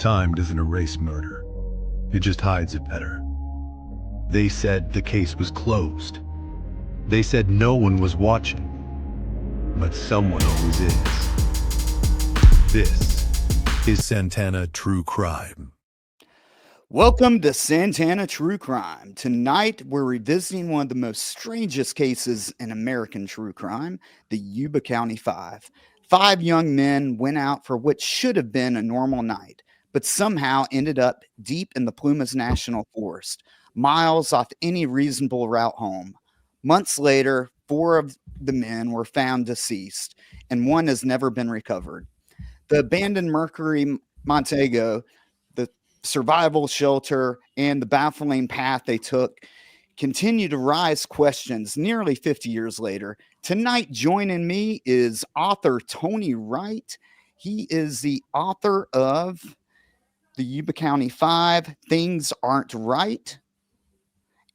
Time doesn't erase murder. It just hides it better. They said the case was closed. They said no one was watching. But someone always is. This is Santana True Crime. Welcome to Santana True Crime. Tonight, we're revisiting one of the most strangest cases in American true crime, the Yuba County Five. 5 young men went out for what should have been a normal night, but somehow ended up deep in the Plumas National Forest, miles off any reasonable route home. Months later, 4 of the men were found deceased, and one has never been recovered. The abandoned Mercury Montego, the survival shelter, and the baffling path they took continue to rise questions nearly 50 years later. Tonight, joining me is author Tony Wright. He is the author of the Yuba County Five, Things Aren't Right.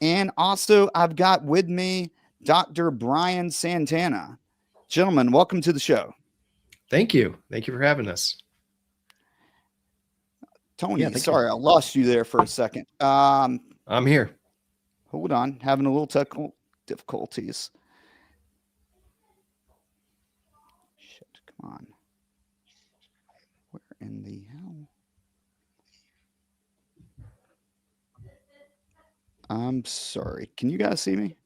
And also, I've got with me Dr. Brian Santana. Gentlemen, welcome to the show. Thank you. Thank you for having us. Tony, sorry, I lost you there for a second. I'm here. Hold on, having a little technical difficulties. Shit, come on. Where in the hell? I'm sorry. Can you guys see me?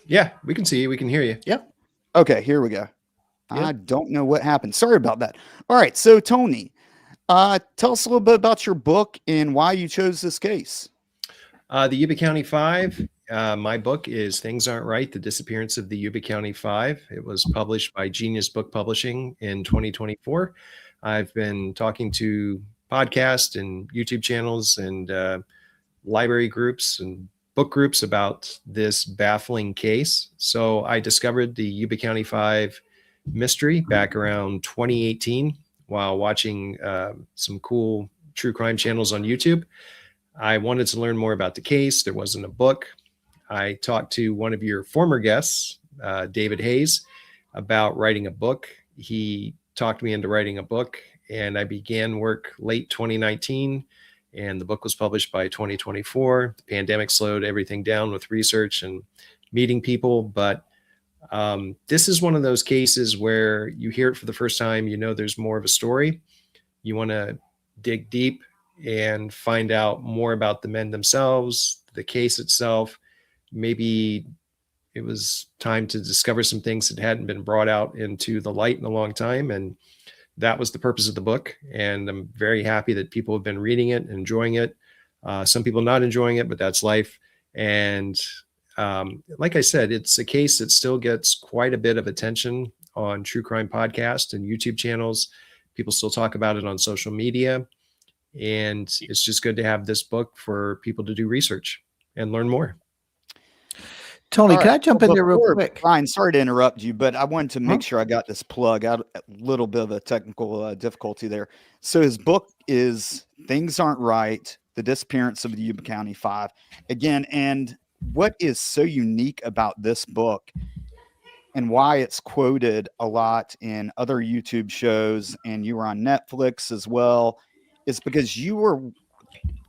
Yeah, we can see you. We can hear you. Yep. Okay, here we go. Yep. I don't know what happened. Sorry about that. All right, so Tony, tell us a little bit about your book and why you chose this case. The Yuba County Five. My book is Things Aren't Right, The Disappearance of the Yuba County Five. It was published by Genius Book Publishing in 2024. I've been talking to podcasts and YouTube channels and library groups and book groups about this baffling case. So I discovered the Yuba County Five mystery back around 2018 while watching some cool true crime channels on YouTube. I wanted to learn more about the case. There wasn't a book. I talked to one of your former guests, David Hayes, about writing a book. He talked me into writing a book, and I began work late 2019, and the book was published by 2024. The pandemic slowed everything down with research and meeting people, but this is one of those cases where you hear it for the first time, you know there's more of a story. You want to dig deep and find out more about the men themselves, the case itself. Maybe it was time to discover some things that hadn't been brought out into the light in a long time. And that was the purpose of the book. And I'm very happy that people have been reading it and enjoying it. Some people not enjoying it, but that's life. And like I said, it's a case that still gets quite a bit of attention on true crime podcasts and YouTube channels. People still talk about it on social media. And it's just good to have this book for people to do research and learn more. Tony, can I jump in there real quick? Brian, sorry to interrupt you, but I wanted to make sure I got this plug out. A little bit of a technical difficulty there. So his book is Things Aren't Right, The Disappearance of the Yuba County Five. Again, and what is so unique about this book and why it's quoted a lot in other YouTube shows, and you were on Netflix as well, is because you were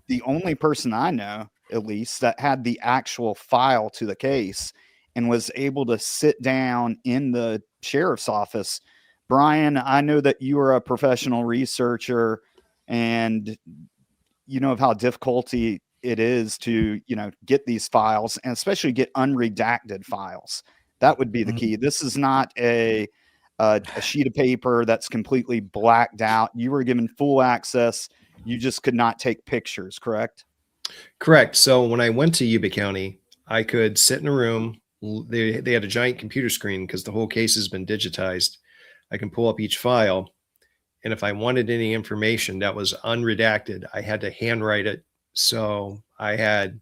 the only person I know, at least, that had the actual file to the case and was able to sit down in the sheriff's office. Brian, I know that you are a professional researcher and you know of how difficulty it is to, get these files, and especially get unredacted files. That would be the key. This is not a sheet of paper that's completely blacked out. You were given full access. You just could not take pictures, correct? Correct. So when I went to Yuba County, I could sit in a room. They had a giant computer screen because the whole case has been digitized. I can pull up each file. And if I wanted any information that was unredacted, I had to handwrite it. So I had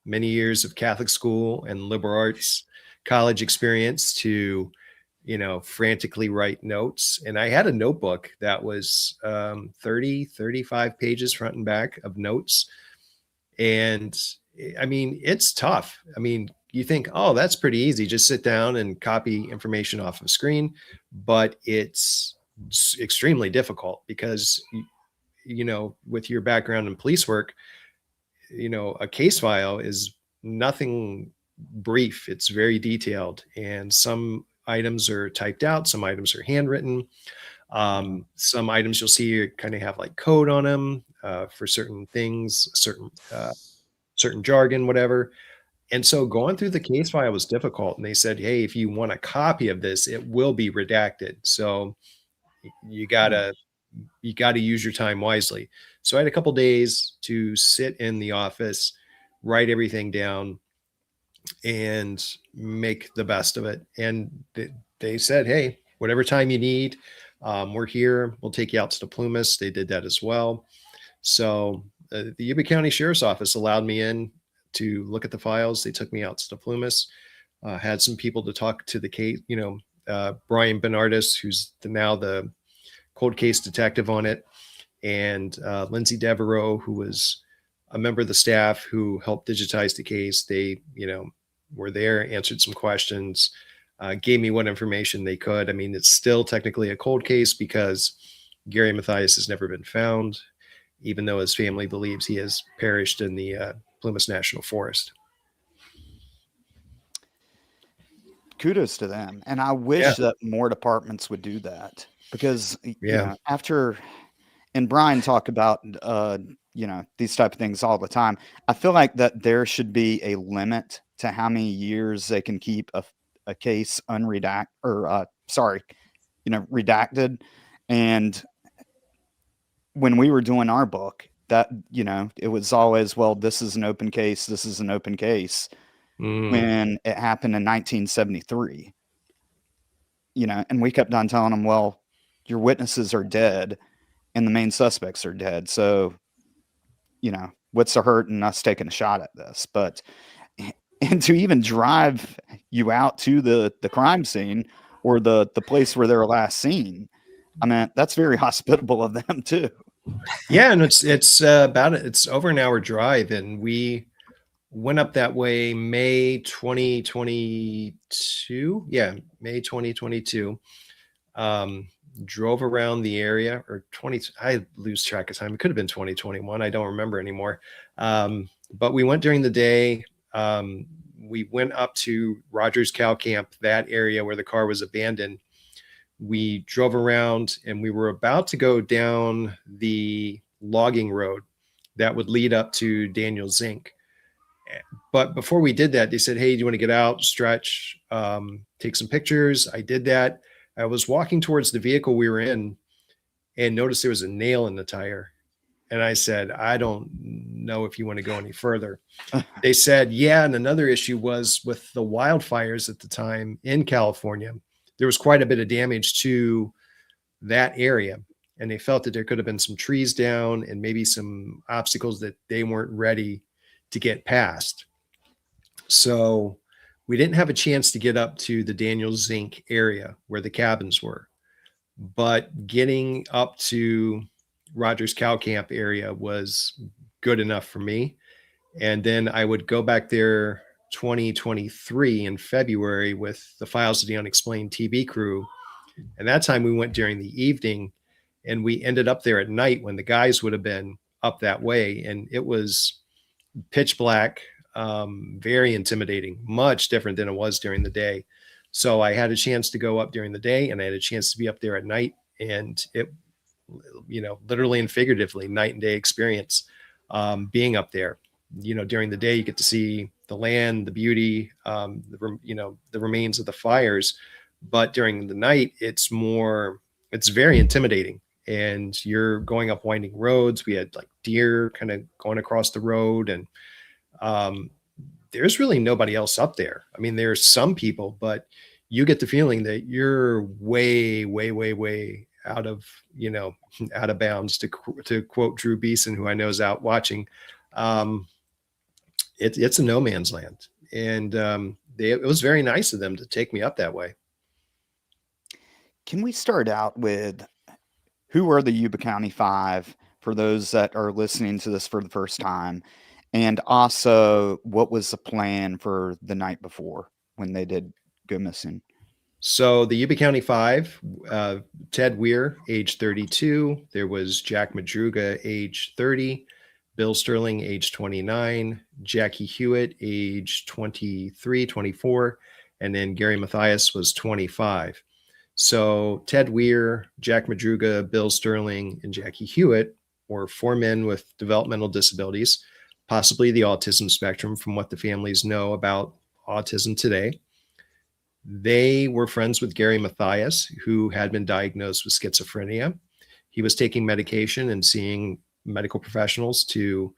many years of Catholic school and liberal arts college experience to, frantically write notes. And I had a notebook that was 35 pages front and back of notes. And I mean, it's tough. I mean, you think, oh, that's pretty easy. Just sit down and copy information off of screen. But it's extremely difficult because with your background in police work, a case file is nothing brief. It's very detailed, and some items are typed out, some items are handwritten. Some items you'll see kind of have like code on them for certain things, certain jargon, whatever. And so going through the case file was difficult. And they said, hey, if you want a copy of this, it will be redacted. So you gotta use your time wisely. So I had a couple days to sit in the office, write everything down, and make the best of it. And they said, hey, whatever time you need, we're here. We'll take you out to the Plumas. They did that as well. So the Yuba County Sheriff's Office allowed me in to look at the files. They took me out to the Plumas, had some people to talk to the case, Brian Bernardis, who's now the cold case detective on it, and Lindsay Devereaux, who was a member of the staff who helped digitize the case. They, were there, answered some questions, gave me what information they could. I mean, it's still technically a cold case because Gary Mathias has never been found, even though his family believes he has perished in the Plumas National Forest. Kudos to them. And I wish that more departments would do that, because after, and Brian talked about, these type of things all the time. I feel like that there should be a limit to how many years they can keep a case redacted. And when we were doing our book, that, it was always, well, this is an open case. This is an open case. When it happened in 1973, and we kept on telling them, well, your witnesses are dead and the main suspects are dead. So, what's the hurt in us taking a shot at this? But, and to even drive you out to the crime scene or the place where they were last seen, I mean, that's very hospitable of them too. Yeah. And it's over an hour drive, and we went up that way May 2022. Yeah, May 2022. Drove around the area, or I lose track of time. It could have been 2021. I don't remember anymore. But we went during the day. We went up to Rogers Cow Camp, that area where the car was abandoned. We drove around, and we were about to go down the logging road that would lead up to Daniel Zinc. But before we did that, they said, hey, do you want to get out, stretch, take some pictures? I did that. I was walking towards the vehicle we were in and noticed there was a nail in the tire. And I said, I don't know if you want to go any further. They said, yeah. And another issue was with the wildfires at the time in California, there was quite a bit of damage to that area. And they felt that there could have been some trees down and maybe some obstacles that they weren't ready to get past. So we didn't have a chance to get up to the Daniel Zinc area where the cabins were, but getting up to Rogers Cow Camp area was good enough for me. And then I would go back there 2023 in February with the Files of the Unexplained TV crew. And that time we went during the evening, and we ended up there at night when the guys would have been up that way. And it was pitch black, very intimidating, much different than it was during the day. So I had a chance to go up during the day, and I had a chance to be up there at night, and it, literally and figuratively, night and day experience, being up there. During the day, you get to see the land, the beauty, the remains of the fires, but during the night, it's very intimidating. And you're going up winding roads. We had like deer kind of going across the road, and there's really nobody else up there. I mean, there's some people, but you get the feeling that you're way, way, way, way out of bounds, to quote Drew Beeson, who I know is out watching. It's a no man's land. And it was very nice of them to take me up that way. Can we start out with, who are the Yuba County Five for those that are listening to this for the first time? And also, what was the plan for the night before when they did go missing? So the Yuba County Five, Ted Weir, age 32. There was Jack Madruga, age 30. Bill Sterling, age 29. Jackie Hewitt, age 23, 24. And then Gary Mathias was 25. So Ted Weir, Jack Madruga, Bill Sterling, and Jackie Hewitt were 4 men with developmental disabilities, possibly the autism spectrum from what the families know about autism today. They were friends with Gary Mathias, who had been diagnosed with schizophrenia. He was taking medication and seeing medical professionals to,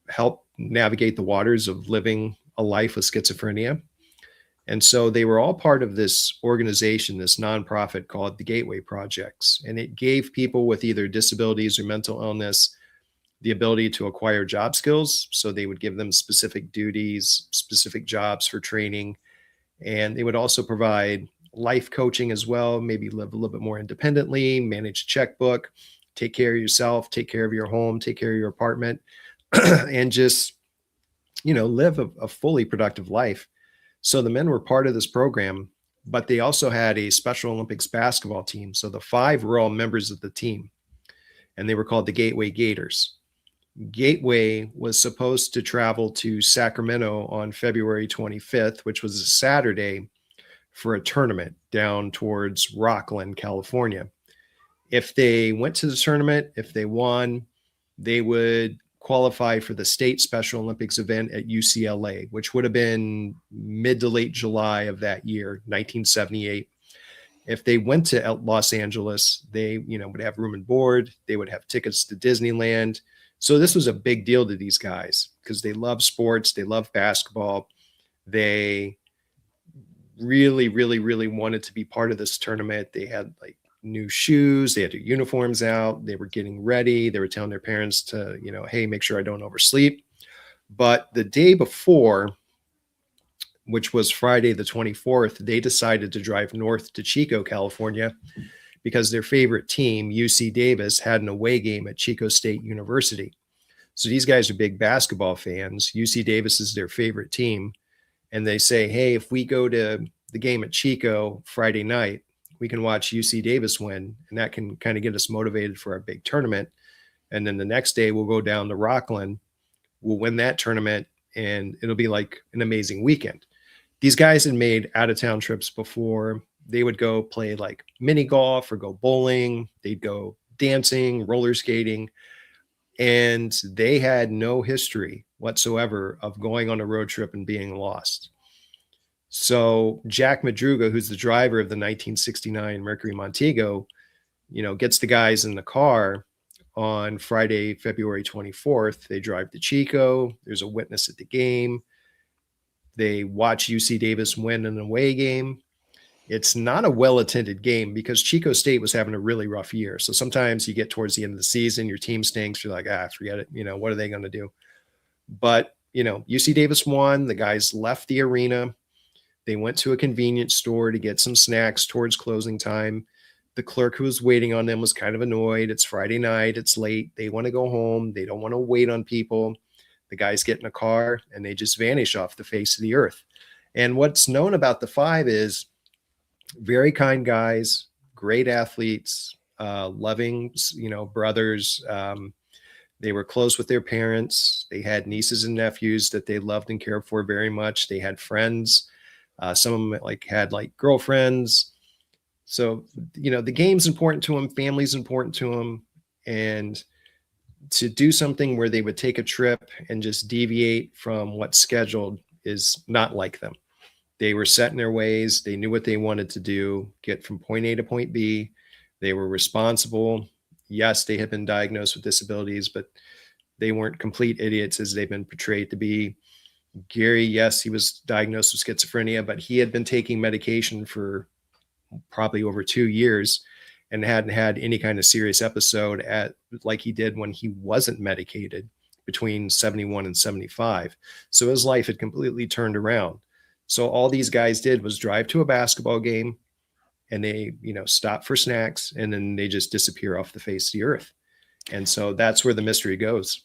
help navigate the waters of living a life with schizophrenia. And so they were all part of this organization, this nonprofit called the Gateway Projects. And it gave people with either disabilities or mental illness the ability to acquire job skills. So they would give them specific duties, specific jobs for training. And they would also provide life coaching as well, maybe live a little bit more independently, manage a checkbook, take care of yourself, take care of your home, take care of your apartment, and just, live a fully productive life. So the men were part of this program, but they also had a Special Olympics basketball team. So the 5 were all members of the team, and they were called the Gateway Gators. Gateway was supposed to travel to Sacramento on February 25th, which was a Saturday, for a tournament down towards Rockland, California. If they went to the tournament, if they won, they would qualify for the state Special Olympics event at UCLA, which would have been mid to late July of that year, 1978. If they went to Los Angeles, they, would have room and board. They would have tickets to Disneyland. So this was a big deal to these guys because they love sports. They love basketball. They really, really, really wanted to be part of this tournament. They had new shoes. They had their uniforms out. They were getting ready. They were telling their parents to, hey, make sure I don't oversleep. But the day before, which was Friday the 24th, they decided to drive north to Chico, California, because their favorite team, UC Davis, had an away game at Chico State University. So these guys are big basketball fans. UC Davis is their favorite team. And they say, hey, if we go to the game at Chico Friday night, we can watch UC Davis win. And that can kind of get us motivated for our big tournament. And then the next day we'll go down to Rockland. We'll win that tournament and it'll be like an amazing weekend. These guys had made out-of-town trips before. They would go play like mini golf or go bowling. They'd go dancing, roller skating. And they had no history whatsoever of going on a road trip and being lost. So Jack Madruga, who's the driver of the 1969 Mercury Montego, gets the guys in the car on Friday, February 24th. They drive to Chico. There's a witness at the game. They watch UC Davis win an away game. It's not a well-attended game because Chico State was having a really rough year. So sometimes you get towards the end of the season, your team stinks. You're like, forget it. What are they going to do? But, UC Davis won. The guys left the arena. They went to a convenience store to get some snacks towards closing time. The clerk who was waiting on them was kind of annoyed. It's Friday night. It's late. They want to go home. They don't want to wait on people. The guys get in a car and they just vanish off the face of the earth. And what's known about the 5 is very kind guys, great athletes, loving, brothers. They were close with their parents. They had nieces and nephews that they loved and cared for very much. They had friends. Some of them had girlfriends. So, the game's important to them. Family's important to them. And to do something where they would take a trip and just deviate from what's scheduled is not like them. They were set in their ways. They knew what they wanted to do, get from point A to point B. They were responsible. Yes, they had been diagnosed with disabilities, but they weren't complete idiots as they've been portrayed to be. Gary, yes, he was diagnosed with schizophrenia, but he had been taking medication for probably over 2 years and hadn't had any kind of serious episode like he did when he wasn't medicated between 71 and 75. So his life had completely turned around. So all these guys did was drive to a basketball game and they, stop for snacks and then they just disappear off the face of the earth. And so that's where the mystery goes.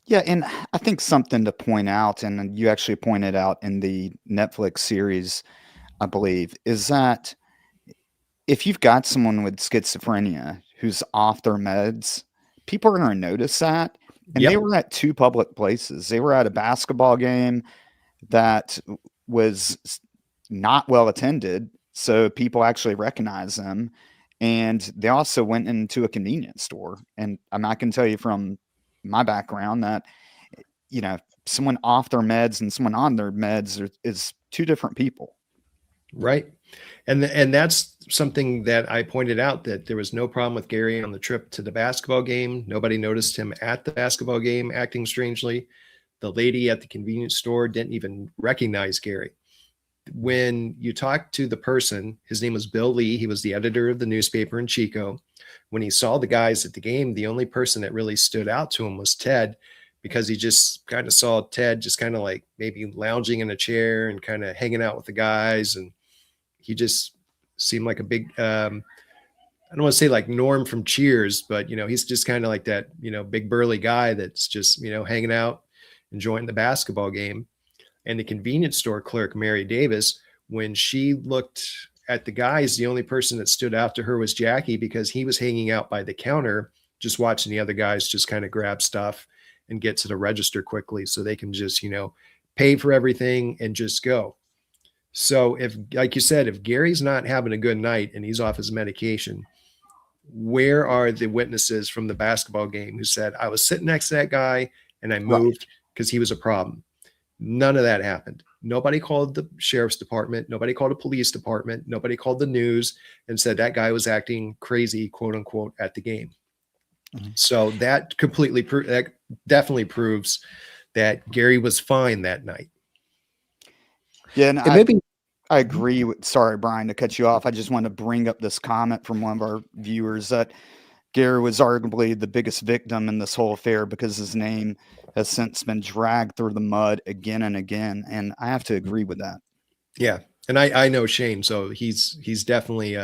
Yeah, and I think something to point out, and you actually pointed out in the Netflix series, I believe, is that if you've got someone with schizophrenia who's off their meds, people are going to notice that. And they Yep. were at two public places. They were at a basketball game that was not well attended, so people actually recognize them. And they also went into a convenience store. And I'm not going to tell you from my background that, someone off their meds and someone on their meds is two different people. Right. And that's something that I pointed out, that there was no problem with Gary on the trip to the basketball game. Nobody noticed him at the basketball game acting strangely. The lady at the convenience store didn't even recognize Gary. When you talk to the person, his name was Bill Lee. He was the editor of the newspaper in Chico. When he saw the guys at the game, the only person that really stood out to him was Ted, because he just kind of saw Ted just kind of like maybe lounging in a chair and kind of hanging out with the guys. And he just seemed like a big, I don't want to say like Norm from Cheers, but, he's just kind of like that, big burly guy that's just, hanging out, enjoying the basketball game. And the convenience store clerk, Mary Davis, when she looked at the guys, the only person that stood out to her was Jackie, because he was hanging out by the counter, just watching the other guys just kind of grab stuff and get to the register quickly so they can just, pay for everything and just go. So if, like you said, if Gary's not having a good night and he's off his medication, where are the witnesses from the basketball game who said, I was sitting next to that guy and I moved because he was a problem? None of that happened. Nobody called the sheriff's department. Nobody called the police department. Nobody called the news and said that guy was acting crazy, quote unquote, at the game. Mm-hmm. So that that definitely proves that Gary was fine that night. Yeah, and I agree with, sorry, Brian, to cut you off. I just want to bring up this comment from one of our viewers that Gary was arguably the biggest victim in this whole affair because his name has since been dragged through the mud again and again. And I have to agree with that. Yeah. And I know Shane, so he's definitely,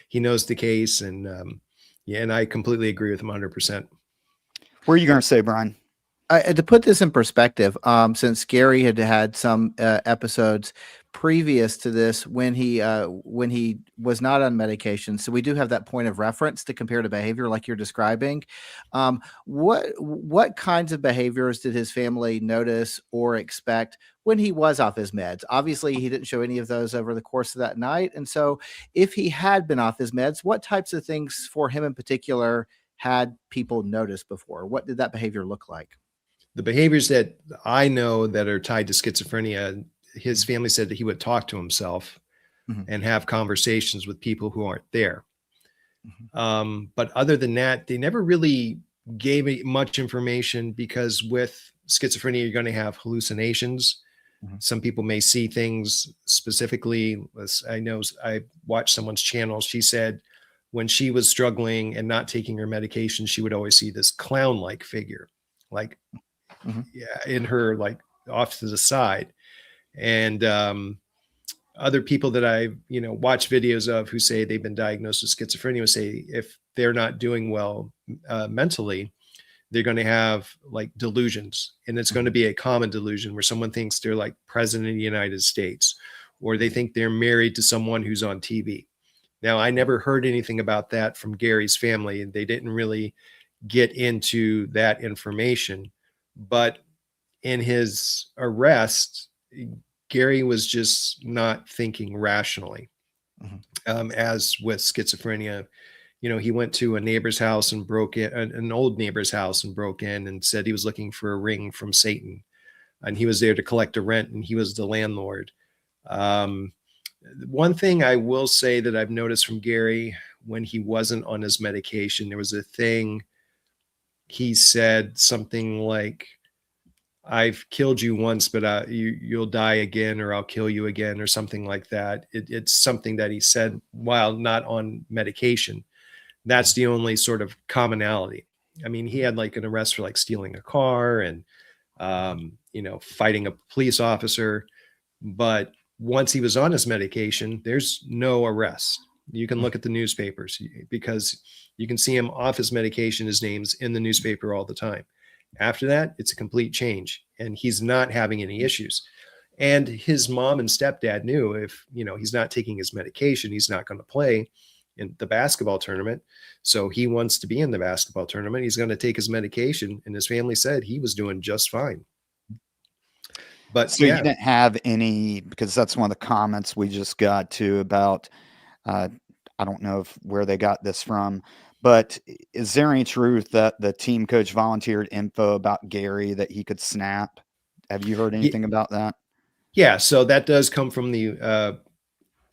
he knows the case, and yeah, and I completely agree with him 100%. What are you going to say, Brian? To put this in perspective, since Gary had some episodes previous to this when he was not on medication, so we do have that point of reference to compare to behavior like you're describing. What kinds of behaviors did his family notice or expect when he was off his meds? Obviously, he didn't show any of those over the course of that night, and so if he had been off his meds, what types of things for him in particular had people noticed before? What did that behavior look like? The behaviors that I know that are tied to schizophrenia, his family said that he would talk to himself and have conversations with people who aren't there. But other than that, they never really gave me much information, because with schizophrenia, you're going to have hallucinations. Some people may see things specifically. I know I watched someone's channel. She said when she was struggling and not taking her medication, she would always see this clown-like figure, like in her, like off to the side. And other people that I watch videos of who say they've been diagnosed with schizophrenia say if they're not doing well mentally, they're going to have like delusions, and it's going to be a common delusion where someone thinks they're like president of the United States, or they think they're married to someone who's on TV. Now, I never heard anything about that from Gary's family, and they didn't really get into that information. But in his arrest, Gary was just not thinking rationally. As with schizophrenia, he went to a neighbor's house and broke in, an old neighbor's house, and broke in and said he was looking for a ring from Satan, and he was there to collect a rent, and he was the landlord. One thing I will say that I've noticed from Gary when he wasn't on his medication, there was a thing he said, something like, I've killed you once, but you'll die again, or I'll kill you again, or something like that. It's something that he said while not on medication. That's the only sort of commonality. I mean, he had like an arrest for like stealing a car and, fighting a police officer. But once he was on his medication, there's no arrest. You can look at the newspapers because you can see him off his medication. His name's in the newspaper all the time. After that, it's a complete change, and he's not having any issues. And his mom and stepdad knew if, he's not taking his medication, he's not going to play in the basketball tournament. So he wants to be in the basketball tournament. He's going to take his medication. And his family said he was doing just fine. But So you didn't have any, because that's one of the comments we just got to about, I don't know where they got this from, but is there any truth that the team coach volunteered info about Gary that he could snap? Have you heard anything about that? Yeah. So that does come from the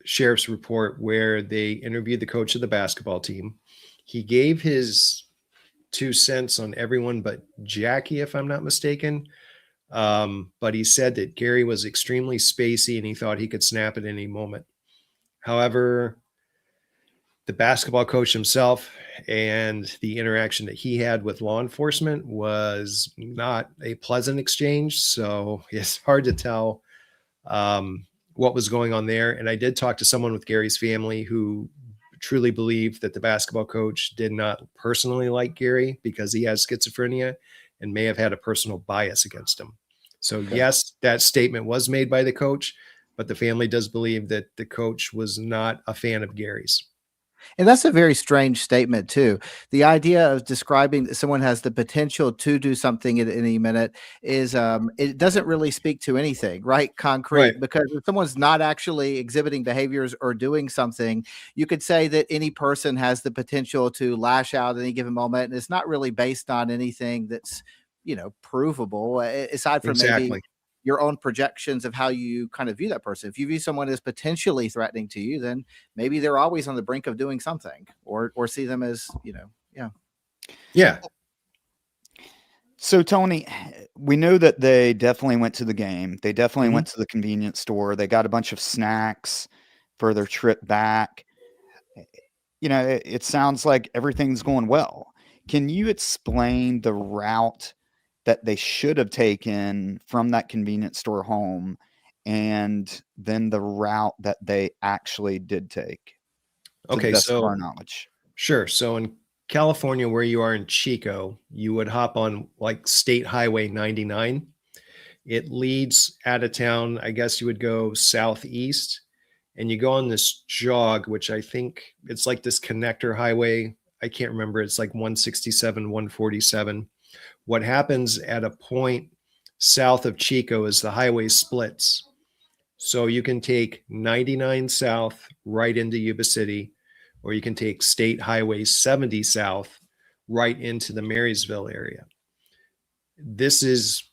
sheriff's report where they interviewed the coach of the basketball team. He gave his 2 cents on everyone but Jackie, if I'm not mistaken. But he said that Gary was extremely spacey and he thought he could snap at any moment. However, the basketball coach himself and the interaction that he had with law enforcement was not a pleasant exchange. So it's hard to tell what was going on there. And I did talk to someone with Gary's family who truly believed that the basketball coach did not personally like Gary because he has schizophrenia and may have had a personal bias against him. So yes, that statement was made by the coach, but the family does believe that the coach was not a fan of Gary's. And that's a very strange statement too. The idea of describing that someone has the potential to do something at any minute is it doesn't really speak to anything, right? Concrete, Right. because if someone's not actually exhibiting behaviors or doing something, you could say that any person has the potential to lash out at any given moment. And it's not really based on anything that's, provable, aside from maybe your own projections of how you kind of view that person. If you view someone as potentially threatening to you, then maybe they're always on the brink of doing something, or see them as, Yeah. So Tony, we know that they definitely went to the game. They definitely went to the convenience store. They got a bunch of snacks for their trip back. It sounds like everything's going well. Can you explain the route that they should have taken from that convenience store home and then the route that they actually did take? Okay. So our knowledge. Sure. So in California, where you are in Chico, you would hop on like State Highway 99. It leads out of town. I guess you would go southeast and you go on this jog, which I think it's like this connector highway. I can't remember. It's like 167, 147. What happens at a point south of Chico is the highway splits. So you can take 99 south right into Yuba City, or you can take State Highway 70 south right into the Marysville area. This is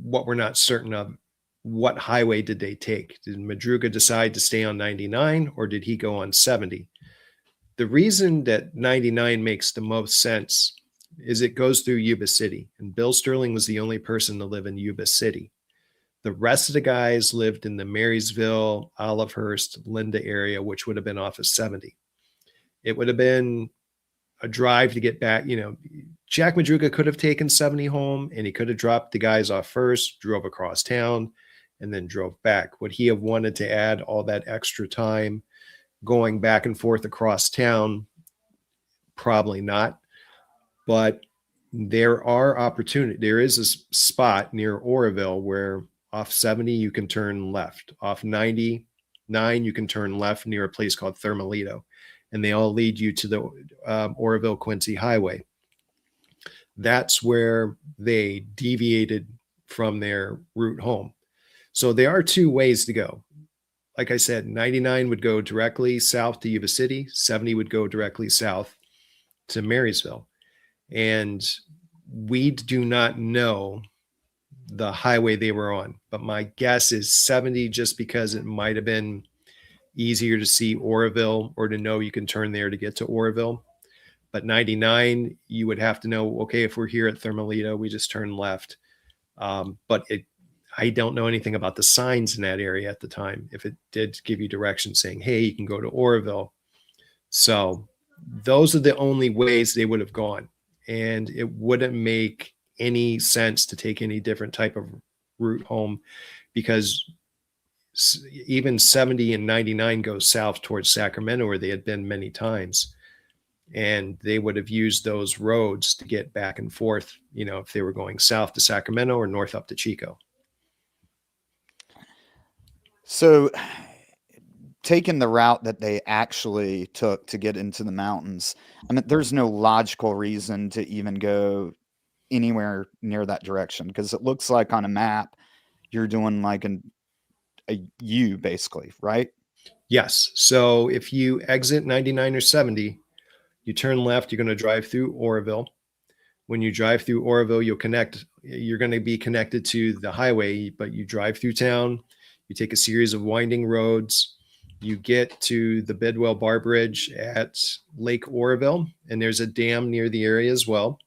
what we're not certain of. What highway did they take? Did Madruga decide to stay on 99 or did he go on 70? The reason that 99 makes the most sense is it goes through Yuba City, and Bill Sterling was the only person to live in Yuba City. The rest of the guys lived in the Marysville, Olivehurst, Linda area, which would have been off of 70. It would have been a drive to get back. Jack Madruga could have taken 70 home and he could have dropped the guys off first, drove across town, and then drove back. Would he have wanted to add all that extra time going back and forth across town? Probably not. But there are opportunities. There is a spot near Oroville where off 70, you can turn left. Off 99, you can turn left near a place called Thermalito. And they all lead you to the Oroville Quincy Highway. That's where they deviated from their route home. So there are two ways to go. Like I said, 99 would go directly south to Yuba City. 70 would go directly south to Marysville. And we do not know the highway they were on, but my guess is 70, just because it might have been easier to see Oroville or to know you can turn there to get to Oroville. But 99, you would have to know, okay, if we're here at Thermalito, we just turn left. But I don't know anything about the signs in that area at the time, if it did give you directions saying, hey, you can go to Oroville. So those are the only ways they would have gone. And it wouldn't make any sense to take any different type of route home, because even 70 and 99 go south towards Sacramento, where they had been many times. And they would have used those roads to get back and forth, if they were going south to Sacramento or north up to Chico. So, taking the route that they actually took to get into the mountains, I mean, there's no logical reason to even go anywhere near that direction because it looks like on a map you're doing like a U basically, right? Yes. So if you exit 99 or 70, you turn left, you're going to drive through Oroville. When you drive through Oroville, you're going to be connected to the highway, but you drive through town, you take a series of winding roads, you get to the Bidwell Bar Bridge at Lake Oroville, and there's a dam near the area as well.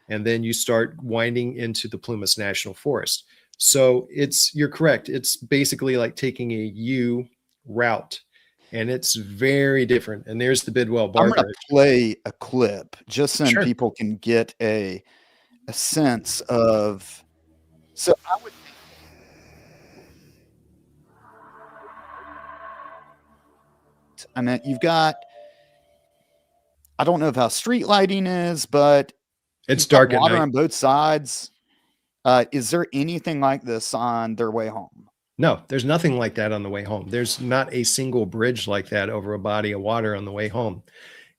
And then you start winding into the Plumas National Forest. So you're correct. It's basically like taking a U route, and it's very different. And there's the Bidwell I'm Bar gonna Bridge. play a clip just so Sure. people can get a sense of. So I would think I mean you've got I don't know if how street lighting is, but It's you've got dark at water night. on both sides. Is there anything like this on their way home? No, there's nothing like that on the way home. There's not a single bridge like that over a body of water on the way home.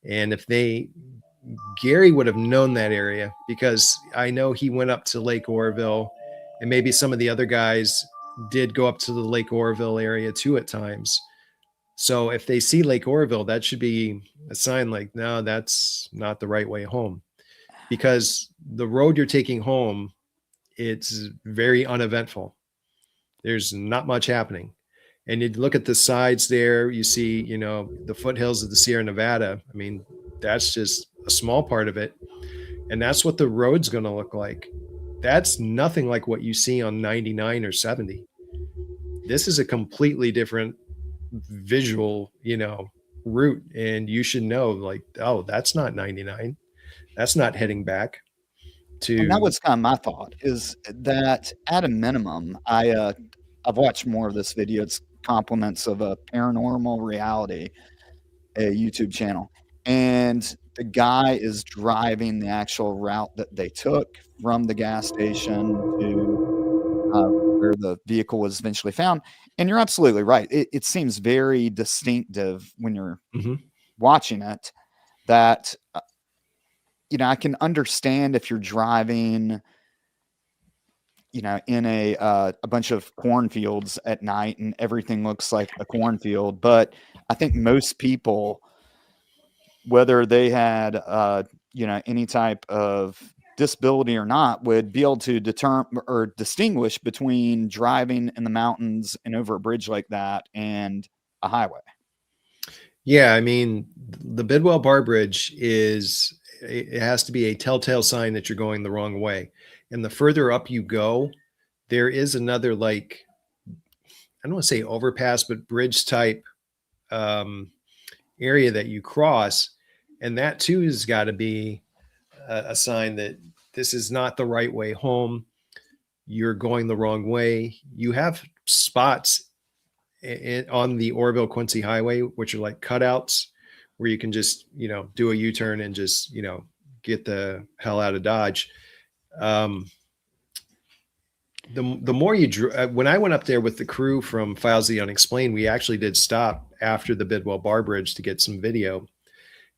And Gary would have known that area because I know he went up to Lake Oroville, and maybe some of the other guys did go up to the Lake Oroville area too at times. So if they see Lake Oroville, that should be a sign like, no, that's not the right way home, because the road you're taking home, it's very uneventful. There's not much happening. And you look at the sides there, you see, the foothills of the Sierra Nevada. I mean, that's just a small part of it. And that's what the road's going to look like. That's nothing like what you see on 99 or 70. This is a completely different visual, route. And you should know, like, oh, that's not 99. That's not heading back to. And that was kind of my thought, is that at a minimum, I've watched more of this video. It's compliments of a paranormal reality, a YouTube channel. And the guy is driving the actual route that they took from the gas station to where the vehicle was eventually found. And you're absolutely right. It seems very distinctive when you're watching it that, I can understand if you're driving, in a bunch of cornfields at night and everything looks like a cornfield. But I think most people, whether they had, any type of disability or not, would be able to determine or distinguish between driving in the mountains and over a bridge like that and a highway. Yeah, I mean, the Bidwell Bar Bridge it has to be a telltale sign that you're going the wrong way. And the further up you go, there is another, like, I don't want to say overpass, but bridge type area that you cross. And that too has got to be a sign that this is not the right way home. You're going the wrong way. You have spots on the Oroville Quincy Highway, which are like cutouts where you can just, do a U-turn and just, get the hell out of Dodge. The more when I went up there with the crew from Files of the Unexplained, we actually did stop after the Bidwell Bar Bridge to get some video.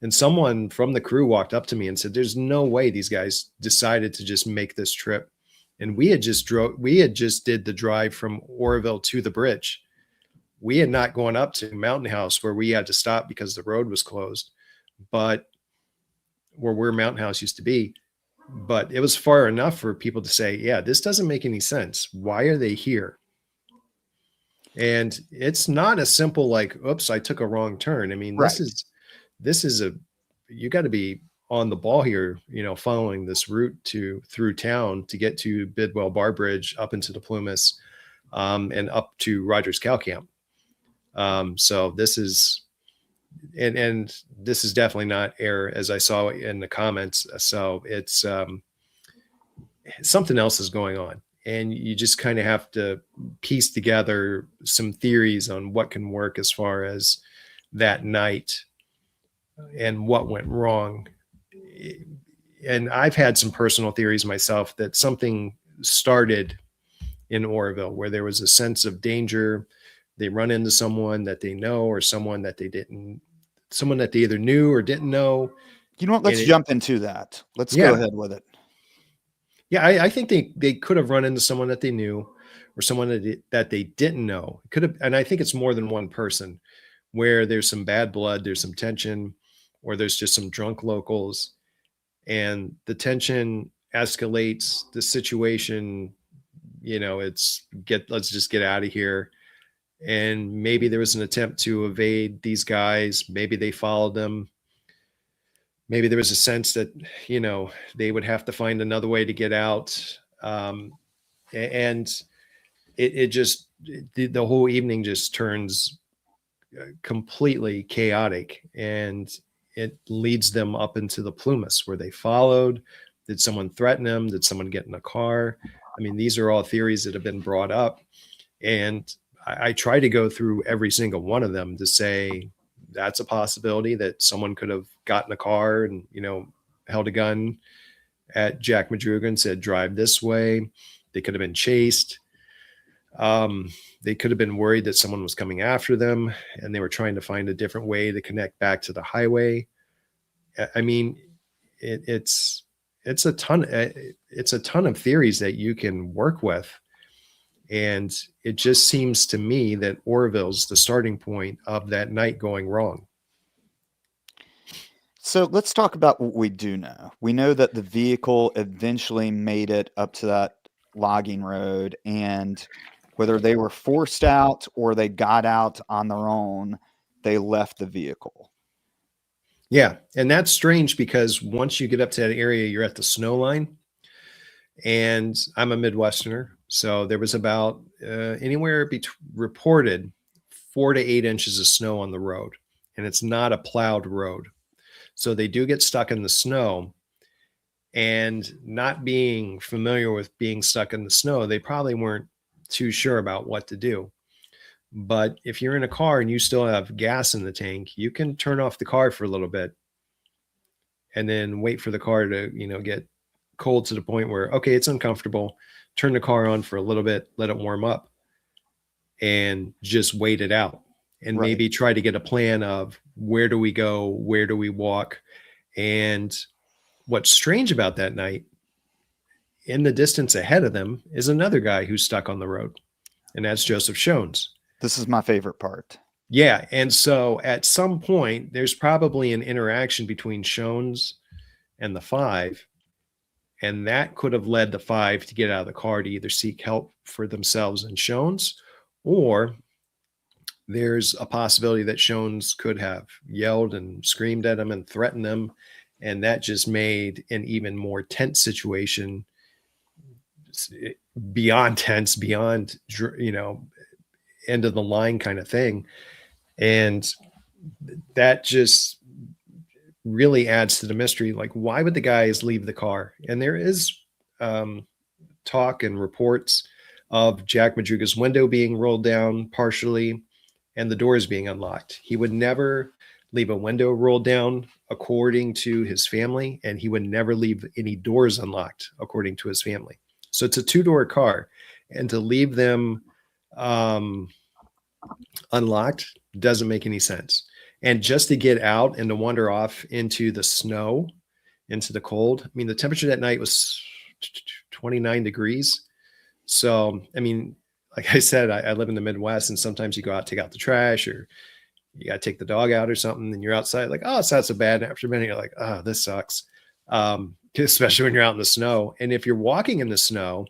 And someone from the crew walked up to me and said, there's no way these guys decided to just make this trip. And we had just did the drive from Oroville to the bridge. We had not gone up to Mountain House where we had to stop because the road was closed, but where Mountain House used to be. But it was far enough for people to say, yeah, this doesn't make any sense. Why are they here? And it's not a simple, like, oops, I took a wrong turn. I mean, Right. You got to be on the ball here, following this route through town to get to Bidwell Bar Bridge, up into the Plumas, and up to Rogers Cow Camp. So this is, and this is definitely not error, as I saw in the comments. So it's something else is going on, and you just kind of have to piece together some theories on what can work as far as that night and what went wrong. And I've had some personal theories myself that something started in Oroville where there was a sense of danger. they run into someone that they know or someone that they either knew or didn't know. You know what? Let's jump into that. Let's go ahead with it. Yeah, I think they could have run into someone that they knew or someone that they didn't know. It could have, and I think it's more than one person where there's some bad blood, there's some tension, or there's just some drunk locals, and the tension escalates the situation. Let's just get out of here. And maybe there was an attempt to evade these guys. Maybe they followed them. Maybe there was a sense that, they would have to find another way to get out. And the whole evening just turns completely chaotic, and it leads them up into the Plumas where they followed. Did someone threaten them? Did someone get in a car? I mean, these are all theories that have been brought up. And I try to go through every single one of them to say that's a possibility that someone could have gotten a car and, held a gun at Jack Madruga and said, drive this way. They could have been chased. They could have been worried that someone was coming after them and they were trying to find a different way to connect back to the highway. I mean, it's a ton of theories that you can work with. And it just seems to me that Oroville's the starting point of that night going wrong. So let's talk about what we do know. We know that the vehicle eventually made it up to that logging road, and whether they were forced out or they got out on their own, they left the vehicle. Yeah. And that's strange because once you get up to that area, you're at the snow line. And I'm a Midwesterner. So there was about anywhere reported 4 to 8 inches of snow on the road. And it's not a plowed road. So they do get stuck in the snow. And not being familiar with being stuck in the snow, they probably weren't too sure about what to do. But if you're in a car and you still have gas in the tank, you can turn off the car for a little bit and then wait for the car to, get cold to the point where, okay, it's uncomfortable. Turn the car on for a little bit, let it warm up, and just wait it out. And maybe try to get a plan of where do we go? Where do we walk? And what's strange about that night, in the distance ahead of them is another guy who's stuck on the road. And that's Joseph Shones. This is my favorite part. Yeah. And so at some point, there's probably an interaction between Shones and the Five. And that could have led the Five to get out of the car to either seek help for themselves and Shones, or there's a possibility that Shones could have yelled and screamed at them and threatened them. And that just made an even more tense situation, beyond tense, beyond, end of the line kind of thing. And that just really adds to the mystery. Like, why would the guys leave the car? And there is talk and reports of Jack Madruga's window being rolled down partially and the doors being unlocked. He would never leave a window rolled down according to his family, and he would never leave any doors unlocked according to his family. So it's a 2-door car, and to leave them unlocked doesn't make any sense. And just to get out and to wander off into the snow, into the cold. I mean, the temperature that night was 29 degrees. So, I mean, like I said, I live in the Midwest, and sometimes you go out, take out the trash, or you got to take the dog out or something, and you're outside like, oh, it's not so bad. And after a minute, you're like, oh, this sucks. Especially when you're out in the snow. And if you're walking in the snow,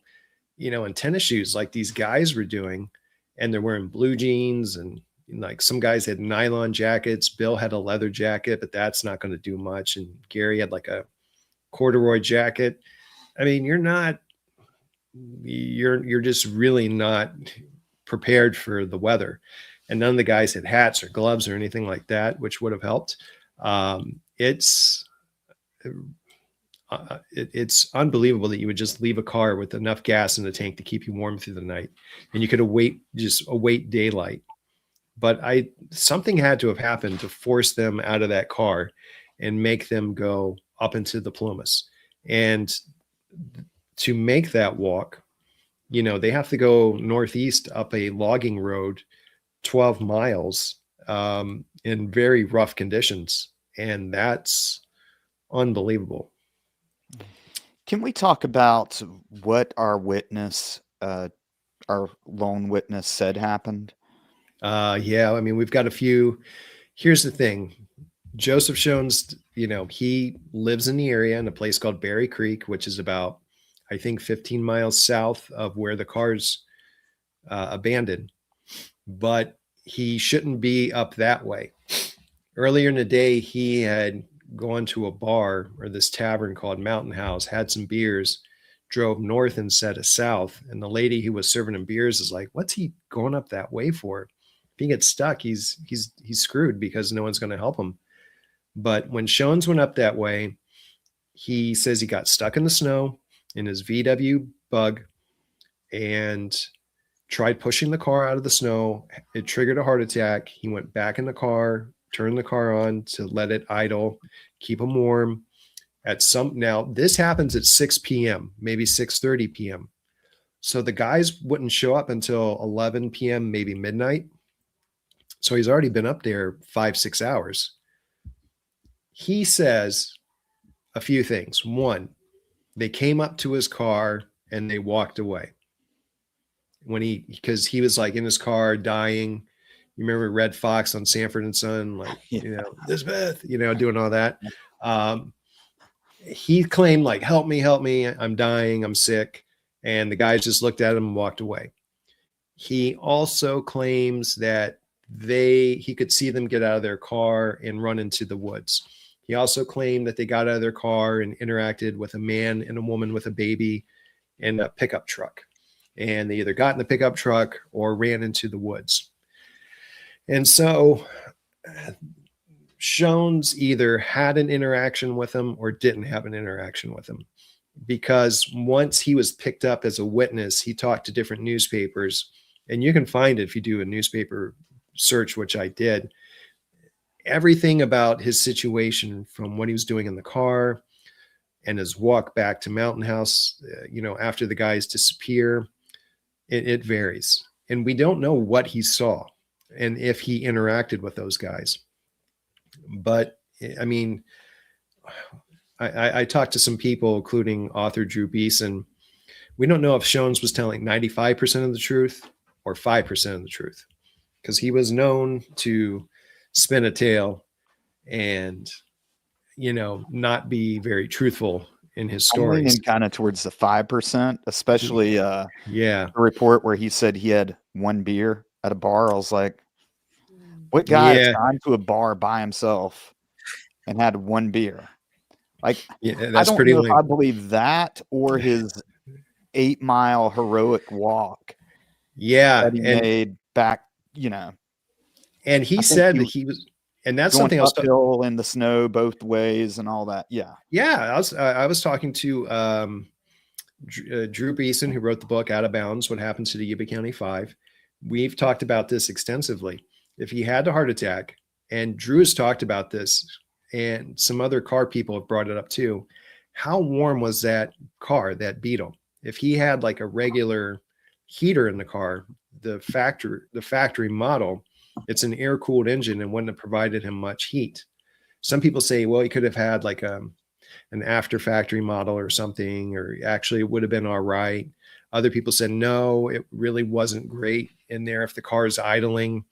in tennis shoes, like these guys were doing, and they're wearing blue jeans, and like some guys had nylon jackets. Bill had a leather jacket, but that's not going to do much. And Gary had like a corduroy jacket. I mean, you're just really not prepared for the weather. And none of the guys had hats or gloves or anything like that, which would have helped. It's unbelievable that you would just leave a car with enough gas in the tank to keep you warm through the night, and you could await daylight. But something had to have happened to force them out of that car and make them go up into the Plumas. And to make that walk, they have to go northeast up a logging road 12 miles in very rough conditions. And that's unbelievable. Can we talk about what our lone witness said happened? Yeah, I mean, we've got a few. Here's the thing. Joseph Shones, he lives in the area in a place called Berry Creek, which is about, I think, 15 miles south of where the car's abandoned. But he shouldn't be up that way. Earlier in the day, he had gone to a bar or this tavern called Mountain House, had some beers, drove north instead of south. And the lady who was serving him beers is like, "What's he going up that way for? If he gets stuck, he's screwed because no one's going to help him." But when Shones went up that way, he says he got stuck in the snow in his VW Bug and tried pushing the car out of the snow. It triggered a heart attack. He went back in the car, turned the car on to let it idle, keep him warm. Now this happens at 6 p.m., maybe 6:30 p.m. So the guys wouldn't show up until 11 p.m., maybe midnight. So he's already been up there 5-6 hours. He says a few things. One, they came up to his car and they walked away. Because he was like in his car dying. You remember Red Fox on Sanford and Son, like, Elizabeth, doing all that. He claimed like, help me, I'm dying, I'm sick. And the guys just looked at him and walked away. He also claims that he could see them get out of their car and run into the woods. He also claimed that they got out of their car and interacted with a man and a woman with a baby in a pickup truck. And they either got in the pickup truck or ran into the woods. And so Shones either had an interaction with him or didn't have an interaction with him. Because once he was picked up as a witness, he talked to different newspapers. And you can find it if you do a newspaper search, which I did. Everything about his situation, from what he was doing in the car and his walk back to Mountain House, after the guys disappear, it varies. And we don't know what he saw and if he interacted with those guys. But I mean, I talked to some people, including author Drew Beeson. We don't know if Shones was telling 95% of the truth or 5% of the truth, because he was known to spin a tale and, not be very truthful in his stories. I'm leaning kind of towards the 5%, especially yeah, the report where he said he had one beer at a bar. I was like, what guy has gone to a bar by himself and had one beer? Like, that's I don't pretty know lame. if I believe that or his 8-mile heroic walk. Yeah, that he made back. And he said that he was. And that's going something else. Uphill in the snow both ways and all that. Yeah. Yeah. I was talking to Drew Beeson, who wrote the book Out of Bounds, What Happened to the Yuba County Five. We've talked about this extensively. If he had a heart attack, and Drew has talked about this, and some other car people have brought it up too, how warm was that car, that Beetle? If he had like a regular heater in the car, the factory model, it's an air-cooled engine and wouldn't have provided him much heat. Some people say, well, he could have had like an after factory model or something, or actually it would have been all right. Other people said, no, it really wasn't great in there. If the car is idling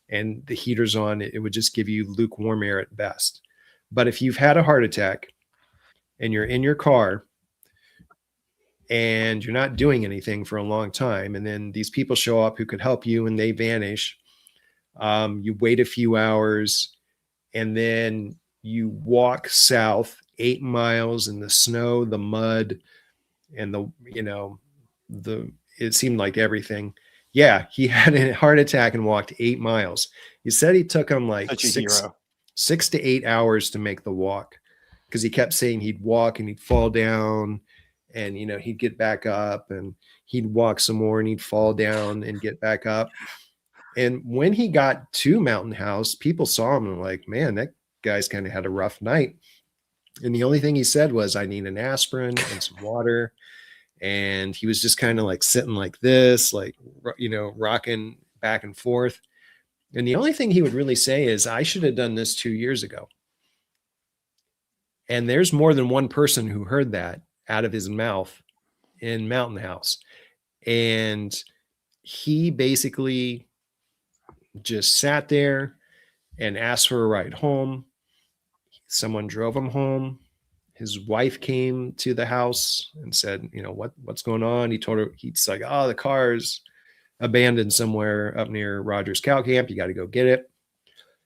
and the heater's on, it would just give you lukewarm air at best. But if you've had a heart attack and you're in your car and you're not doing anything for a long time, and then these people show up who could help you and they vanish, you wait a few hours, and then you walk south 8 miles in the snow, the mud, and it seemed like everything. Yeah, he had a heart attack and walked 8 miles. He said he took him like 6 to 8 hours to make the walk, because he kept saying he'd walk and he'd fall down, and he'd get back up, and he'd walk some more and he'd fall down and get back up. And when he got to Mountain House, people saw him and were like, man, that guy's kind of had a rough night. And the only thing he said was, I need an aspirin and some water. And he was just kind of like sitting like this, like, rocking back and forth. And the only thing he would really say is, I should have done this 2 years ago. And there's more than one person who heard that out of his mouth in Mountain House. And he basically just sat there and asked for a ride home. Someone drove him home. His wife came to the house and said, what's going on? He told her, he's like, oh, the car's abandoned somewhere up near Rogers Cow Camp. You got to go get it.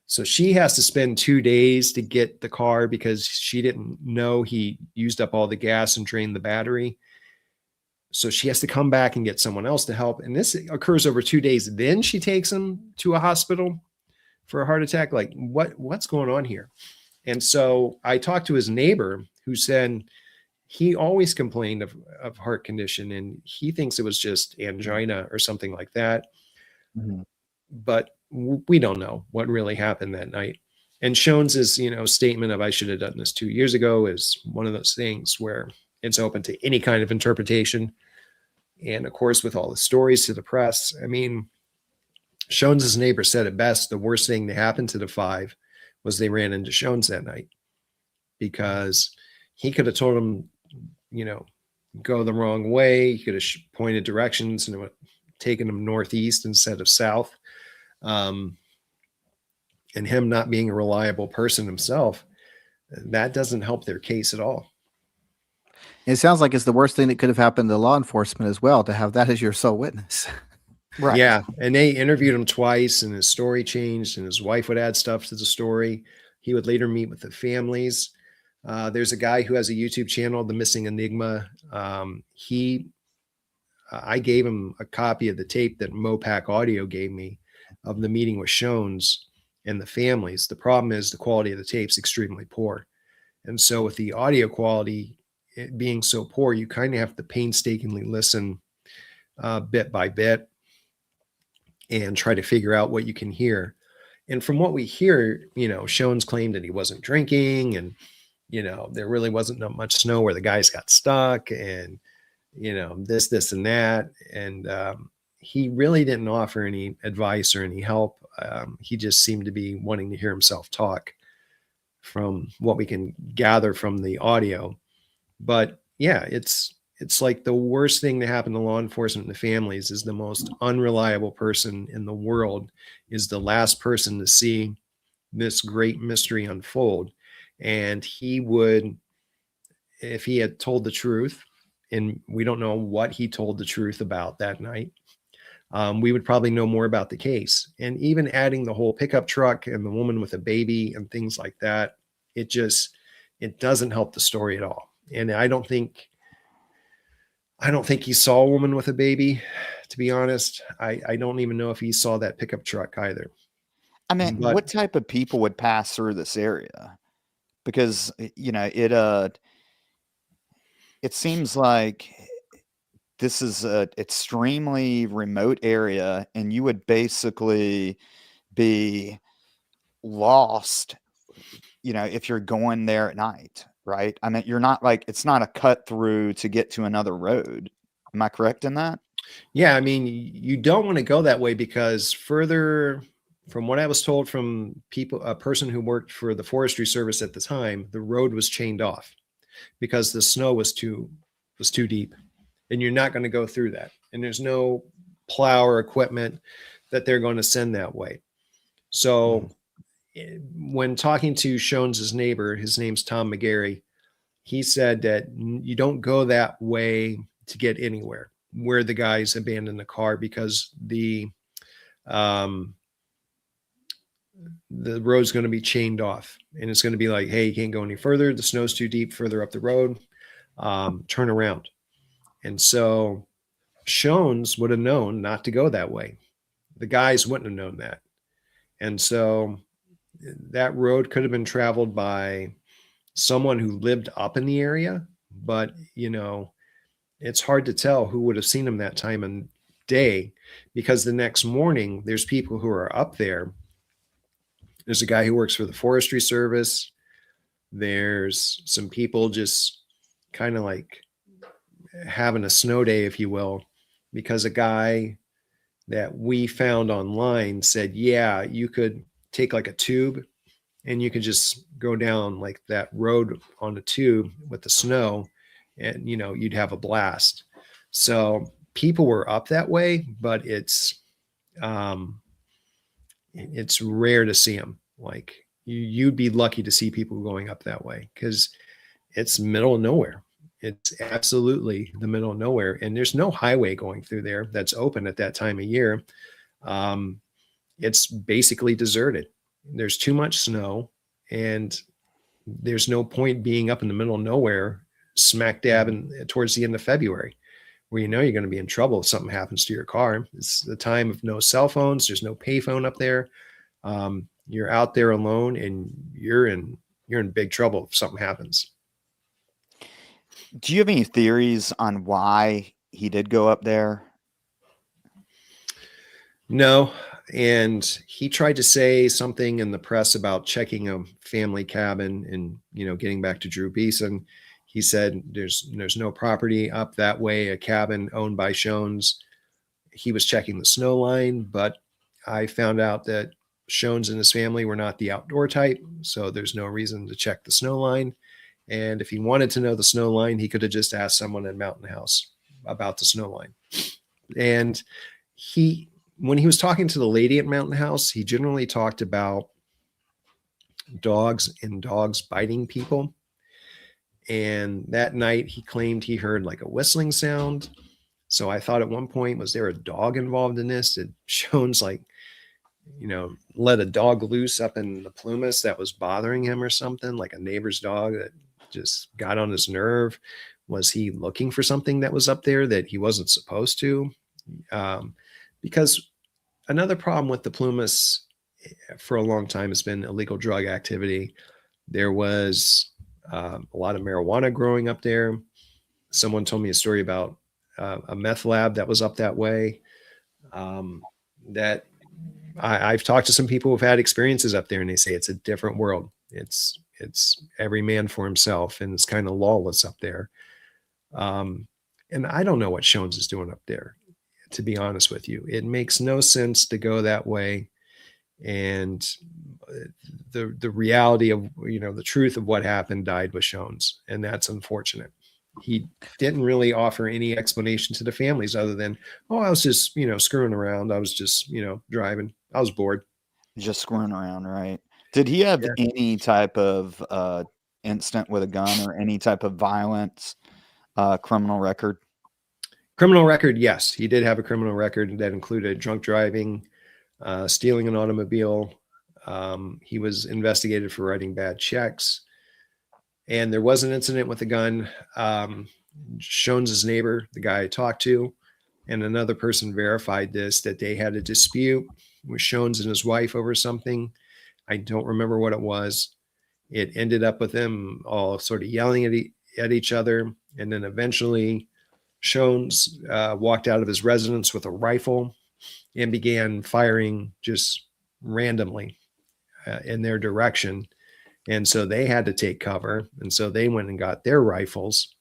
So she has to spend 2 days to get the car because she didn't know he used up all the gas and drained the battery. So she has to come back and get someone else to help. And this occurs over 2 days. Then she takes him to a hospital for a heart attack. Like, what's going on here? And so I talked to his neighbor who said he always complained of heart condition, and he thinks it was just angina or something like that. Mm-hmm. But we don't know what really happened that night. And Shones's, statement of I should have done this 2 years ago is one of those things where it's open to any kind of interpretation. And of course, with all the stories to the press, I mean, Shones's neighbor said it best. The worst thing that happened to the five was they ran into Shones that night, because he could have told them, go the wrong way. He could have pointed directions and taken them northeast instead of south. And him not being a reliable person himself, that doesn't help their case at all. It sounds like it's the worst thing that could have happened to law enforcement as well, to have that as your sole witness. Right. Yeah. And they interviewed him twice, and his story changed, and his wife would add stuff to the story. He would later meet with the families. There's a guy who has a YouTube channel, The Missing Enigma. I gave him a copy of the tape that Mopac Audio gave me of the meeting with Shones and the families. The problem is the quality of the tape's extremely poor. And so with the audio quality it being so poor, you kind of have to painstakingly listen bit by bit and try to figure out what you can hear. And from what we hear, Shones claimed that he wasn't drinking, and, there really wasn't much snow where the guys got stuck, and, this and that. And he really didn't offer any advice or any help. He just seemed to be wanting to hear himself talk, from what we can gather from the audio. But yeah, it's like the worst thing to happen to law enforcement and the families is the most unreliable person in the world is the last person to see this great mystery unfold. And he would, if he had told the truth, and we don't know what he told the truth about that night, we would probably know more about the case. And even adding the whole pickup truck and the woman with a baby and things like that, it doesn't help the story at all. And I don't think he saw a woman with a baby, to be honest. I don't even know if he saw that pickup truck either. I mean, what type of people would pass through this area? Because, it seems like this is an extremely remote area, and you would basically be lost, if you're going there at night, right? I mean, you're not it's not a cut through to get to another road. Am I correct in that? Yeah. I mean, you don't want to go that way, because further from what I was told from a person who worked for the Forestry Service at the time, the road was chained off because the snow was too deep, and you're not going to go through that. And there's no plow or equipment that they're going to send that way. So when talking to Shones's neighbor, his name's Tom McGarry, he said that you don't go that way to get anywhere where the guys abandoned the car, because the road's going to be chained off, and it's going to be like, hey, you can't go any further. The snow's too deep further up the road. Turn around. And so Shones would have known not to go that way. The guys wouldn't have known that. And so that road could have been traveled by someone who lived up in the area, but it's hard to tell who would have seen him that time of day, because the next morning there's people who are up there. There's a guy who works for the Forestry Service. There's some people just kind of like having a snow day, if you will, because a guy that we found online said, yeah, you could take like a tube and you could just go down like that road on the tube with the snow and, you know, you'd have a blast. So people were up that way, but it's rare to see them. Like you'd be lucky to see people going up that way because it's middle of nowhere. It's absolutely the middle of nowhere. And there's no highway going through there that's open at that time of year. It's basically deserted. There's too much snow and there's no point being up in the middle of nowhere, smack dab towards the end of February, where you know you're going to be in trouble if something happens to your car. It's the time of no cell phones. There's no payphone up there. You're out there alone and you're in big trouble if something happens. Do you have any theories on why he did go up there? No. And he tried to say something in the press about checking a family cabin and, you know, getting back to Drew Beeson. He said there's no property up that way, a cabin owned by Shones. He was checking the snow line, but I found out that Shones and his family were not the outdoor type, so there's no reason to check the snow line. And if he wanted to know the snow line, he could have just asked someone at Mountain House about the snow line. And when he was talking to the lady at Mountain House, he generally talked about dogs and dogs biting people. And that night he claimed he heard like a whistling sound. So I thought at one point, was there a dog involved in this? Did Shones like, you know, let a dog loose up in the Plumas that was bothering him or something, like a neighbor's dog that just got on his nerve? Was he looking for something that was up there that he wasn't supposed to? Because another problem with the Plumas for a long time has been illegal drug activity. There was a lot of marijuana growing up there. Someone told me a story about a meth lab that was up that way. That I've talked to some people who've had experiences up there, and they say it's a different world. It's every man for himself, and it's kind of lawless up there. And I don't know what Shones is doing up there, to be honest with you. It makes no sense to go that way. And the reality of, you know, the truth of what happened died with Shones, and that's unfortunate. He didn't really offer any explanation to the families other than, oh, I was just, you know, screwing around. I was just, you know, driving. I was bored. Just screwing around, right? Did he have any type of incident with a gun or any type of violence criminal record? Criminal record, yes. He did have a criminal record that included drunk driving, stealing an automobile. He was investigated for writing bad checks. And there was an incident with a gun. Shones's neighbor, the guy I talked to, and another person verified this, that they had a dispute with Shones and his wife over something. I don't remember what it was. It ended up with them all sort of yelling at each other. And then eventually Shones walked out of his residence with a rifle and began firing just randomly in their direction. And so they had to take cover. And so they went and got their rifles.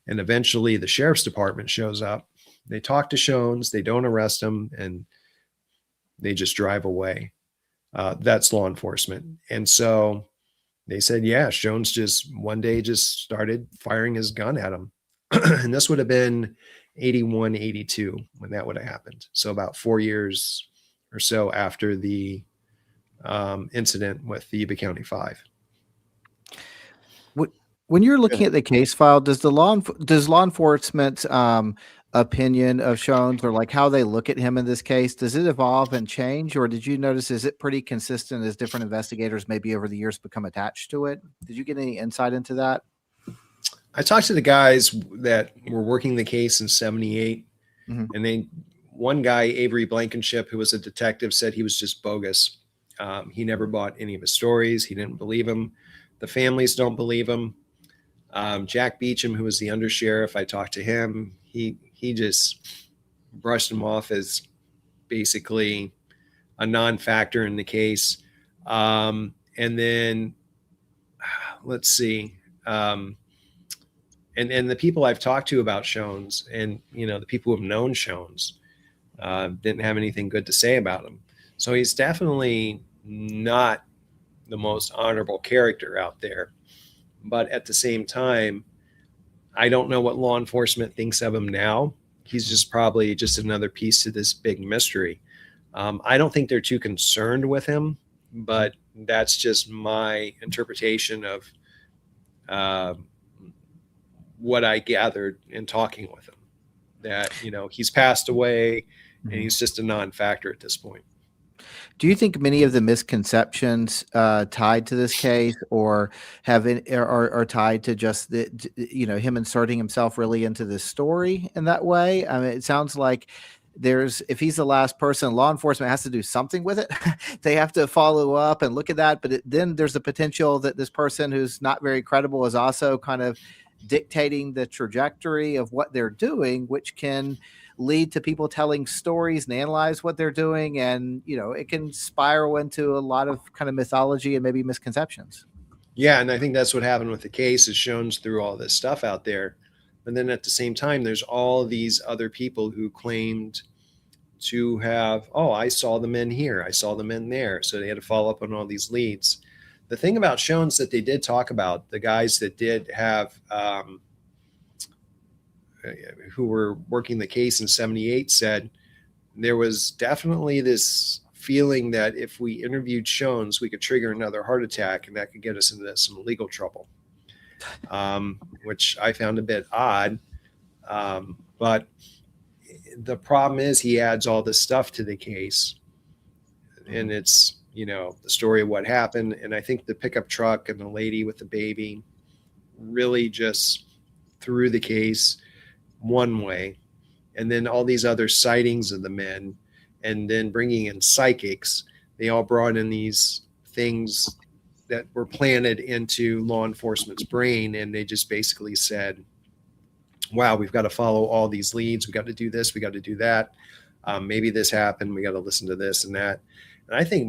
And eventually the sheriff's department shows up. They talk to Shones. They don't arrest him. And they just drive away. That's law enforcement. And so they said, yeah, Shones just one day just started firing his gun at him. And this would have been 81, 82 when that would have happened. So about 4 years or so after the incident with the Yuba County Five. When you're looking at the case file, does law enforcement's opinion of Shones, or like how they look at him in this case, does it evolve and change, or did you notice, is it pretty consistent as different investigators maybe over the years become attached to it? Did you get any insight into that? I talked to the guys that were working the case in 78, and one guy, Avery Blankenship, who was a detective, said he was just bogus. He never bought any of his stories. He didn't believe him. The families don't believe him. Jack Beecham, who was the undersheriff, I talked to him. He just brushed him off as basically a non-factor in the case. And then let's see. And the people I've talked to about Shones, and, you know, the people who have known Shones, didn't have anything good to say about him. So he's definitely not the most honorable character out there. But at the same time, I don't know what law enforcement thinks of him now. He's just probably just another piece to this big mystery. I don't think they're too concerned with him, but that's just my interpretation of what I gathered in talking with him. That, he's passed away and he's just a non-factor at this point. Do you think many of the misconceptions tied to this case, or are tied to just him inserting himself really into this story in that way? I mean, it sounds like if he's the last person, law enforcement has to do something with it. They have to follow up and look at that. But then there's the potential that this person who's not very credible is also kind of dictating the trajectory of what they're doing, which can lead to people telling stories and analyze what they're doing. And, it can spiral into a lot of kind of mythology and maybe misconceptions. Yeah. And I think that's what happened with the case, is shown through all this stuff out there. And then at the same time, there's all these other people who claimed to have, I saw them in here, I saw them in there. So they had to follow up on all these leads. The thing about Shones that they did talk about, the guys that did have, who were working the case in 78, said there was definitely this feeling that if we interviewed Shones, we could trigger another heart attack and that could get us into some legal trouble, which I found a bit odd. But the problem is he adds all this stuff to the case, and it's, the story of what happened. And I think the pickup truck and the lady with the baby really just threw the case one way, and then all these other sightings of the men, and then bringing in psychics, they all brought in these things that were planted into law enforcement's brain, and they just basically said, wow, we've got to follow all these leads, we got to do this, we got to do that, maybe this happened, we got to listen to this and that. And I think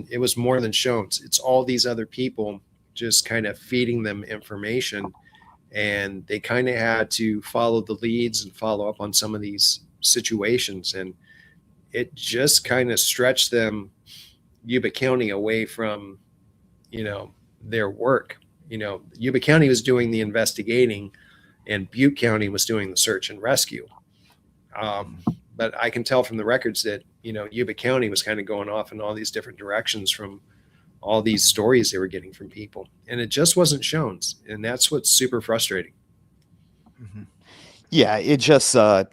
it was more than Shones. It's all these other people just kind of feeding them information, and they kind of had to follow the leads and follow up on some of these situations. And it just kind of stretched them, Yuba County, away from, their work. Yuba County was doing the investigating and Butte County was doing the search and rescue. But I can tell from the records that, Yuba County was kind of going off in all these different directions from all these stories they were getting from people. And it just wasn't Shones. And that's what's super frustrating. Mm-hmm. Yeah, it just, I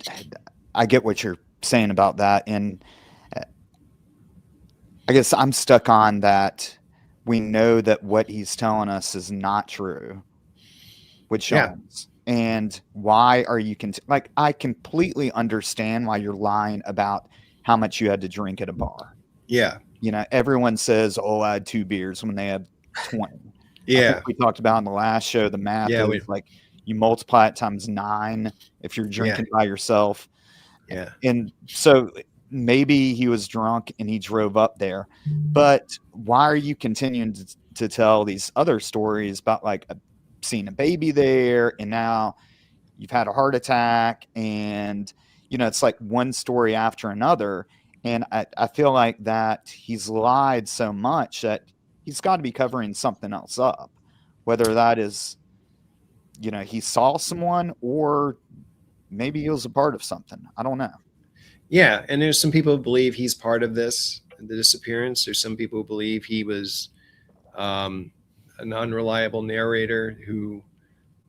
get what you're saying about that. And I guess I'm stuck on that. We know that what he's telling us is not true with Shones. Yeah. And why are you I completely understand why you're lying about how much you had to drink at a bar. Yeah. Everyone says, I had 2 beers when they had 20. Yeah. I think we talked about in the last show, the math is you multiply it times 9 if you're drinking by yourself. Yeah. And so maybe he was drunk and he drove up there. But why are you continuing to tell these other stories about seeing a baby there, and now you've had a heart attack, and it's like one story after another. And I feel like that he's lied so much that he's got to be covering something else up, whether that is, he saw someone or maybe he was a part of something. I don't know. Yeah. And there's some people who believe he's part of the disappearance. There's some people who believe he was an unreliable narrator who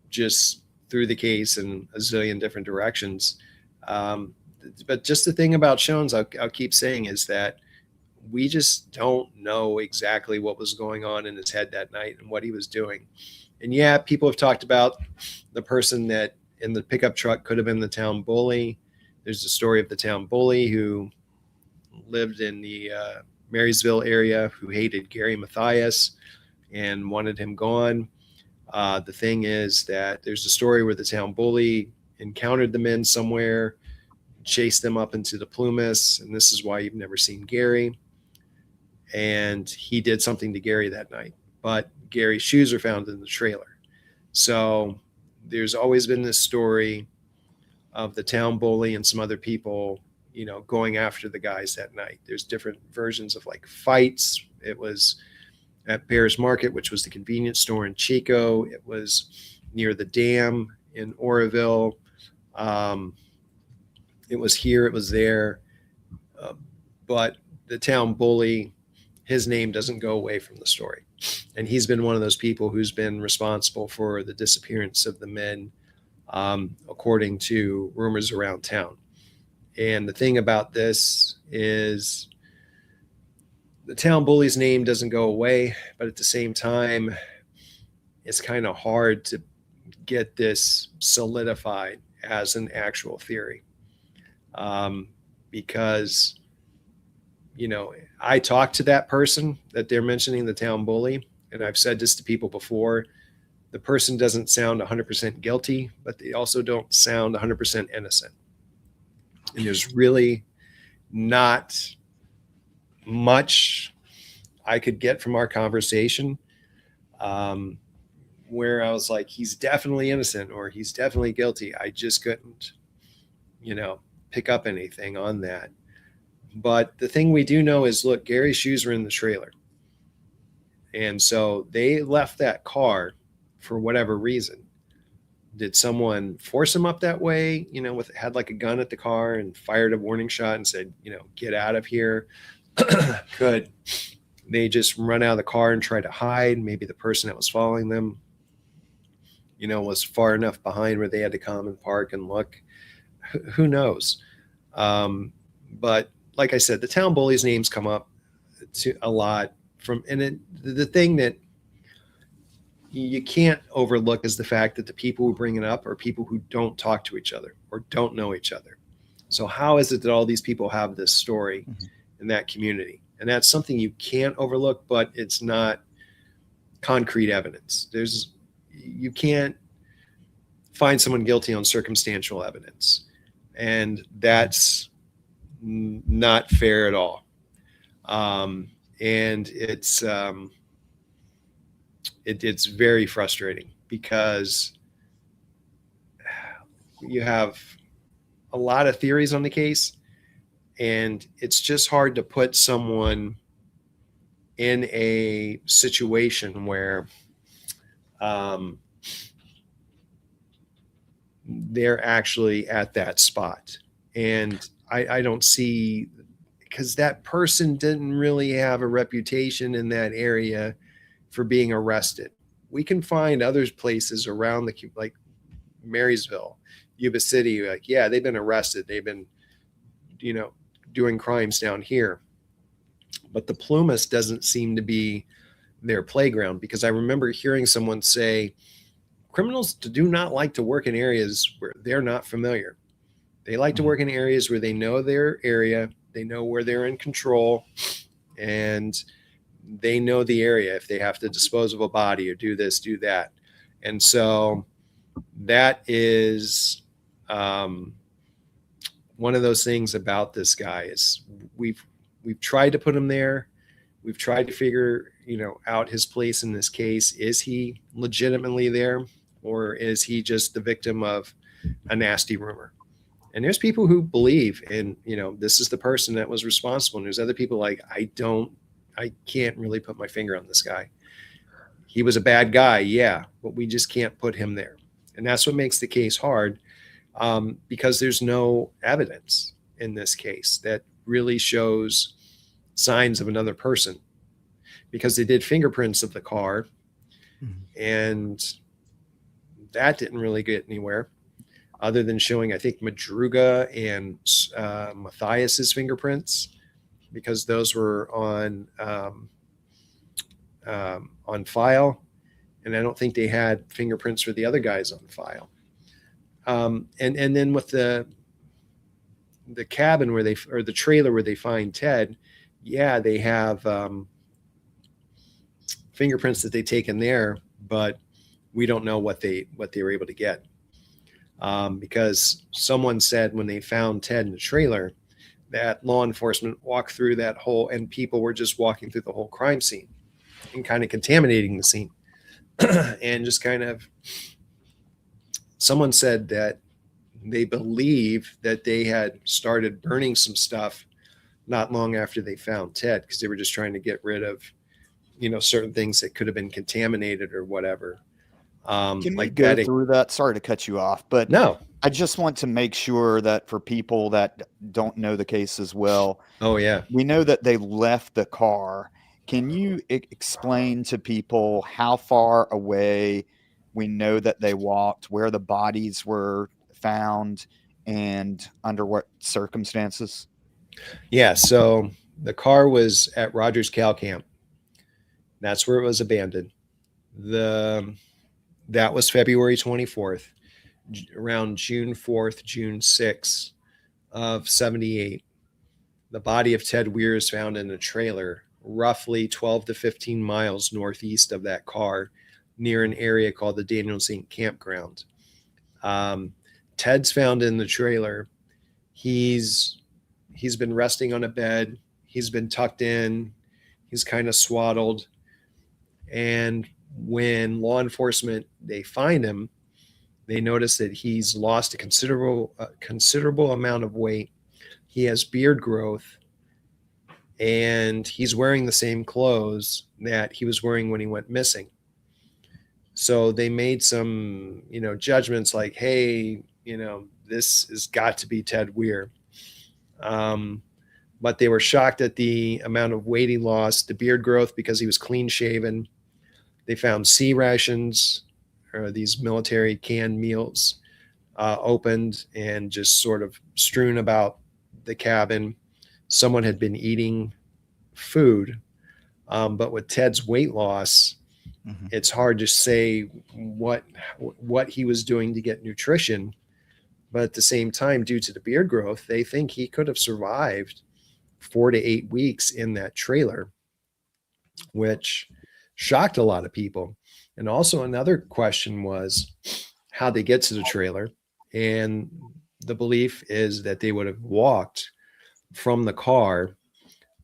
just threw the case in a zillion different directions. But just the thing about Shones, I'll keep saying, is that we just don't know exactly what was going on in his head that night and what he was doing. And yeah, people have talked about the person that in the pickup truck could have been the town bully. There's the story of the town bully who lived in the Marysville area, who hated Gary Mathias and wanted him gone. The thing is that there's a story where the town bully encountered the men somewhere, chased them up into the Plumas, and this is why you've never seen Gary. And he did something to Gary that night, but Gary's shoes are found in the trailer. So there's always been this story of the town bully and some other people going after the guys that night. There's different versions of like fights. It was at Bears Market, which was the convenience store in Chico. It was near the dam in Oroville. It was here, it was there. But the town bully, his name doesn't go away from the story. And he's been one of those people who's been responsible for the disappearance of the men, according to rumors around town. And the thing about this is the town bully's name doesn't go away, but at the same time, it's kind of hard to get this solidified as an actual theory. Because, I talked to that person that they're mentioning, the town bully, and I've said this to people before. The person doesn't sound 100% guilty, but they also don't sound 100% innocent. And there's really not much I could get from our conversation where I was like, he's definitely innocent or he's definitely guilty. I just couldn't, pick up anything on that. But the thing we do know is, look, Gary's shoes were in the trailer. And so they left that car for whatever reason. Did someone force him up that way, had like a gun at the car and fired a warning shot and said, get out of here? Could they just run out of the car and try to hide? Maybe the person that was following them, was far enough behind where they had to come and park and look. Who knows? But like I said, the town bully's names come up a lot the thing that you can't overlook is the fact that the people who bring it up are people who don't talk to each other or don't know each other. So how is it that all these people have this story in that community? And that's something you can't overlook, but it's not concrete evidence. You can't find someone guilty on circumstantial evidence. And that's not fair at all. And it's very frustrating because you have a lot of theories on the case, and it's just hard to put someone in a situation where they're actually at that spot. And I don't see, because that person didn't really have a reputation in that area for being arrested. We can find other places around like Marysville, Yuba City, they've been arrested. They've been, doing crimes down here. But the Plumas doesn't seem to be their playground, because I remember hearing someone say, criminals do not like to work in areas where they're not familiar. They like to work in areas where they know their area, they know where they're in control, and they know the area if they have to dispose of a body or do this, do that. And so that is one of those things about this guy is we've tried to put him there. We've tried to figure, out his place in this case. Is he legitimately there, or is he just the victim of a nasty rumor? And there's people who believe in, this is the person that was responsible. And there's other people like, I can't really put my finger on this guy. He was a bad guy. Yeah, but we just can't put him there. And that's what makes the case hard, because there's no evidence in this case that really shows signs of another person, because they did fingerprints of the car and that didn't really get anywhere other than showing, I think, Madruga and Matthias's fingerprints, because those were on file. And I don't think they had fingerprints for the other guys on file. And then with the cabin or the trailer where they find Ted, they have fingerprints that they take in there, but we don't know what they were able to get. Because someone said when they found Ted in the trailer that law enforcement walked through that whole, and people were just walking through the whole crime scene and kind of contaminating the scene. And just kind of, someone said that they believe that they had started burning some stuff not long after they found Ted, because they were just trying to get rid of, certain things that could have been contaminated or whatever. Can we Like go bedding. through that? Sorry to cut you off, but No. I just want to make sure that for people that don't know the case as well, Oh yeah. we know that they left the car. Can you explain to people how far away we know that they walked, where the bodies were found, and under what circumstances? Yeah. So the car was at Rogers Cow Camp. That's where it was abandoned. That was February 24th. Around June 4th, June 6th of 78. The body of Ted Weir is found in a trailer roughly 12 to 15 miles northeast of that car, near an area called the Daniels Inc. Campground. Ted's found in the trailer. He's been resting on a bed. He's been tucked in. He's kind of swaddled. And when law enforcement, they find him, they notice that he's lost a considerable amount of weight. He has beard growth, and he's wearing the same clothes that he was wearing when he went missing. So they made some, judgments like, hey, this has got to be Ted Weir. But they were shocked at the amount of weight he lost, the beard growth, because he was clean shaven. They found C rations, or these military canned meals, opened and just sort of strewn about the cabin. Someone had been eating food, but with Ted's weight loss, it's hard to say what he was doing to get nutrition. But at the same time, due to the beard growth, they think he could have survived 4 to 8 weeks in that trailer, which shocked a lot of people. And also another question was how they get to the trailer. And the belief is that they would have walked from the car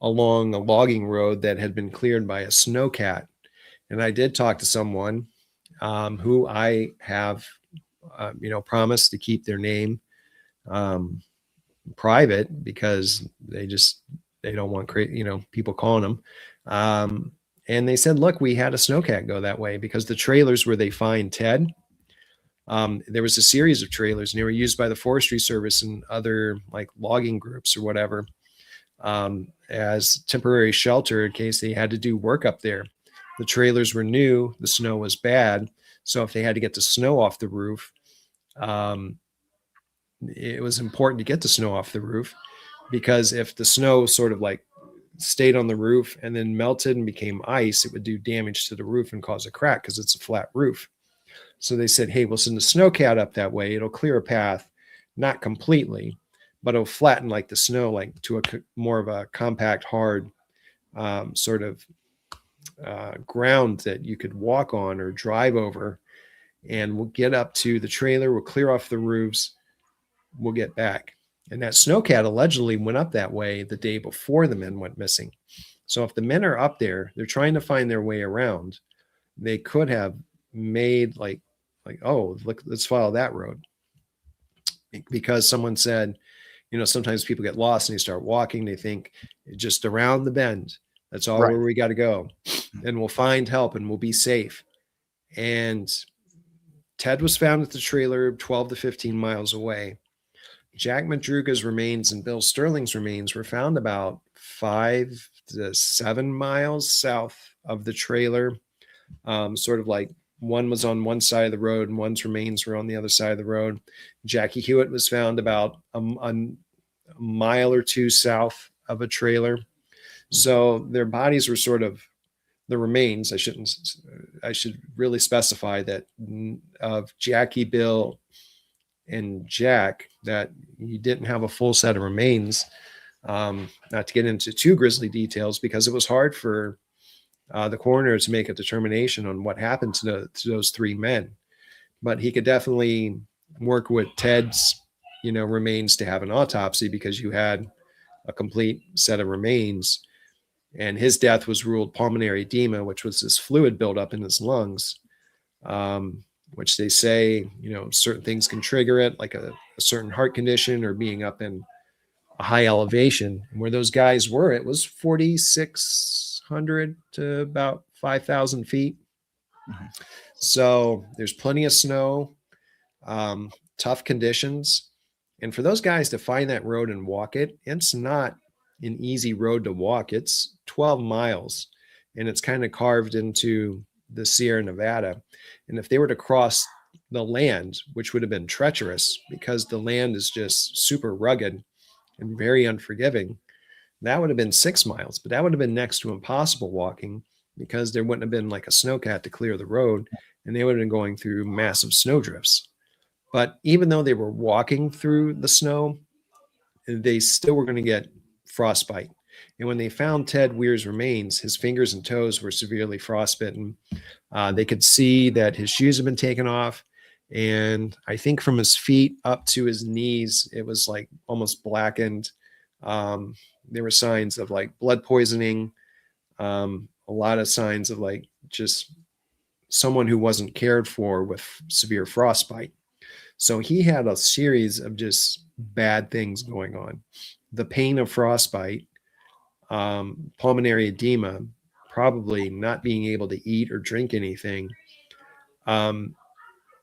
along a logging road that had been cleared by a snowcat. And I did talk to someone who I have, promised to keep their name private, because they don't want people calling them. And they said, look, we had a snowcat go that way, because the trailers where they find Ted, there was a series of trailers, and they were used by the Forestry Service and other like logging groups or whatever, as temporary shelter in case they had to do work up there. The trailers were new, the snow was bad, so if they had to get the snow off the roof, it was important to get the snow off the roof, because if the snow sort of like stayed on the roof and then melted and became ice, it would do damage to the roof and cause a crack, because it's a flat roof. So they said, hey, we'll send the snowcat up that way. It'll clear a path, not completely, but it'll flatten like the snow, like to a more of a compact, hard sort of ground that you could walk on or drive over. And we'll get up to the trailer, we'll clear off the roofs, we'll get back. And that snowcat allegedly went up that way the day before the men went missing. So if the men are up there, they're trying to find their way around, they could have made like, oh, look, let's follow that road. Because someone said, sometimes people get lost and they start walking. They think just around the bend, that's all where we got to go. And we'll find help and we'll be safe. And Ted was found at the trailer 12 to 15 miles away. Jack Madruga's remains and Bill Sterling's remains were found about 5 to 7 miles south of the trailer. Sort of like one was on one side of the road and one's remains were on the other side of the road. Jackie Hewitt was found about a mile or two south of a trailer. So their bodies were sort of the remains. I should really specify that of Jackie, Bill, and Jack, that he didn't have a full set of remains. Not to get into too grisly details, because it was hard for the coroner to make a determination on what happened to those 3 men. But he could definitely work with Ted's, remains to have an autopsy, because you had a complete set of remains. And his death was ruled pulmonary edema, which was this fluid buildup in his lungs, which they say, certain things can trigger it, like a certain heart condition or being up in a high elevation. And where those guys were, it was 4,600 to about 5,000 feet. Mm-hmm. So there's plenty of snow, tough conditions. And for those guys to find that road and walk it, it's not an easy road to walk. It's 12 miles and it's kind of carved into the Sierra Nevada. And if they were to cross the land, which would have been treacherous because the land is just super rugged and very unforgiving, that would have been 6 miles, but that would have been next to impossible walking because there wouldn't have been like a snowcat to clear the road and they would have been going through massive snowdrifts. But even though they were walking through the snow, they still were going to get frostbite. And when they found Ted Weir's remains, his fingers and toes were severely frostbitten. They could see that his shoes had been taken off. And I think from his feet up to his knees, it was like almost blackened. There were signs of like blood poisoning, a lot of signs of like just someone who wasn't cared for with severe frostbite. So he had a series of just bad things going on. The pain of frostbite, pulmonary edema, probably not being able to eat or drink anything.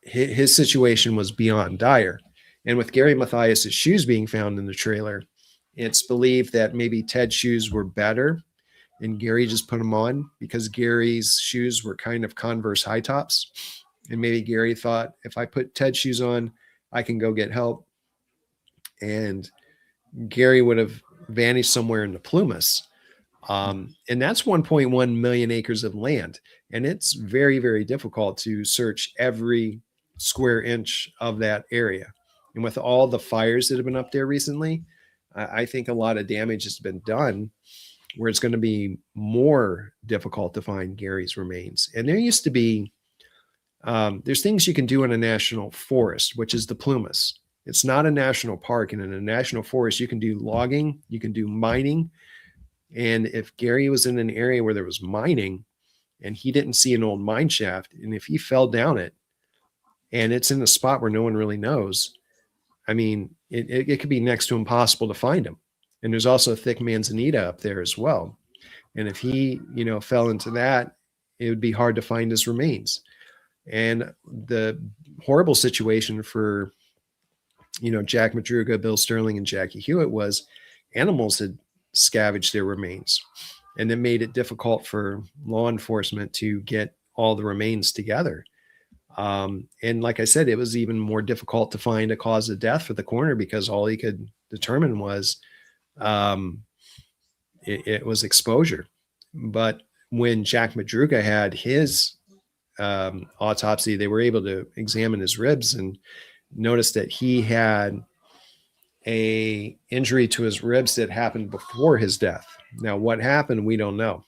His situation was beyond dire. And with Gary Mathias's shoes being found in the trailer, it's believed that maybe Ted's shoes were better and Gary just put them on because Gary's shoes were kind of Converse high tops. And maybe Gary thought, if I put Ted's shoes on, I can go get help. And Gary would have vanished somewhere in the Plumas. And that's 1.1 million acres of land. And it's very, very difficult to search every square inch of that area. And with all the fires that have been up there recently, I think a lot of damage has been done where it's going to be more difficult to find Gary's remains. And there used to be, there's things you can do in a national forest, which is the Plumas. It's not a national park. And in a national forest, you can do logging, you can do mining. And if Gary was in an area where there was mining and he didn't see an old mine shaft, and if he fell down it and it's in a spot where no one really knows, I mean, it could be next to impossible to find him. And there's also thick manzanita up there as well. And if he, fell into that, it would be hard to find his remains. And the horrible situation for, Jack Madruga, Bill Sterling, and Jackie Hewitt was animals had scavenged their remains. And it made it difficult for law enforcement to get all the remains together. And like I said, it was even more difficult to find a cause of death for the coroner because all he could determine was it was exposure. But when Jack Madruga had his autopsy, they were able to examine his ribs and noticed that he had a injury to his ribs that happened before his death. Now, what happened, we don't know.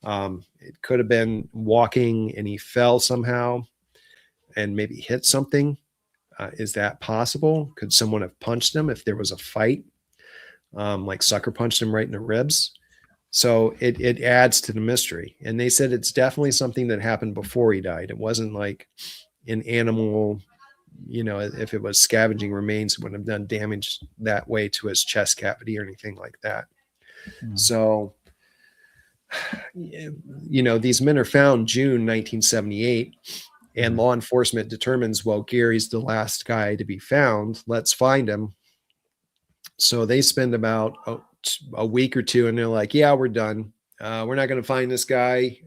It could have been walking and he fell somehow and maybe hit something. Is that possible? Could someone have punched him if there was a fight? Like sucker punched him right in the ribs. So it adds to the mystery. And they said it's definitely something that happened before he died. It wasn't like an animal, if it was scavenging remains, it wouldn't have done damage that way to his chest cavity or anything like that. Mm-hmm. So, these men are found June 1978 and law enforcement determines, well, Gary's the last guy to be found. Let's find him. So they spend about a week or two and they're like, yeah, we're done. We're not going to find this guy.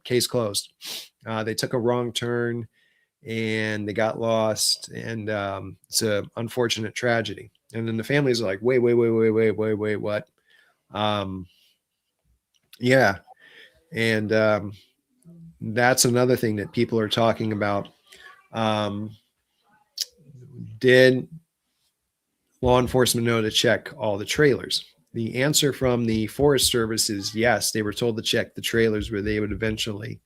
Case closed. They took a wrong turn and they got lost. And it's an unfortunate tragedy. And then the families are like, wait, what? Yeah. And that's another thing that people are talking about. Did law enforcement know to check all the trailers? The answer from the Forest Service is yes. They were told to check the trailers where they would eventually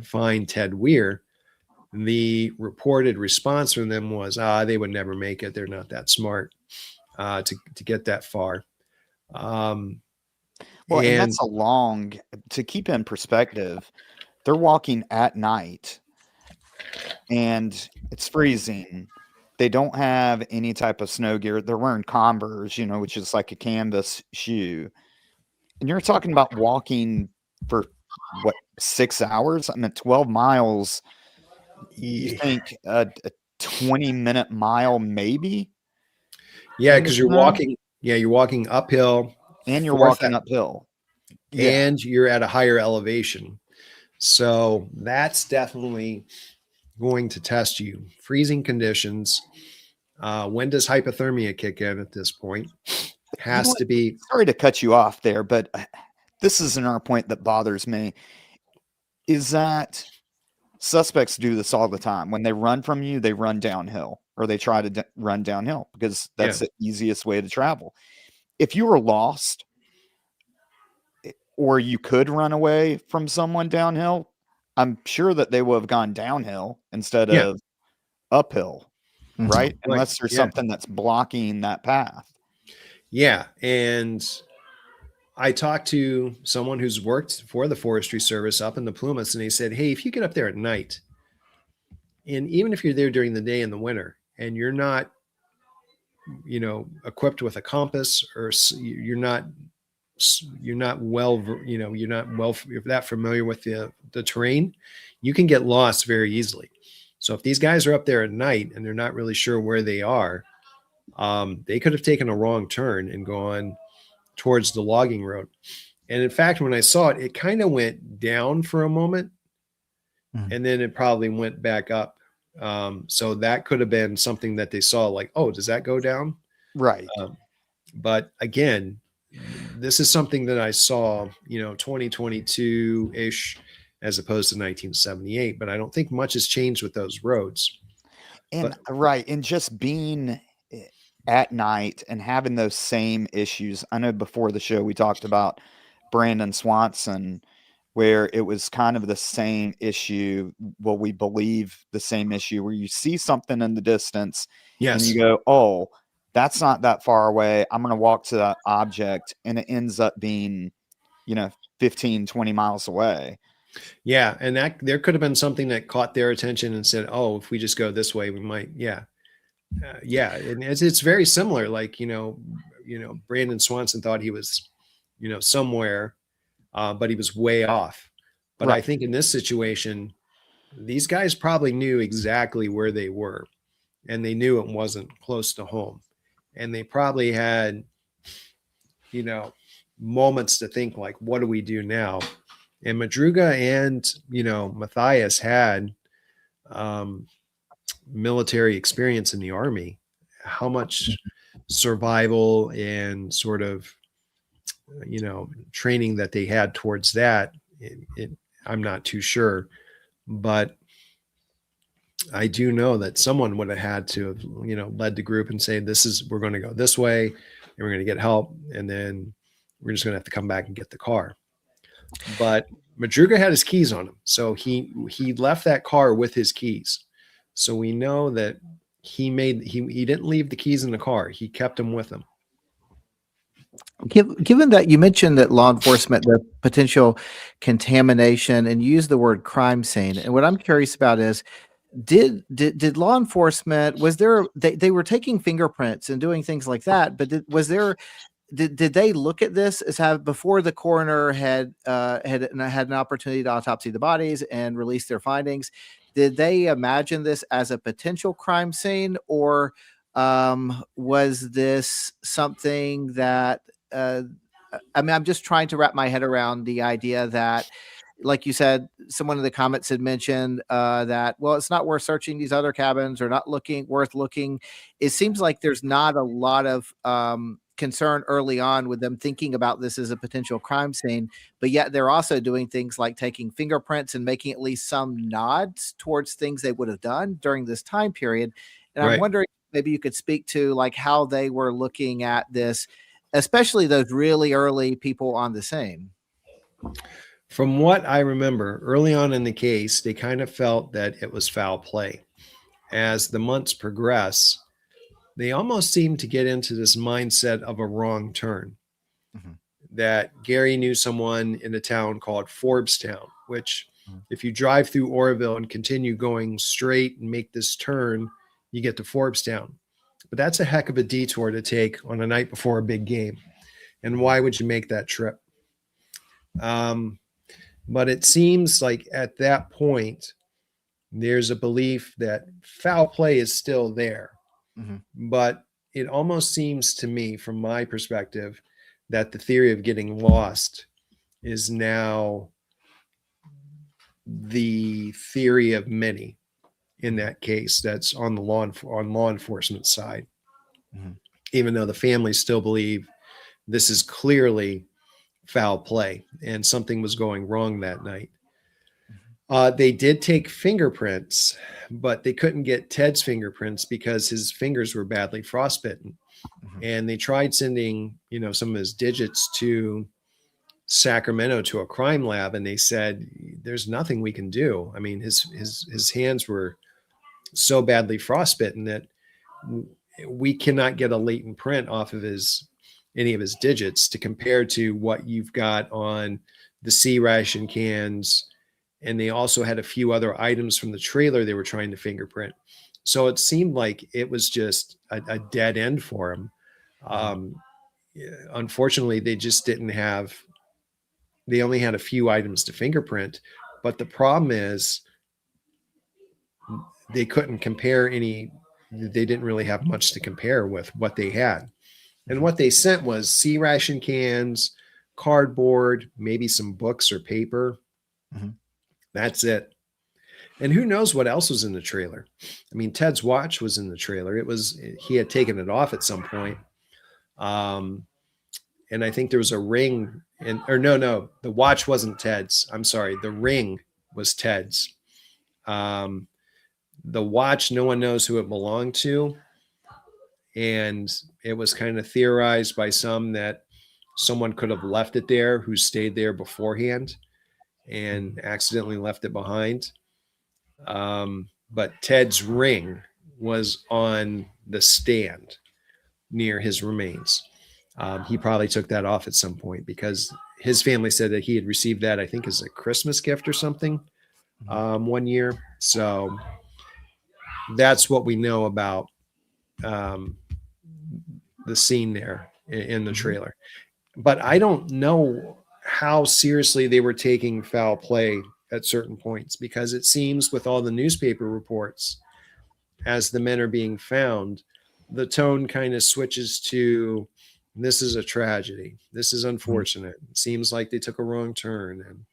find Ted Weir. The reported response from them was, they would never make it. They're not that smart to get that far. And that's a long, to keep in perspective, they're walking at night and it's freezing. They don't have any type of snow gear. They're wearing Converse, which is like a canvas shoe. And you're talking about walking for what, 6 hours? I mean, 12 miles. You think a 20-minute mile, maybe? Yeah, in the because you're snow? walking. Yeah, you're walking uphill, And you're 4,000 walking uphill. Yeah. and you're at a higher elevation. So that's definitely going to test you. Freezing conditions. When does hypothermia kick in at this point? Has to be. Sorry to cut you off there, but this is another point that bothers me, is that suspects do this all the time. When they run from you, they run downhill, or they try to run downhill because that's the easiest way to travel. If you were lost, or you could run away from someone downhill, I'm sure that they would have gone downhill instead of uphill, right? Unless there's something that's blocking that path. Yeah. And I talked to someone who's worked for the Forestry Service up in the Plumas, and he said, hey, if you get up there at night, and even if you're there during the day in the winter and you're not, equipped with a compass, or you're not well, if that familiar with the terrain, you can get lost very easily. So if these guys are up there at night and they're not really sure where they are, they could have taken a wrong turn and gone towards the logging road. And in fact, when I saw it, it kind of went down for a moment, and then it probably went back up. So that could have been something that they saw, like, oh, does that go down? Right. But again, this is something that I saw, 2022-ish as opposed to 1978, but I don't think much has changed with those roads. And right. And just being at night and having those same issues. I know before the show, we talked about Brandon Swanson, where it was kind of the same issue. Well, we believe the same issue, where you see something in the distance and you go, oh, that's not that far away. I'm going to walk to that object. And it ends up being, 15, 20 miles away. Yeah. And that there could have been something that caught their attention and said, oh, if we just go this way, we might. Yeah. And it's very similar. Like, Brandon Swanson thought he was, somewhere, but he was way off. But I think in this situation, these guys probably knew exactly where they were, and they knew it wasn't close to home. And they probably had, moments to think, like, what do we do now? And Madruga and, Matthias had military experience in the Army. How much survival and sort of, training that they had towards that, I'm not too sure. But I do know that someone would have had to have, led the group and say, we're going to go this way, and we're going to get help, and then we're just going to have to come back and get the car. But Madruga had his keys on him, so he left that car with his keys. So we know that he didn't leave the keys in the car. He kept them with him. Given that you mentioned that law enforcement, the potential contamination, and you use the word crime scene, and what I'm curious about is, did law enforcement, was there, they were taking fingerprints and doing things like that, but did they look at this as before the coroner had an opportunity to autopsy the bodies and release their findings? Did they imagine this as a potential crime scene, or was this something that, I'm just trying to wrap my head around the idea that, like you said, someone in the comments had mentioned that, well, it's not worth searching these other cabins, or not worth looking. It seems like there's not a lot of concern early on with them thinking about this as a potential crime scene, but yet they're also doing things like taking fingerprints and making at least some nods towards things they would have done during this time period. And I'm wondering, maybe you could speak to, like, how they were looking at this, especially those really early people on the scene. From what I remember, early on in the case, they kind of felt that it was foul play. As the months progress, they almost seem to get into this mindset of a wrong turn. That Gary knew someone in a town called Forbestown, which If you drive through Oroville and continue going straight and make this turn, you get to Forbstown. But that's a heck of a detour to take on a night before a big game. And why would you make that trip? But it seems like at that point, there's a belief that foul play is still there. But it almost seems to me, from my perspective, that the theory of getting lost is now the theory of many in that case. That's on the law enforcement side, even though the families still believe this is clearly foul play and something was going wrong that night. They did take fingerprints, but they couldn't get Ted's fingerprints because his fingers were badly frostbitten. And they tried sending, some of his digits to Sacramento to a crime lab, and they said, there's nothing we can do. I mean, his hands were so badly frostbitten that we cannot get a latent print off of any of his digits to compare to what you've got on the C ration cans. And they also had a few other items from the trailer they were trying to fingerprint. So it seemed like it was just a dead end for him. Unfortunately, they just they only had a few items to fingerprint. But the problem is they couldn't compare they didn't really have much to compare with what they had. And what they sent was C ration cans, cardboard, maybe some books or paper. That's it. And who knows what else was in the trailer? I mean, Ted's watch was in the trailer. He had taken it off at some point. And I think there was a ring no, the watch wasn't Ted's. I'm sorry. The ring was Ted's. The watch, no one knows who it belonged to. And it was kind of theorized by some that someone could have left it there who stayed there beforehand and accidentally left it behind. But Ted's ring was on the stand near his remains. He probably took that off at some point because his family said that he had received that, I think, as a Christmas gift or something one year. So that's what we know about the scene there in the trailer. But I don't know how seriously they were taking foul play at certain points, because it seems with all the newspaper reports as the men are being found, the tone kind of switches to, this is a tragedy. This is unfortunate. It seems like they took a wrong turn and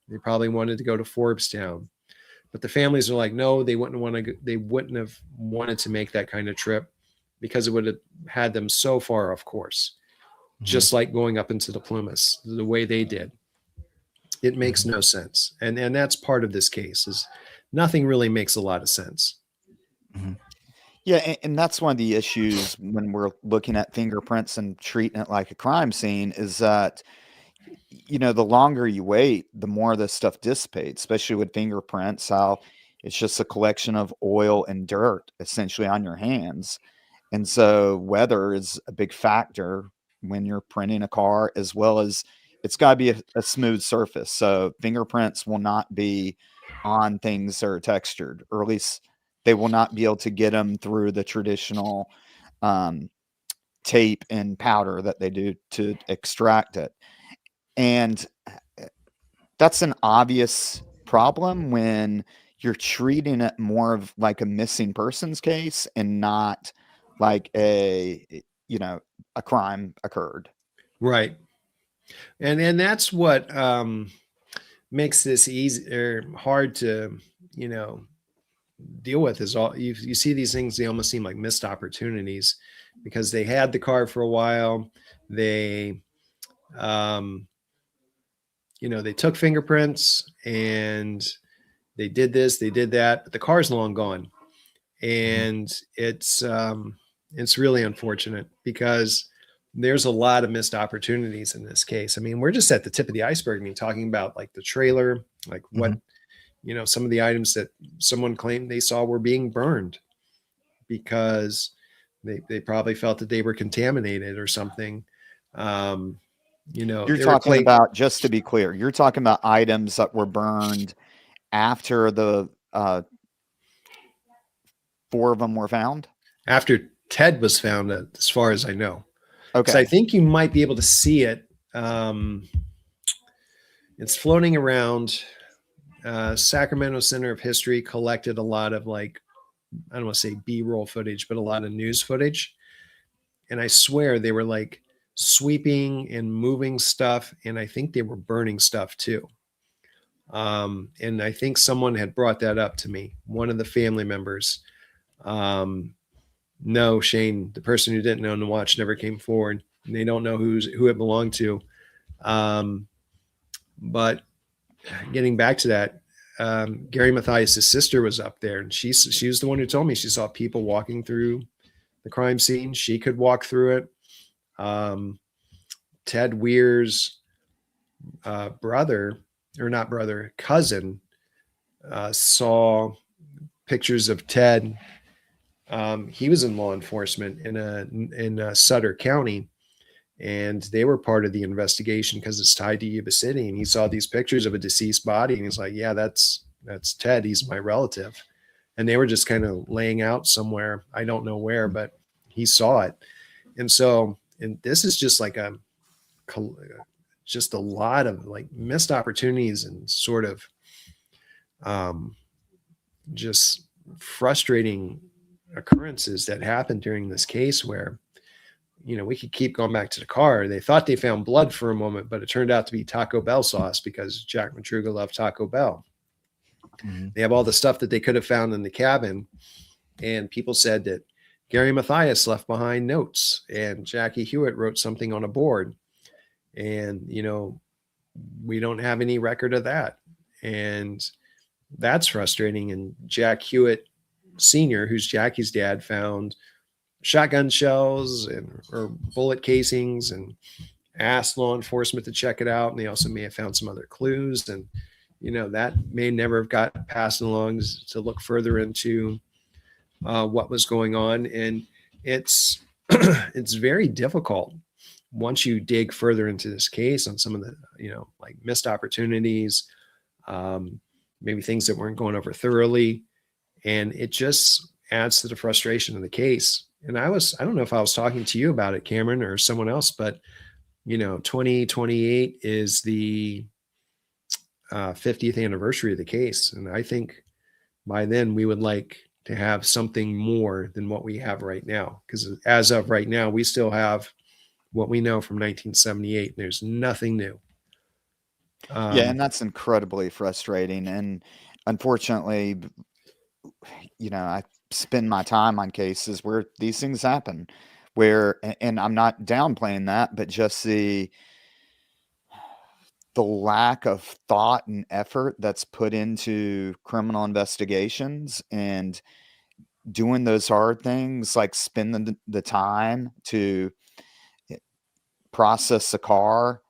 they probably wanted to go to Forbstown. But the families are like, no, they wouldn't have wanted to make that kind of trip because it would have had them so far off course. Just like going up into the Plumas the way they did. It makes no sense. And that's part of this case, is nothing really makes a lot of sense. Yeah, and that's one of the issues when we're looking at fingerprints and treating it like a crime scene, is that, the longer you wait, the more this stuff dissipates, especially with fingerprints, how it's just a collection of oil and dirt essentially on your hands. And so weather is a big factor when you're printing a car, as well as it's got to be a smooth surface. So fingerprints will not be on things that are textured, or at least they will not be able to get them through the traditional tape and powder that they do to extract it. And that's an obvious problem when you're treating it more of like a missing persons case and not like a crime occurred. Right. And that's what makes this easy or hard to, deal with, is all you see these things, they almost seem like missed opportunities because they had the car for a while. They, they took fingerprints and they did this, they did that, but the car's long gone. And it's really unfortunate because there's a lot of missed opportunities in this case. I mean, we're just at the tip of the iceberg. I mean, talking about like the trailer, like what, some of the items that someone claimed they saw were being burned because they probably felt that they were contaminated or something. You're talking about, just to be clear, you're talking about items that were burned after the 4 of them were found? After Ted was found, as far as I know. Because Okay. I think you might be able to see it. It's floating around. Sacramento Center of History collected a lot of, like, I don't want to say B-roll footage, but a lot of news footage. And I swear they were like sweeping and moving stuff. And I think they were burning stuff too. And I think someone had brought that up to me, one of the family members. No, Shane, the person who didn't own the watch never came forward. And they don't know who it belonged to. But getting back to that, Gary Mathias' sister was up there, and she was the one who told me she saw people walking through the crime scene. She could walk through it. Ted Weir's cousin saw pictures of Ted. He was in law enforcement in Sutter County, and they were part of the investigation because it's tied to Yuba City. And he saw these pictures of a deceased body, and he's like, "Yeah, that's Ted. He's my relative." And they were just kind of laying out somewhere. I don't know where, but he saw it. And so, and this is just like just a lot of like missed opportunities and sort of just frustrating occurrences that happened during this case where, you know, we could keep going back to the car. They thought they found blood for a moment, but it turned out to be Taco Bell sauce because Jack Matruga loved Taco Bell. Mm-hmm. They have all the stuff that they could have found in the cabin. And people said that Gary Mathias left behind notes and Jackie Hewitt wrote something on a board. And, you know, we don't have any record of that. And that's frustrating. And Jack Hewitt Sr., who's Jackie's dad, found shotgun shells or bullet casings and asked law enforcement to check it out. And they also may have found some other clues. And, you know, that may never have got passed along to look further into what was going on. And it's it's very difficult once you dig further into this case on some of the, you know, like missed opportunities, maybe things that weren't going over thoroughly. And it just adds to the frustration of the case. And I don't know if I was talking to you about it, Cameron, or someone else, but, you know, 2028 is the 50th anniversary of the case. And I think by then we would like to have something more than what we have right now. Because as of right now, we still have what we know from 1978. And there's nothing new. Yeah, and that's incredibly frustrating. And unfortunately, you know, I spend my time on cases where these things happen, and I'm not downplaying that, but just the lack of thought and effort that's put into criminal investigations and doing those hard things, like spending the time to process the car.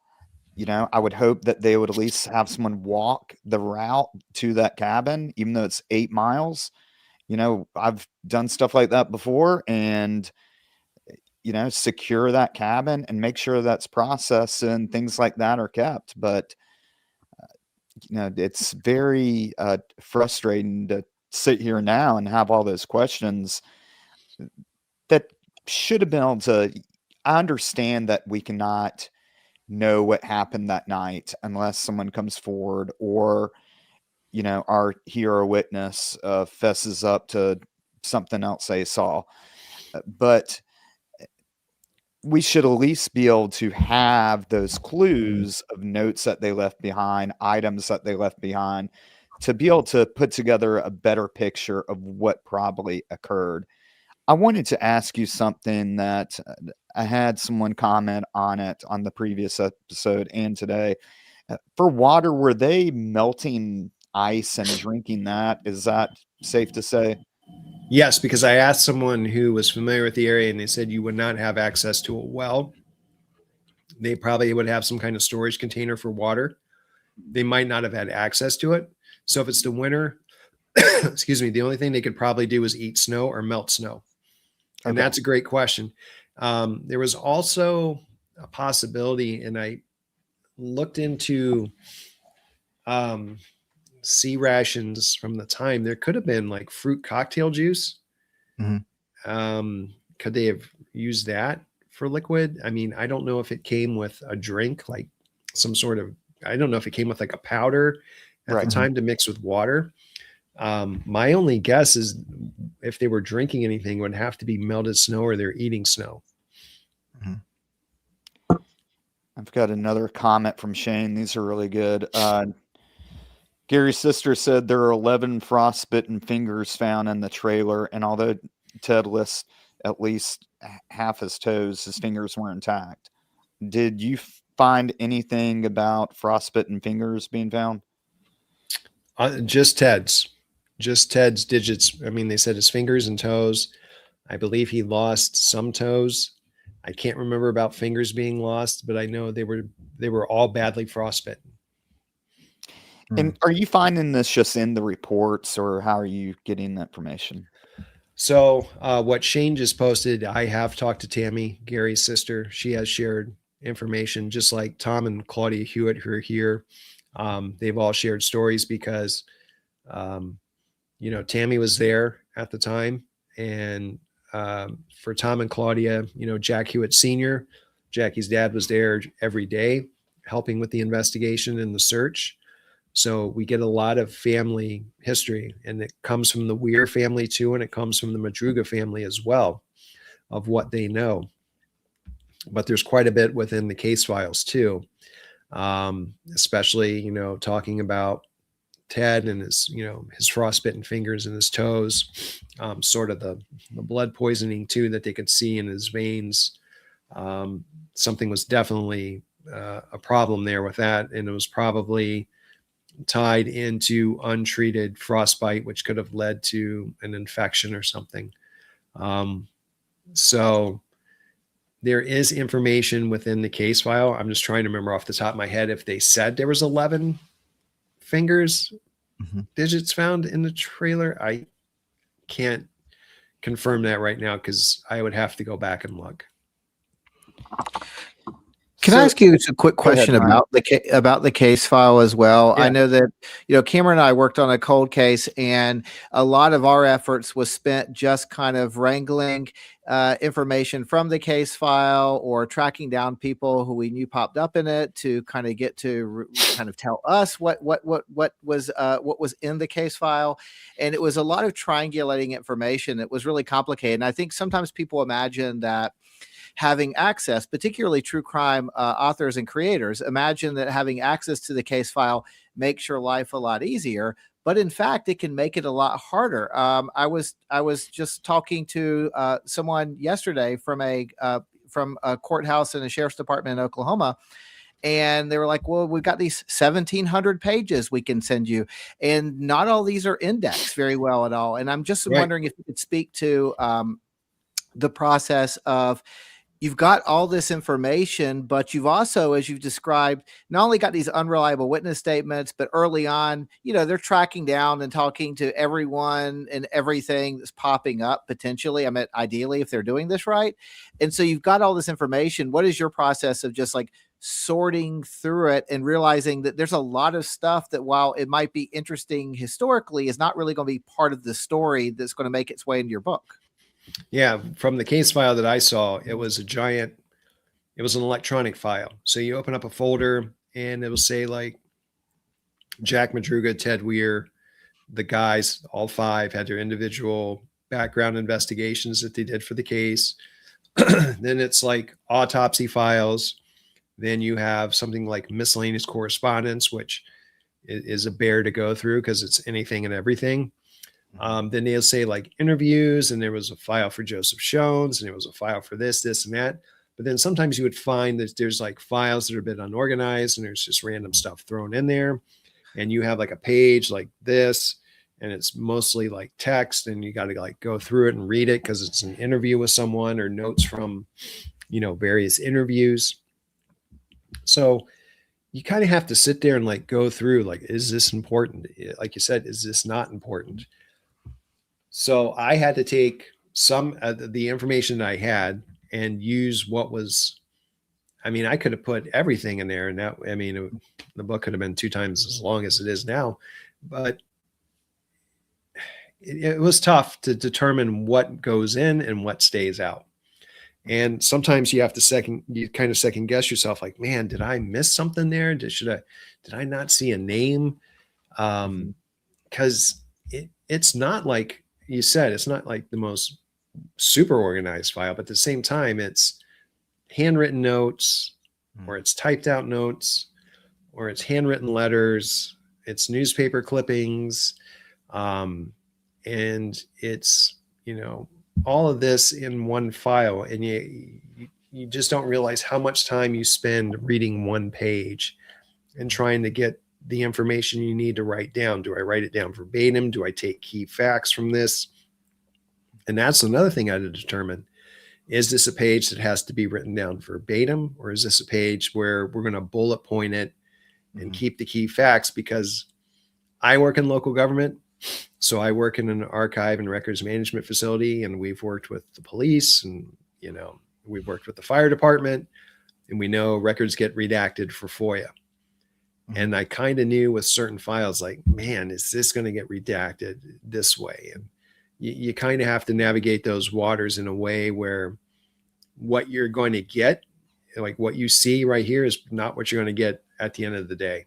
You know, I would hope that they would at least have someone walk the route to that cabin, even though it's 8 miles. You know, I've done stuff like that before, and, you know, secure that cabin and make sure that's processed and things like that are kept. But, you know, it's very frustrating to sit here now and have all those questions that should have been able to. I understand that we cannot know what happened that night unless someone comes forward or, you know, our hero witness fesses up to something else they saw. But we should at least be able to have those clues of notes that they left behind, items that they left behind, to be able to put together a better picture of what probably occurred. I wanted to ask you something that I had someone comment on it on the previous episode and today. For water, were they melting ice and drinking that? Is that safe to say? Yes, because I asked someone who was familiar with the area and they said you would not have access to a well. They probably would have some kind of storage container for water. They might not have had access to it. So if it's the winter, excuse me, the only thing they could probably do is eat snow or melt snow. And that's a great question. There was also a possibility, and I looked into C rations from the time. There could have been like fruit cocktail juice. Mhm. Could they have used that for liquid? I mean, I don't know if it came with a drink, like some sort of, I don't know if it came with like a powder at Right. the time to mix with water. My only guess is if they were drinking anything, it would have to be melted snow or they're eating snow. I've got another comment from Shane. These are really good. Gary's sister said there are 11 frostbitten fingers found in the trailer, and although Ted lists at least half his toes, his fingers were intact. Did you find anything about frostbitten fingers being found? Just Ted's digits. I mean, they said his fingers and toes. I believe he lost some toes. I can't remember about fingers being lost, but I know they were all badly frostbitten. And are you finding this just in the reports, or how are you getting the information? So what Shane just posted, I have talked to Tammy, Gary's sister. She has shared information, just like Tom and Claudia Hewitt, who are here. They've all shared stories because, Tammy was there at the time. And for Tom and Claudia, Jack Hewitt Sr., Jackie's dad, was there every day helping with the investigation and the search. So we get a lot of family history, and it comes from the Weir family too, and it comes from the Madruga family as well, of what they know. But there's quite a bit within the case files too, especially, talking about Ted and his frostbitten fingers and his toes, sort of the blood poisoning too that they could see in his veins. Something was definitely a problem there with that, and it was probably tied into untreated frostbite, which could have led to an infection or something. So there is information within the case file. I'm just trying to remember off the top of my head if they said there was 11 fingers digits found in the trailer. I can't confirm that right now because I would have to go back and look. Can I ask you a quick question ahead, about the case file as well? Yeah. I know that Cameron and I worked on a cold case, and a lot of our efforts was spent just kind of wrangling information from the case file or tracking down people who we knew popped up in it to kind of get to kind of tell us what was in the case file. And it was a lot of triangulating information. It was really complicated, and I think sometimes people imagine that having access, particularly true crime authors and creators, imagine that having access to the case file makes your life a lot easier. But in fact, it can make it a lot harder. I was just talking to someone yesterday from a courthouse in a sheriff's department in Oklahoma. And they were like, well, we've got these 1,700 pages we can send you. And not all these are indexed very well at all. And I'm just wondering if you could speak to the process of, you've got all this information, but you've also, as you've described, not only got these unreliable witness statements, but early on, they're tracking down and talking to everyone and everything that's popping up potentially. I mean, ideally, if they're doing this right. And so you've got all this information. What is your process of just like sorting through it and realizing that there's a lot of stuff that, while it might be interesting historically, is not really going to be part of the story that's going to make its way into your book? Yeah, from the case file that I saw, it was an electronic file. So you open up a folder and it will say like Jack Madruga, Ted Weir, the guys, all 5 had their individual background investigations that they did for the case. Then it's like autopsy files. Then you have something like miscellaneous correspondence, which is a bear to go through because it's anything and everything. Then they'll say like interviews, and there was a file for Joseph Shones, and there was a file for this, and that. But then sometimes you would find that there's like files that are a bit unorganized, and there's just random stuff thrown in there. And you have like a page like this, and it's mostly like text, and you got to like go through it and read it because it's an interview with someone or notes from, various interviews. So you kind of have to sit there and like go through, like, is this important? Like you said, is this not important? So I had to take some of the information that I had and use what was, I could have put everything in there, and the book could have been 2 times as long as it is now. but it was tough to determine what goes in and what stays out. And sometimes you have to kind of second guess yourself, like, man, did I miss something there? Did I not see a name? Because it's not like you said, it's not like the most super organized file, but at the same time, it's handwritten notes, or it's typed out notes, or it's handwritten letters, it's newspaper clippings, and it's, all of this in one file. And you just don't realize how much time you spend reading one page and trying to get the information you need to write down. Do I write it down verbatim? Do I take key facts from this? And that's another thing I had to determine. Is this a page that has to be written down verbatim, or is this a page where we're going to bullet point it and keep the key facts? Because I work in local government, so I work in an archive and records management facility, and we've worked with the police, and we've worked with the fire department, and we know records get redacted for FOIA. And I kind of knew with certain files, like, man, is this going to get redacted this way? And you kind of have to navigate those waters in a way where what you're going to get, like what you see right here, is not what you're going to get at the end of the day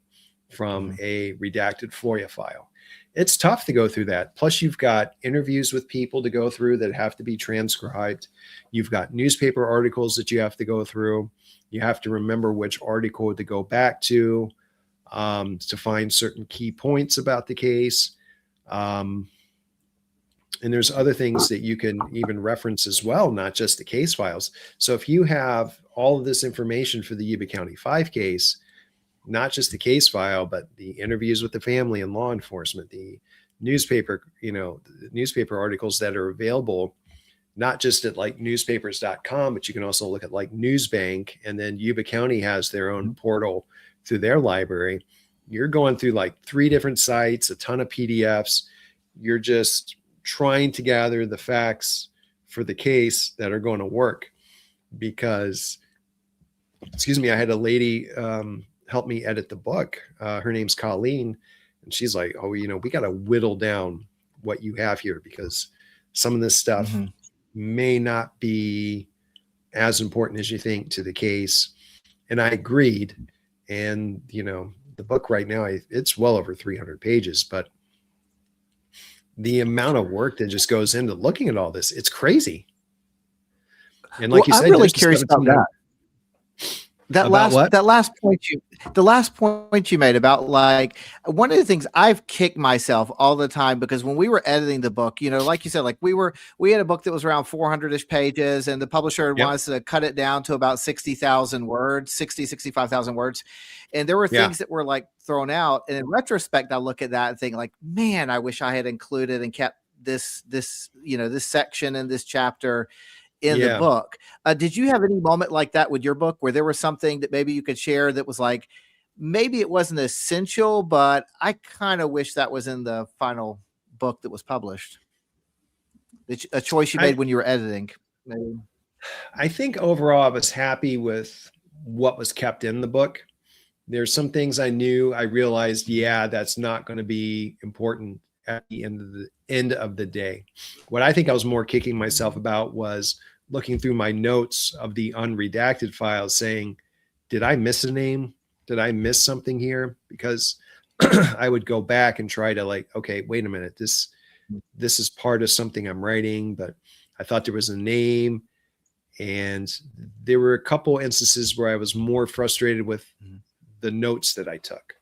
from a redacted FOIA file. It's tough to go through that. Plus, you've got interviews with people to go through that have to be transcribed. You've got newspaper articles that you have to go through. You have to remember which article to go back to find certain key points about the case. And there's other things that you can even reference as well, not just the case files. So if you have all of this information for the Yuba County Five case, not just the case file, but the interviews with the family and law enforcement, the newspaper, the newspaper articles that are available, not just at like newspapers.com, but you can also look at like Newsbank, and then Yuba County has their own portal through their library. You're going through like 3 different sites, a ton of PDFs. You're just trying to gather the facts for the case that are going to work. Because, I had a lady help me edit the book. Her name's Colleen, and she's like, oh, we got to whittle down what you have here, because some of this stuff may not be as important as you think to the case. And I agreed. And, the book right now, it's well over 300 pages, but the amount of work that just goes into looking at all this, it's crazy. And like you said, I'm really curious about that. The last point you made about, like, one of the things I've kicked myself all the time, because when we were editing the book, like you said, like we had a book that was around 400-ish pages, and the publisher wanted us to cut it down to about 65,000 words. And there were things that were like thrown out. And in retrospect, I look at that and think, like, man, I wish I had included and kept this section in this chapter in the book. Did you have any moment like that with your book, where there was something that maybe you could share that was like, maybe it wasn't essential, but I kind of wish that was in the final book that was published? A choice you made when you were editing? Maybe. I think overall I was happy with what was kept in the book. There's some things I realized, that's not going to be important at the end of the day. What I think I was more kicking myself about was looking through my notes of the unredacted files, saying, did I miss a name? Did I miss something here? Because I would go back and try to, like, okay, wait a minute, this is part of something I'm writing, but I thought there was a name. And there were a couple instances where I was more frustrated with the notes that I took,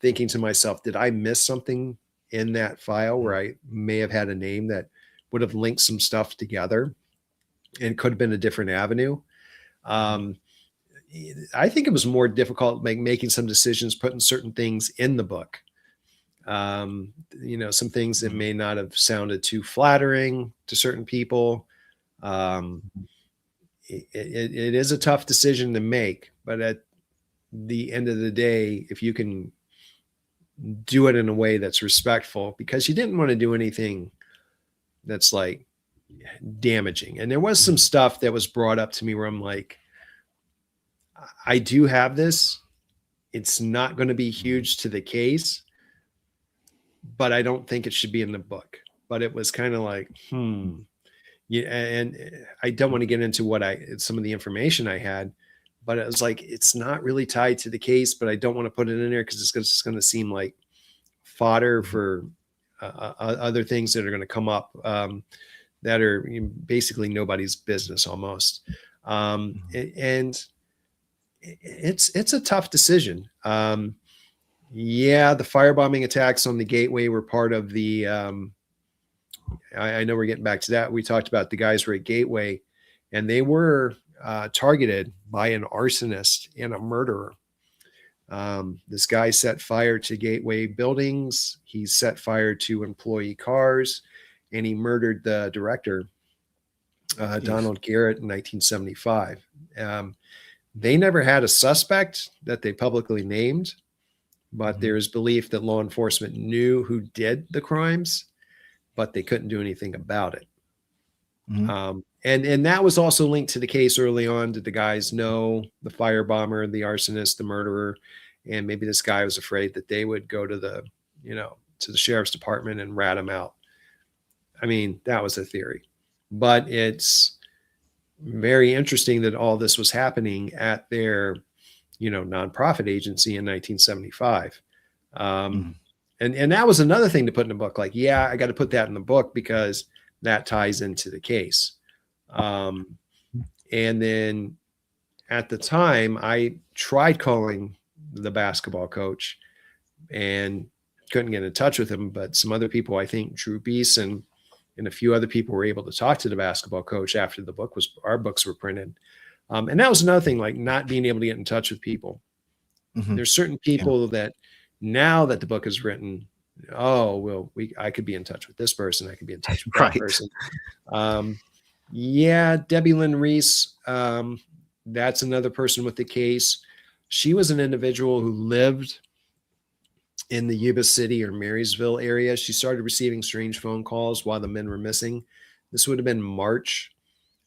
thinking to myself, did I miss something in that file where I may have had a name that would have linked some stuff together and could have been a different avenue? I think it was more difficult making some decisions, putting certain things in the book. Some things that may not have sounded too flattering to certain people. It is a tough decision to make, but at the end of the day, if you can do it in a way that's respectful, because you didn't want to do anything that's like damaging. And there was some stuff that was brought up to me where I'm like, I do have this. It's not going to be huge to the case, but I don't think it should be in the book. But it was kind of like, yeah, and I don't want to get into some of the information I had, but it was like, it's not really tied to the case, but I don't want to put it in there because it's just going to seem like fodder for other things that are going to come up that are basically nobody's business almost. And it's a tough decision. Yeah, the firebombing attacks on the Gateway were part of the, I know we're getting back to that. We talked about the guys were at Gateway, and they were targeted by an arsonist and a murderer. This guy set fire to Gateway buildings. He set fire to employee cars, and he murdered the director, Donald Garrett, in 1975. They never had a suspect that they publicly named, but there's belief that law enforcement knew who did the crimes, but they couldn't do anything about it. And that was also linked to the case early on. Did the guys know the firebomber, the arsonist, the murderer? And maybe this guy was afraid that they would go to the sheriff's department and rat him out. I mean, that was a theory, but it's very interesting that all this was happening at their, nonprofit agency in 1975. And that was another thing to put in the book. Like, yeah, I got to put that in the book because that ties into the case. And then at the time I tried calling the basketball coach and couldn't get in touch with him, but some other people, I think Drew Beeson and a few other people were able to talk to the basketball coach after our books were printed. And that was another thing, like not being able to get in touch with people. There's certain people that now that the book is written, I could be in touch with this person. I could be in touch with that person. Debbie Lynn Reese. That's another person with the case. She was an individual who lived in the Yuba City or Marysville area. She started receiving strange phone calls while the men were missing. This would have been March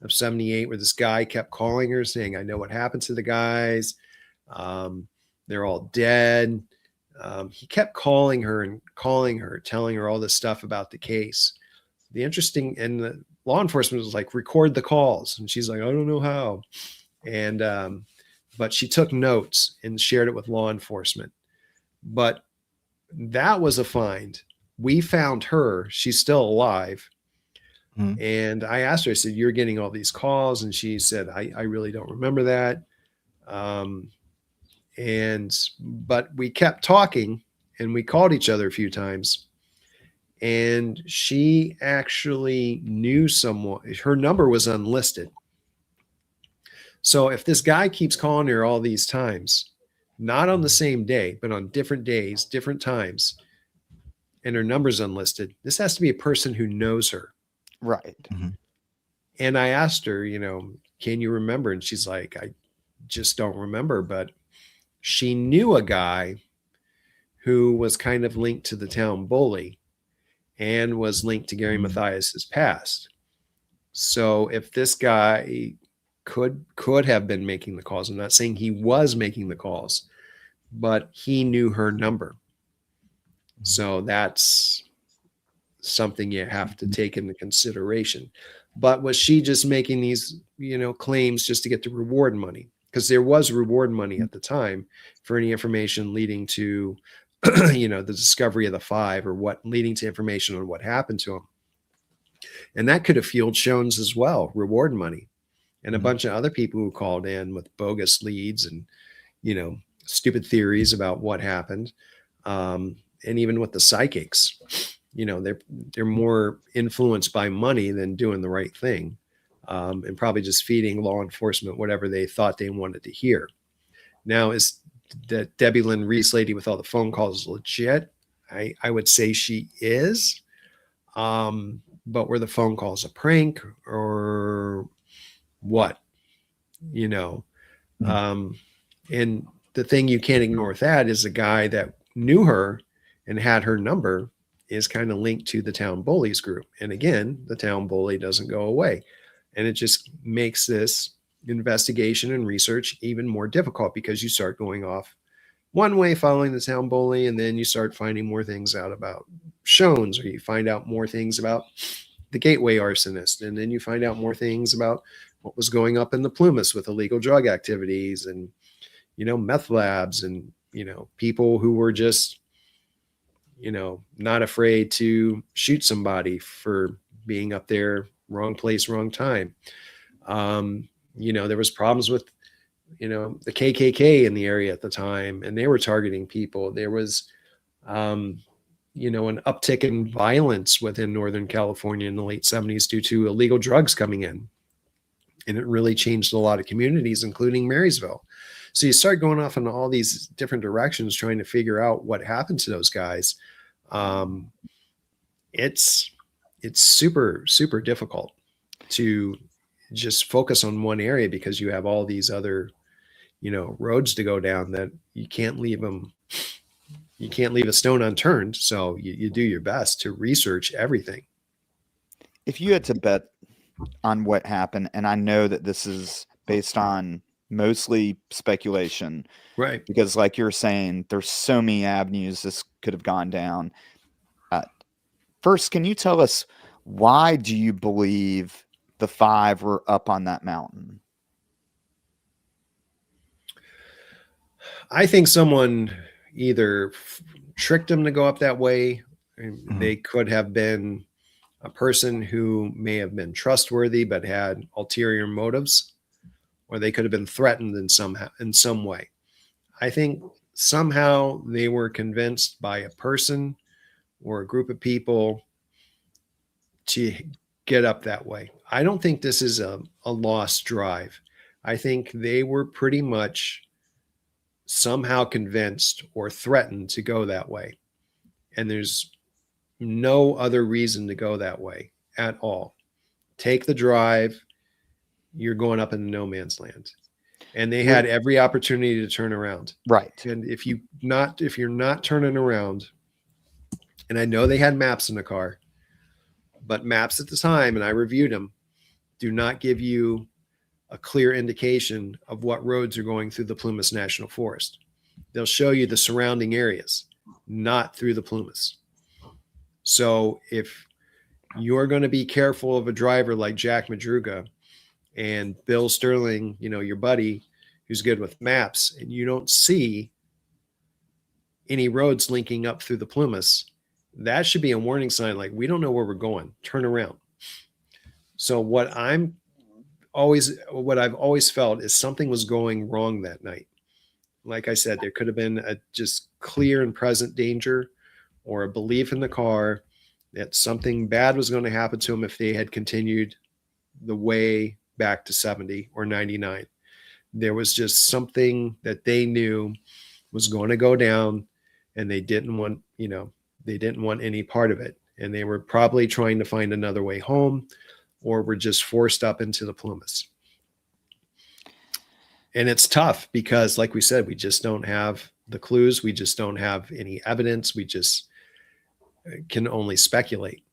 of 78, where this guy kept calling her saying, I know what happened to the guys. They're all dead. He kept calling her, telling her all this stuff about the case. The law enforcement was like, record the calls. And she's like, I don't know how. And, but she took notes and shared it with law enforcement. But that was a find. We found her. She's still alive. And I asked her, I said, you're getting all these calls. And she said, I really don't remember that. But we kept talking and we called each other a few times. And she actually knew someone. Her number was unlisted. So if this guy keeps calling her all these times, not on the same day, but on different days, different times, and her number's unlisted, this has to be a person who knows her. Right. And I asked her, can you remember? And she's like, I just don't remember. But she knew a guy who was kind of linked to the town bully and was linked to Gary Mathias's past. So if this guy could have been making the calls, I'm not saying he was making the calls, but he knew her number. So that's something you have to take into consideration. But was she just making these, claims just to get the reward money? Because there was reward money at the time for any information leading to, the discovery of the five, or leading to information on what happened to him. And that could have fueled Shones as well, reward money. And a bunch of other people who called in with bogus leads and, stupid theories about what happened. And even with the psychics, they're more influenced by money than doing the right thing. And probably just feeding law enforcement whatever they thought they wanted to hear. Now, is the Debbie Lynn Reese lady with all the phone calls legit? I would say she is. But were the phone calls a prank or what? And the thing you can't ignore with that is the guy that knew her and had her number is kind of linked to the town bullies group. And again, the town bully doesn't go away. And it just makes this investigation and research even more difficult because you start going off one way following the town bully, and then you start finding more things out about Shones, or you find out more things about the gateway arsonist, and then you find out more things about what was going up in the Plumas with illegal drug activities and, you know, meth labs, and, you know, people who were just, you know, not afraid to shoot somebody for being up there, wrong place, wrong time. You know, there was problems with, you know, the KKK in the area at the time, and they were targeting people. There was, you know, an uptick in violence within Northern California in the late 70s due to illegal drugs coming in. And it really changed a lot of communities, including Marysville. So you start going off in all these different directions, trying to figure out what happened to those guys. It's super, super difficult to just focus on one area, because you have all these other, you know, roads to go down that you can't leave them. You can't leave a stone unturned. So you do your best to research everything. If you had to bet on what happened, and I know that this is based on mostly speculation, Right? because like you're saying, there's so many avenues this could have gone down. First, can you tell us, why do you believe the five were up on that mountain? I think someone either tricked them to go up that way. Mhm. They could have been a person who may have been trustworthy but had ulterior motives, or they could have been threatened in some way. I think somehow they were convinced by a person or a group of people to get up that way. I don't think this is a lost drive. I think they were pretty much somehow convinced or threatened to go that way. And there's no other reason to go that way at all. Take the drive, you're going up into no man's land. And they had every opportunity to turn around. Right. And if you're not turning around, and I know they had maps in the car, but maps at the time, and I reviewed them, do not give you a clear indication of what roads are going through the Plumas National Forest. They'll show you the surrounding areas, not through the Plumas. So if you're going to be careful of a driver like Jack Madruga and Bill Sterling, you know, your buddy who's good with maps, and you don't see any roads linking up through the Plumas, that should be a warning sign. Like, we don't know where we're going. Turn around. So what I've always felt is something was going wrong that night. Like I said, there could have been a just clear and present danger, or a belief in the car that something bad was going to happen to them if they had continued the way back to 70 or 99. There was just something that they knew was going to go down, and they didn't want any part of it. And they were probably trying to find another way home, or were just forced up into the Plumas. And it's tough because, like we said, we just don't have the clues. We just don't have any evidence. We just can only speculate.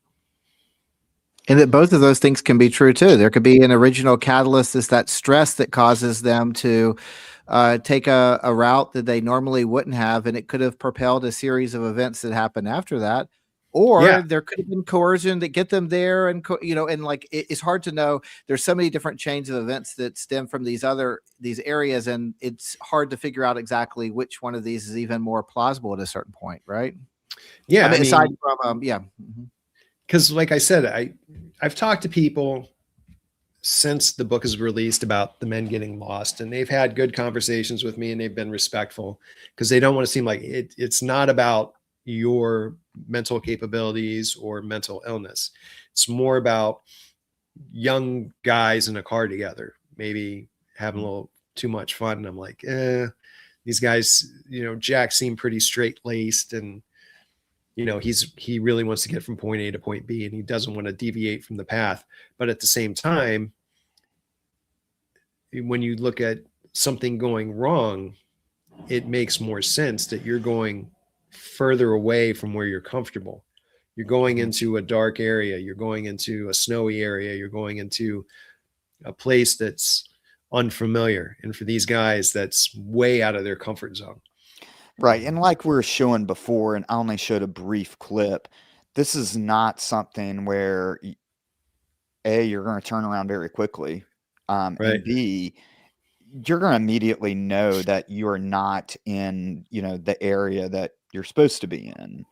And that both of those things can be true too. There could be an original catalyst, is that stress that causes them to take a route that they normally wouldn't have, and it could have propelled a series of events that happen after that. Or there could have been coercion that get them there, and and like it's hard to know. There's so many different chains of events that stem from these areas, and it's hard to figure out exactly which one of these is even more plausible at a certain point, right? Yeah, I mean, aside from because like I said, I've talked to people since the book is released about the men getting lost, and they've had good conversations with me, and they've been respectful, because they don't want to seem like it's not about your mental capabilities or mental illness. It's more about young guys in a car together, maybe having a little too much fun. And I'm like, these guys, Jack seemed pretty straight laced, and he really wants to get from point A to point B, and he doesn't want to deviate from the path. But at the same time, when you look at something going wrong, it makes more sense that you're going further away from where you're comfortable. You're going into a dark area. You're going into a snowy area. You're going into a place that's unfamiliar. And for these guys, that's way out of their comfort zone. Right. And like we were showing before, and I only showed a brief clip, this is not something where A, you're going to turn around very quickly. Right. And B, you're going to immediately know that you are not in, the area that you're supposed to be in.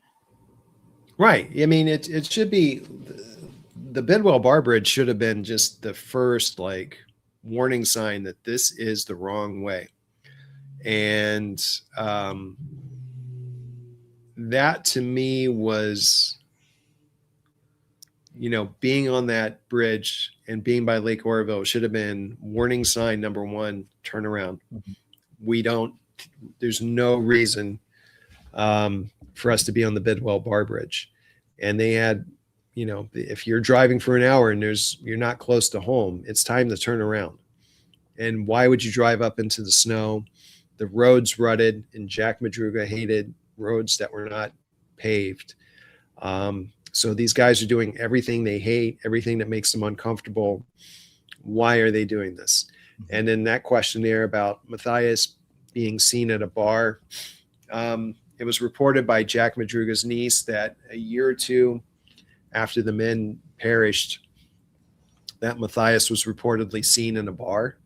Right. I mean, it should be the Bidwell Bar Bridge should have been just the first like warning sign that this is the wrong way. And that to me was, being on that bridge and being by Lake Oroville should have been warning sign number one, turn around. There's no reason for us to be on the Bidwell Bar Bridge. And they had, if you're driving for an hour and you're not close to home, it's time to turn around. And why would you drive up into the snow? The roads rutted, and Jack Madruga hated roads that were not paved. So these guys are doing everything they hate, everything that makes them uncomfortable. Why are they doing this? And then that questionnaire about Matthias being seen at a bar. It was reported by Jack Madruga's niece that a year or two after the men perished, that Matthias was reportedly seen in a bar,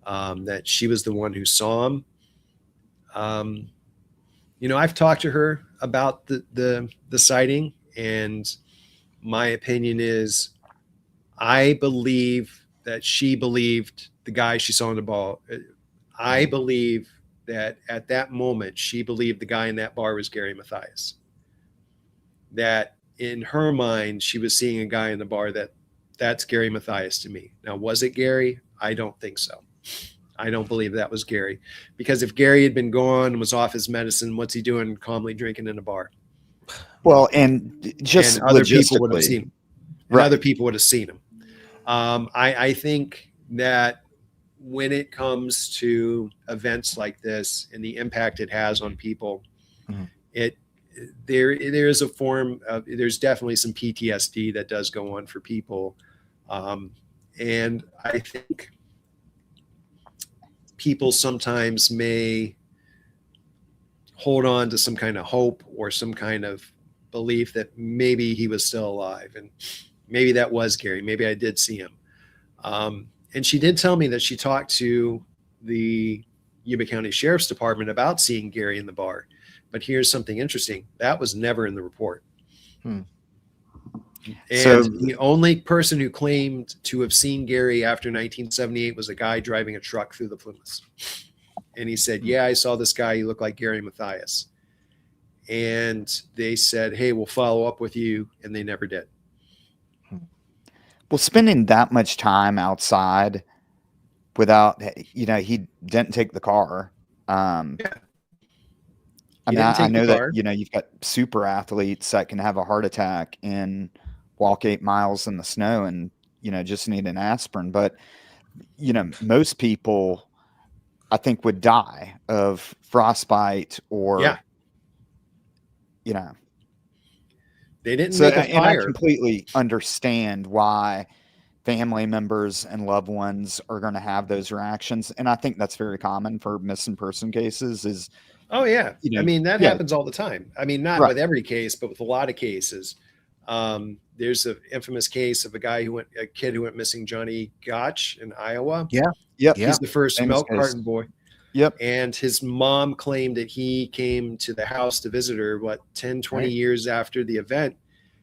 that she was the one who saw him. I've talked to her about the sighting, and my opinion is I believe that she believed the guy she saw in the bar. I believe that at that moment, she believed the guy in that bar was Gary Matthias. That in her mind, she was seeing a guy in the bar that's Gary Matthias to me. Now, was it Gary? I don't think so. I don't believe that was Gary, because if Gary had been gone and was off his medicine, what's he doing calmly drinking in a bar? Well, and just and other people would have logistically, seen him. And right. other people would have seen him. I think that when it comes to events like this and the impact it has on people, there is a form of, there's definitely some PTSD that does go on for people. And I think people sometimes may hold on to some kind of hope or some kind of belief that maybe he was still alive, and maybe that was Gary. Maybe I did see him. And she did tell me that she talked to the Yuba County Sheriff's Department about seeing Gary in the bar. But here's something interesting. That was never in the report. And the only person who claimed to have seen Gary after 1978 was a guy driving a truck through the Plymouth. And he said, yeah, I saw this guy. He looked like Gary Matthias. And they said, hey, we'll follow up with you. And they never did. Well, spending that much time outside without, he didn't take the car. I know that, you've got super athletes that can have a heart attack and walk 8 miles in the snow and, just need an aspirin. But, most people, I think, would die of frostbite or, They didn't make a fire. And I completely understand why family members and loved ones are going to have those reactions. And I think that's very common for missing person cases is, oh, yeah. I mean, that happens all the time. I mean, not with every case, but with a lot of cases. There's an infamous case of a kid who went missing, Johnny Gotch in Iowa. Yeah. Yep. He's the first Famous milk case. carton boy. Yep. And his mom claimed that he came to the house to visit her, 10, 20 years after the event.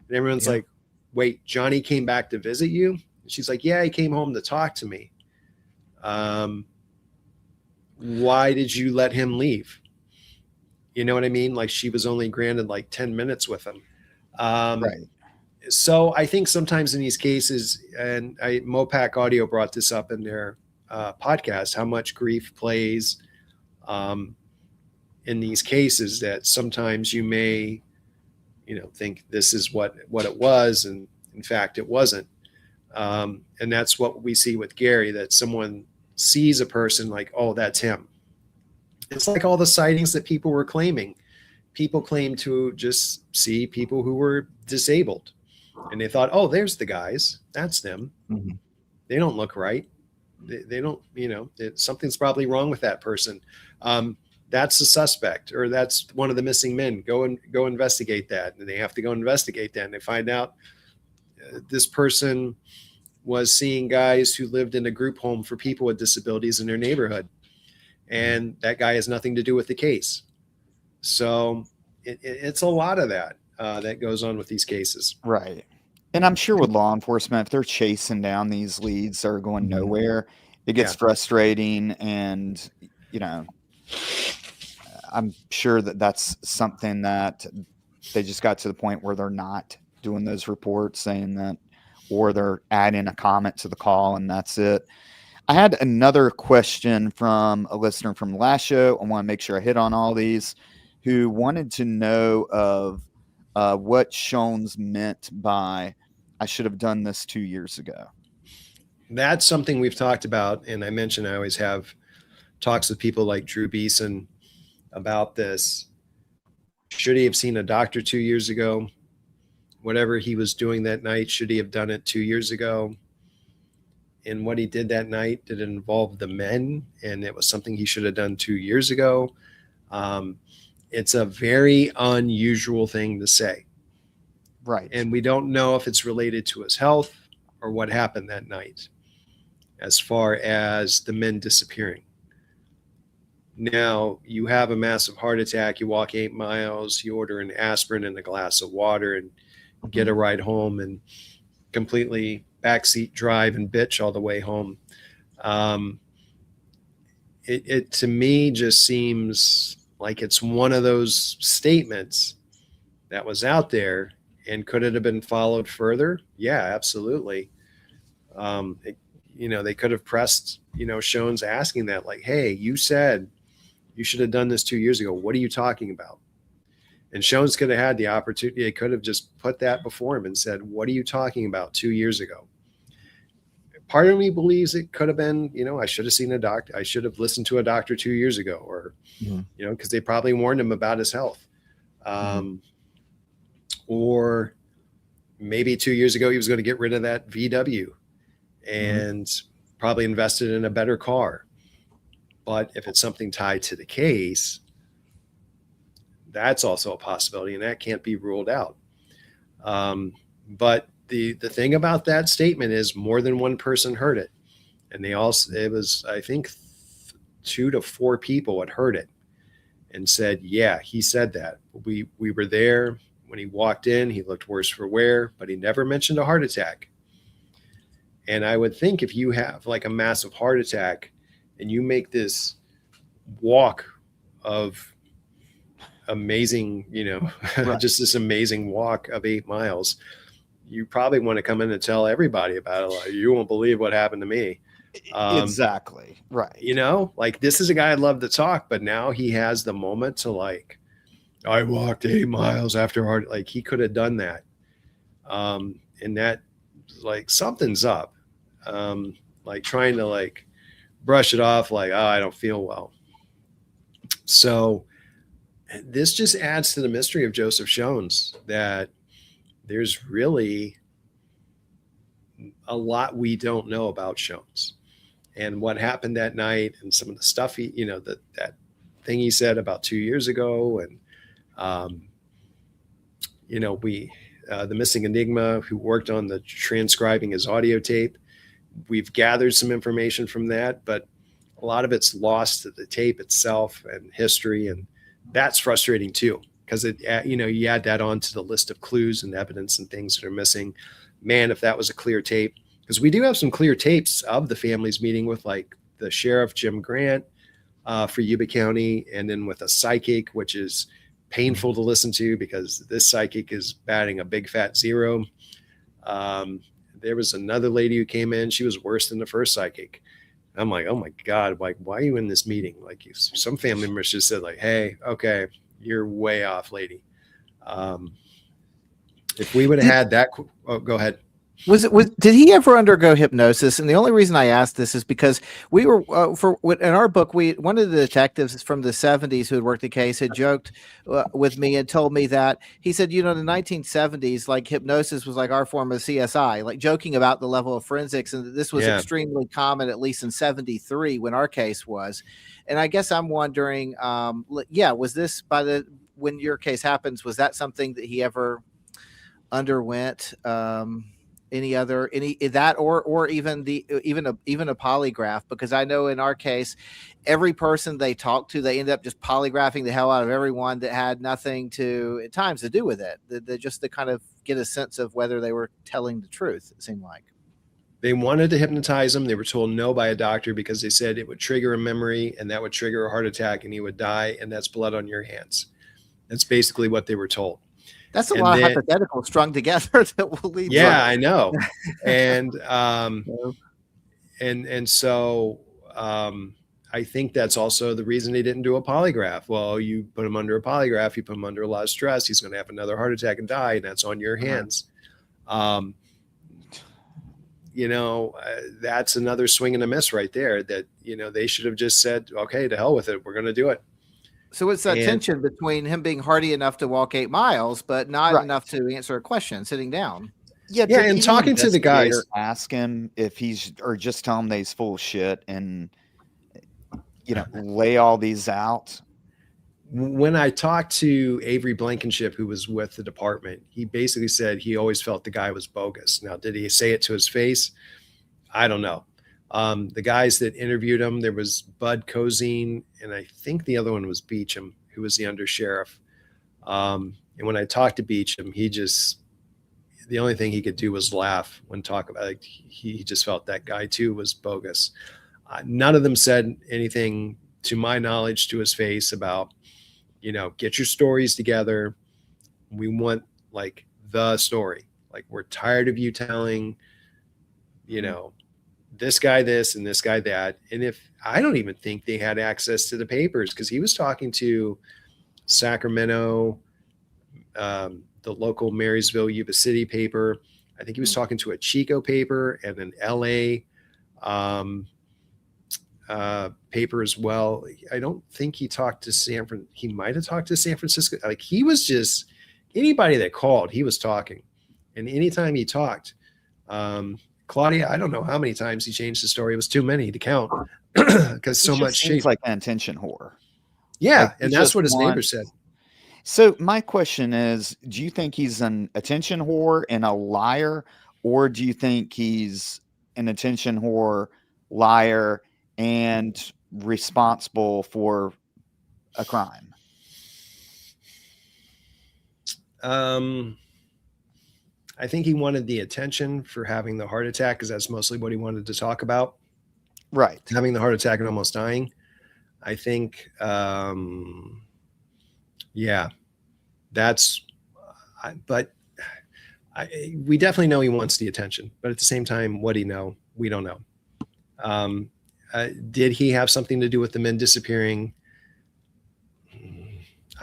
And everyone's like, wait, Johnny came back to visit you? And she's like, yeah, he came home to talk to me. Why did you let him leave? You know what I mean? Like, she was only granted 10 minutes with him. Right. So I think sometimes in these cases, and Mopac Audio brought this up in their podcast, how much grief plays in these cases, that sometimes you may, think this is what it was. And in fact, it wasn't. And that's what we see with Gary, that someone sees a person like, oh, that's him. It's like all the sightings that people were claiming. People claim to just see people who were disabled. And they thought, oh, there's the guys. That's them. Mm-hmm. They don't look right. They don't, something's probably wrong with that person. that's the suspect, or that's one of the missing men. Go investigate that. And they have to go investigate that. And they find out this person was seeing guys who lived in a group home for people with disabilities in their neighborhood. And that guy has nothing to do with the case. So it's a lot of that that goes on with these cases. Right. And I'm sure with law enforcement, if they're chasing down these leads that are going nowhere, it gets frustrating. And, you know, I'm sure that that's something that they just got to the point where they're not doing those reports, saying that, or they're adding a comment to the call, and that's it. I had another question from a listener from the last show. I want to make sure I hit on all these, who wanted to know of what Shones meant by, I should have done this 2 years ago. That's something we've talked about. And I mentioned I always have talks with people like Drew Beeson about this. Should he have seen a doctor 2 years ago? Whatever he was doing that night, should he have done it 2 years ago? And what he did that night, did it involve the men? And it was something he should have done 2 years ago. It's a very unusual thing to say. Right. And we don't know if it's related to his health or what happened that night, as far as the men disappearing. Now, you have a massive heart attack, you walk 8 miles, you order an aspirin and a glass of water and get a ride home and completely backseat drive and bitch all the way home. It to me just seems like it's one of those statements that was out there, and could it have been followed further? Yeah, absolutely. They could have pressed, Shones asking that, like, hey, you said you should have done this 2 years ago. What are you talking about? And Shones could have had the opportunity. They could have just put that before him and said, what are you talking about 2 years ago? Part of me believes it could have been, I should have seen a doctor. I should have listened to a doctor 2 years ago, or, because they probably warned him about his health. Or maybe 2 years ago, he was going to get rid of that VW and probably invested in a better car. But if it's something tied to the case, that's also a possibility, and that can't be ruled out. But the thing about that statement is more than one person heard it. And it was, I think, 2 to 4 people had heard it and said, yeah, he said that. We were there. When he walked in, he looked worse for wear, but he never mentioned a heart attack. And I would think if you have like a massive heart attack and you make this walk of amazing, just this amazing walk of 8 miles, you probably want to come in and tell everybody about it. Like, you won't believe what happened to me. Exactly. Right. Like, this is a guy I'd love to talk, but now he has the moment to, like, I walked 8 miles after heart. Like, he could have done that. And that, like, something's up. Like trying to, like, brush it off, like, oh, I don't feel well. So this just adds to the mystery of Joseph Shones, that there's really a lot we don't know about Shones and what happened that night, and some of the stuff that thing he said about 2 years ago. And, the missing enigma who worked on the transcribing his audio tape, we've gathered some information from that, but a lot of it's lost to the tape itself and history. And that's frustrating too, because you add that on to the list of clues and evidence and things that are missing. Man, if that was a clear tape, because we do have some clear tapes of the families meeting with, like, the sheriff, Jim Grant, for Yuba County, and then with a psychic, which is painful to listen to because this psychic is batting a big fat 0. There was another lady who came in. She was worse than the first psychic. I'm like, oh my God, like, why are you in this meeting? Like, some family members just said, like, hey, okay, you're way off, lady. If we would have had that, go ahead. Did he ever undergo hypnosis? And the only reason I asked this is because we were in our book, one of the detectives from the 70s who had worked the case had joked with me and told me that he said, in the 1970s, like hypnosis was like our form of CSI, like joking about the level of forensics, and that this was extremely common, at least in 73 when our case was. And I guess I'm wondering, was this when your case happens, was that something that he ever underwent? Any that or even a polygraph? Because I know in our case, every person they talked to, they ended up just polygraphing the hell out of everyone that had nothing at times to do with it. Just to kind of get a sense of whether they were telling the truth, it seemed like. They wanted to hypnotize him. They were told no by a doctor because they said it would trigger a memory and that would trigger a heart attack and he would die, and that's blood on your hands. That's basically what they were told. That's a lot of hypotheticals strung together that will lead. Yeah, I know. And so I think that's also the reason they didn't do a polygraph. Well, you put him under a polygraph, you put him under a lot of stress, he's going to have another heart attack and die, and that's on your hands. That's another swing and a miss right there that, they should have just said, okay, to hell with it. We're going to do it. So it's that tension between him being hardy enough to walk 8 miles, but not enough to answer a question sitting down. Yeah. And talking to the guys, ask him if or just tell him that he's full of shit and, lay all these out. When I talked to Avery Blankenship, who was with the department, he basically said he always felt the guy was bogus. Now, did he say it to his face? I don't know. The guys that interviewed him, there was Bud Cozine, and I think the other one was Beecham, who was the undersheriff. And when I talked to Beecham, the only thing he could do was laugh when talking about it. He just felt that guy too was bogus. None of them said anything, to my knowledge, to his face about, get your stories together. We want like the story. Like, we're tired of you telling, this guy this and this guy that. And I don't even think they had access to the papers, because he was talking to Sacramento, the local Marysville, Yuba City paper. I think he was talking to a Chico paper and an LA paper as well. I don't think he talked to he might have talked to San Francisco. Like, he was just, anybody that called, he was talking. And anytime he talked, Claudia, I don't know how many times he changed the story. It was too many to count, because so much seems like an attention whore. Yeah, like, and that's what his neighbor said. So my question is, do you think he's an attention whore and a liar, or do you think he's an attention whore, liar, and responsible for a crime? I think he wanted the attention for having the heart attack, because that's mostly what he wanted to talk about. Right. Having the heart attack and almost dying. I think, we definitely know he wants the attention, but at the same time, what do you know? We don't know. Did he have something to do with the men disappearing?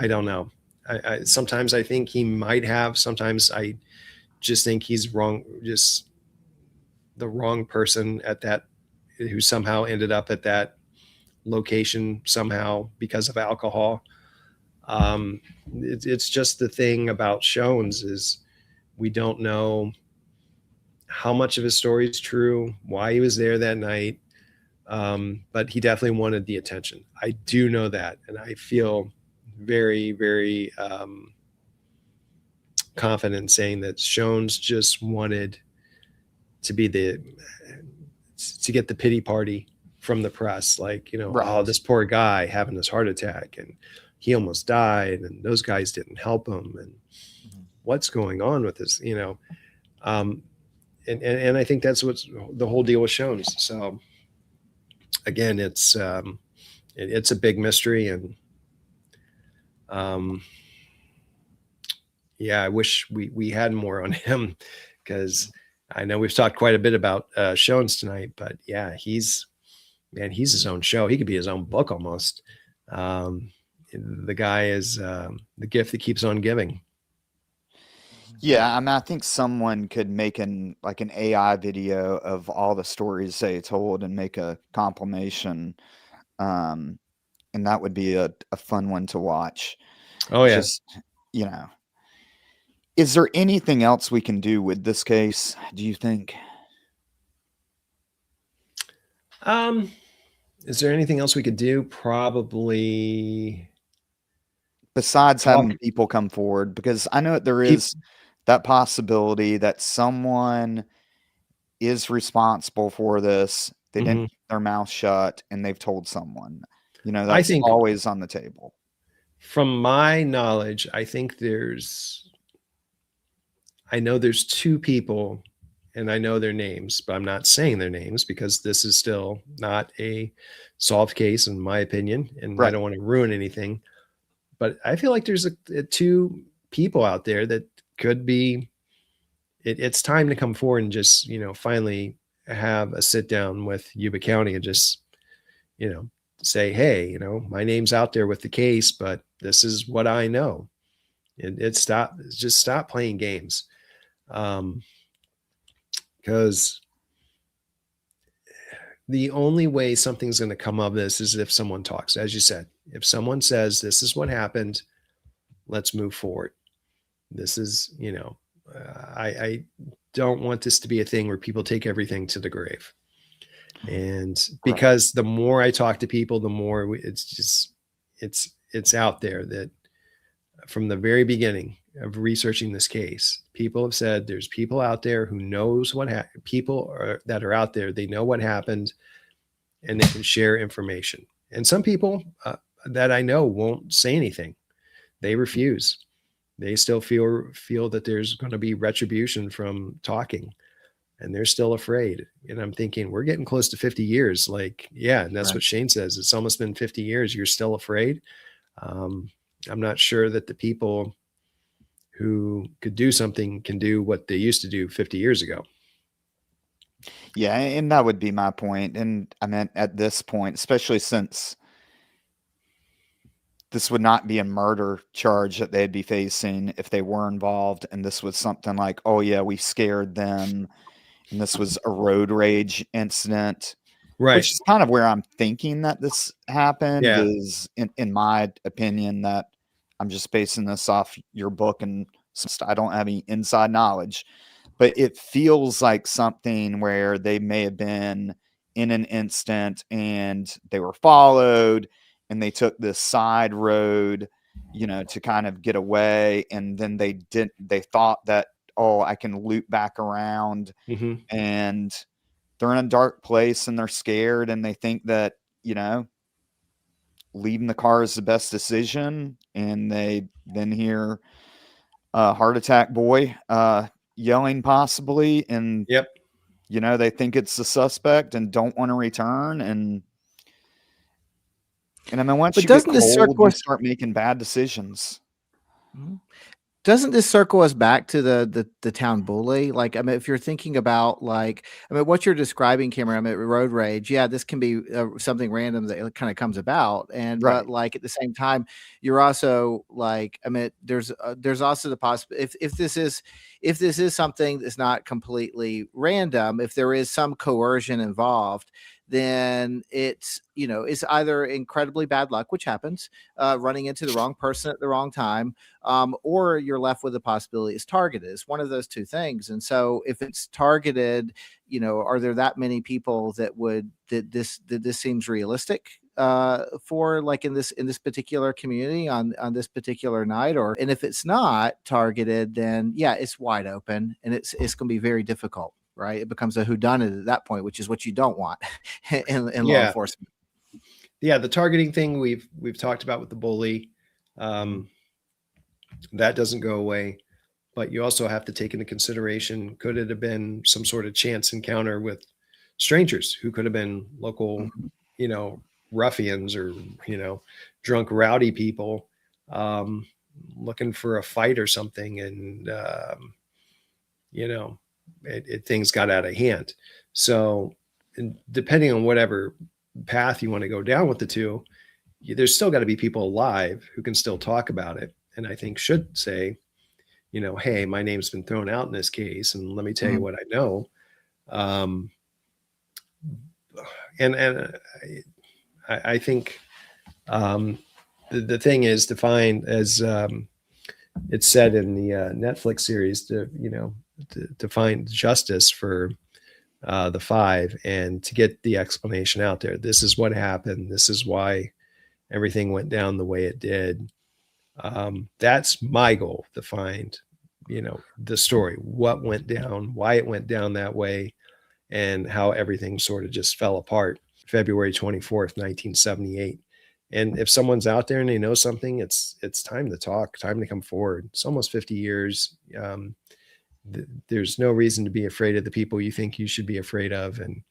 I don't know. Sometimes I think he might have. Sometimes I just think he's wrong, just the wrong person at that, who somehow ended up at that location somehow because of alcohol. It's just the thing about Shones is we don't know how much of his story is true, why he was there that night. But he definitely wanted the attention. I do know that. And I feel very, very confident in saying that Shones just wanted to be to get the pity party from the press. Like, right. Oh, this poor guy having this heart attack and he almost died and those guys didn't help him. And what's going on with this, and I think that's what's the whole deal with Shones. So again, it's a big mystery, and I wish we had more on him, because I know we've talked quite a bit about Shones tonight, but yeah, he's his own show. He could be his own book almost. The guy is the gift that keeps on giving. Yeah, I mean, I think someone could make an AI video of all the stories they told and make a compilation, um, and that would be a fun one to watch. Oh yeah. Just, you know, is there anything else we can do with this case, do you think? Is there anything else we could do? Probably Besides talk. having people come forward, because I know that there Keep. is that possibility that someone is responsible for this. They didn't Mhm. keep their mouth shut and they've told someone. You know, I that's think, always on the table. from my knowledge, I know there's two people, and I know their names, but I'm not saying their names because this is still not a solved case, in my opinion, and I Right. don't want to ruin anything. But I feel like there's two people out there that could be. It's time to come forward and just, finally have a sit down with Yuba County and just, you know, say, hey, my name's out there with the case, but this is what I know. Just stop playing games. Because the only way something's going to come of this is if someone talks. As you said, if someone says, this is what happened, let's move forward. This is, I don't want this to be a thing where people take everything to the grave. And because the more I talk to people, the more it's out there that from the very beginning of researching this case, people have said there's people out there who knows what that are out there. They know what happened and they can share information. And some people that I know won't say anything. They refuse. They still feel that there's going to be retribution from talking, and they're still afraid. And I'm thinking, we're getting close to 50 years. Like, yeah. And that's what Shane says. It's almost been 50 years. You're still afraid. I'm not sure that the people who could do something can do what they used to do 50 years ago. Yeah, and that would be my point. And I mean, at this point, especially since this would not be a murder charge that they'd be facing if they were involved, and this was something like, oh yeah, we scared them, and this was a road rage incident, Right. which is kind of where I'm thinking that this happened. Yeah. Is in my opinion, that I'm just basing this off your book, and I don't have any inside knowledge, but it feels like something where they may have been in an instant and they were followed and they took this side road, to kind of get away. And then they thought that, oh, I can loop back around, and they're in a dark place and they're scared and they think that, leaving the car is the best decision. And they then hear a heart attack boy, yelling possibly. And, Yep. they think it's the suspect and don't want to return. And I mean, once you get cold, you start making bad decisions. Doesn't this circle us back to the town bully? Like, I mean, if you're thinking about, like, I mean, what you're describing, Cameron, I mean, road rage, yeah, this can be something random that kind of comes about. And, but like, at the same time, you're also like, I mean, there's also the possibility, if this is something that's not completely random, if there is some coercion involved, then it's either incredibly bad luck, which happens, running into the wrong person at the wrong time, or you're left with the possibility it's targeted. It's one of those two things. And so if it's targeted, are there that many people that this seems realistic for, like, in this particular community on this particular night? And if it's not targeted, then yeah, it's wide open and it's going to be very difficult. Right, it becomes a whodunit at that point, which is what you don't want in law enforcement. Yeah, the targeting thing we've talked about with the bully, that doesn't go away. But you also have to take into consideration, could it have been some sort of chance encounter with strangers who could have been local, ruffians or drunk rowdy people looking for a fight or something, and things got out of hand. So, depending on whatever path you want to go down with the two, there's still got to be people alive who can still talk about it. And I think should say, hey, my name's been thrown out in this case, and let me tell you what I know. And I think the thing is to find, as it's said in the Netflix series, to find justice for the five and to get the explanation out there. This is what happened. This is why everything went down the way it did. That's my goal, to find, the story, what went down, why it went down that way, and how everything sort of just fell apart February 24th, 1978. And if someone's out there and they know something, it's time to talk, time to come forward. It's almost 50 years. There's no reason to be afraid of the people you think you should be afraid of. And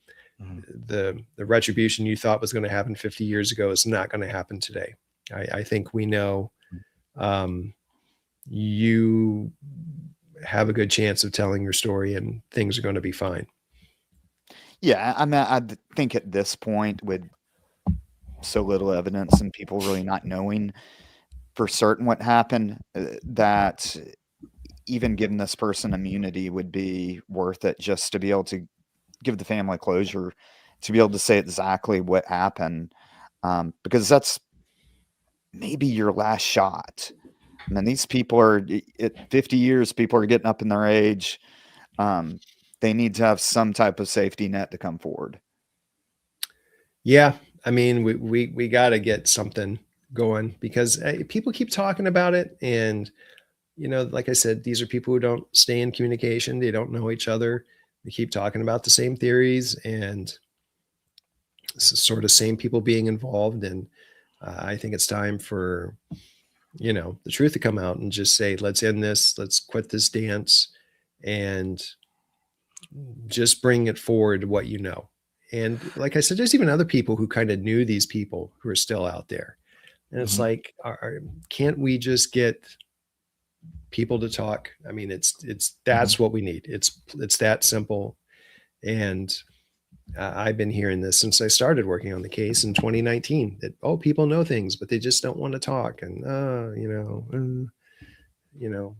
the retribution you thought was going to happen 50 years ago is not going to happen today. I think we know you have a good chance of telling your story and things are going to be fine. Yeah, I mean, I think at this point, with so little evidence and people really not knowing for certain what happened, that even giving this person immunity would be worth it, just to be able to give the family closure, to be able to say exactly what happened, because that's maybe your last shot. I mean, these people are at 50 years, people are getting up in their age. They need to have some type of safety net to come forward. Yeah. I mean, we got to get something going, because people keep talking about it. And, like I said, these are people who don't stay in communication. They don't know each other. They keep talking about the same theories and sort of same people being involved. And I think it's time for, the truth to come out and just say, let's end this. Let's quit this dance and just bring it forward to what you know. And like I said, there's even other people who kind of knew these people who are still out there. And it's like, can't we just get people to talk? I mean, that's what we need. It's that simple. And I've been hearing this since I started working on the case in 2019, that, people know things, but they just don't want to talk. And,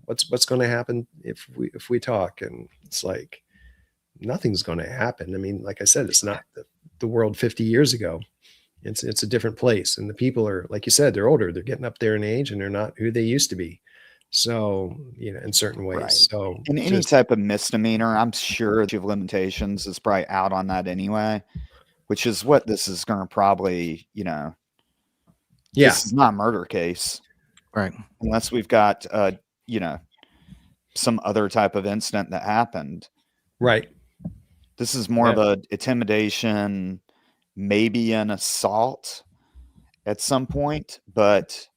what's going to happen if we talk? And it's like, nothing's going to happen. I mean, like I said, it's not the world 50 years ago. It's a different place. And the people are, like you said, they're older, they're getting up there in age, and they're not who they used to be. So, in certain ways. Right. So in any type of misdemeanor, I'm sure the limitations is probably out on that anyway, which is what this is going to probably, this is not a murder case. Right. Unless we've got, some other type of incident that happened. Right. This is more of a intimidation, maybe an assault at some point, but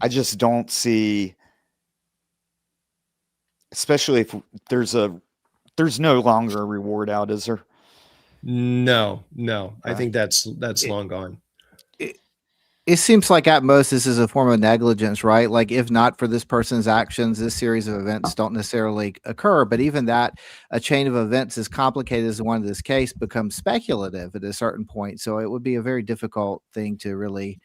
I just don't see, especially if there's no longer a reward out, is there? No. I think that's long gone. It seems like at most this is a form of negligence, right? Like, if not for this person's actions, this series of events don't necessarily occur. But even that, a chain of events as complicated as the one in this case becomes speculative at a certain point. So it would be a very difficult thing to really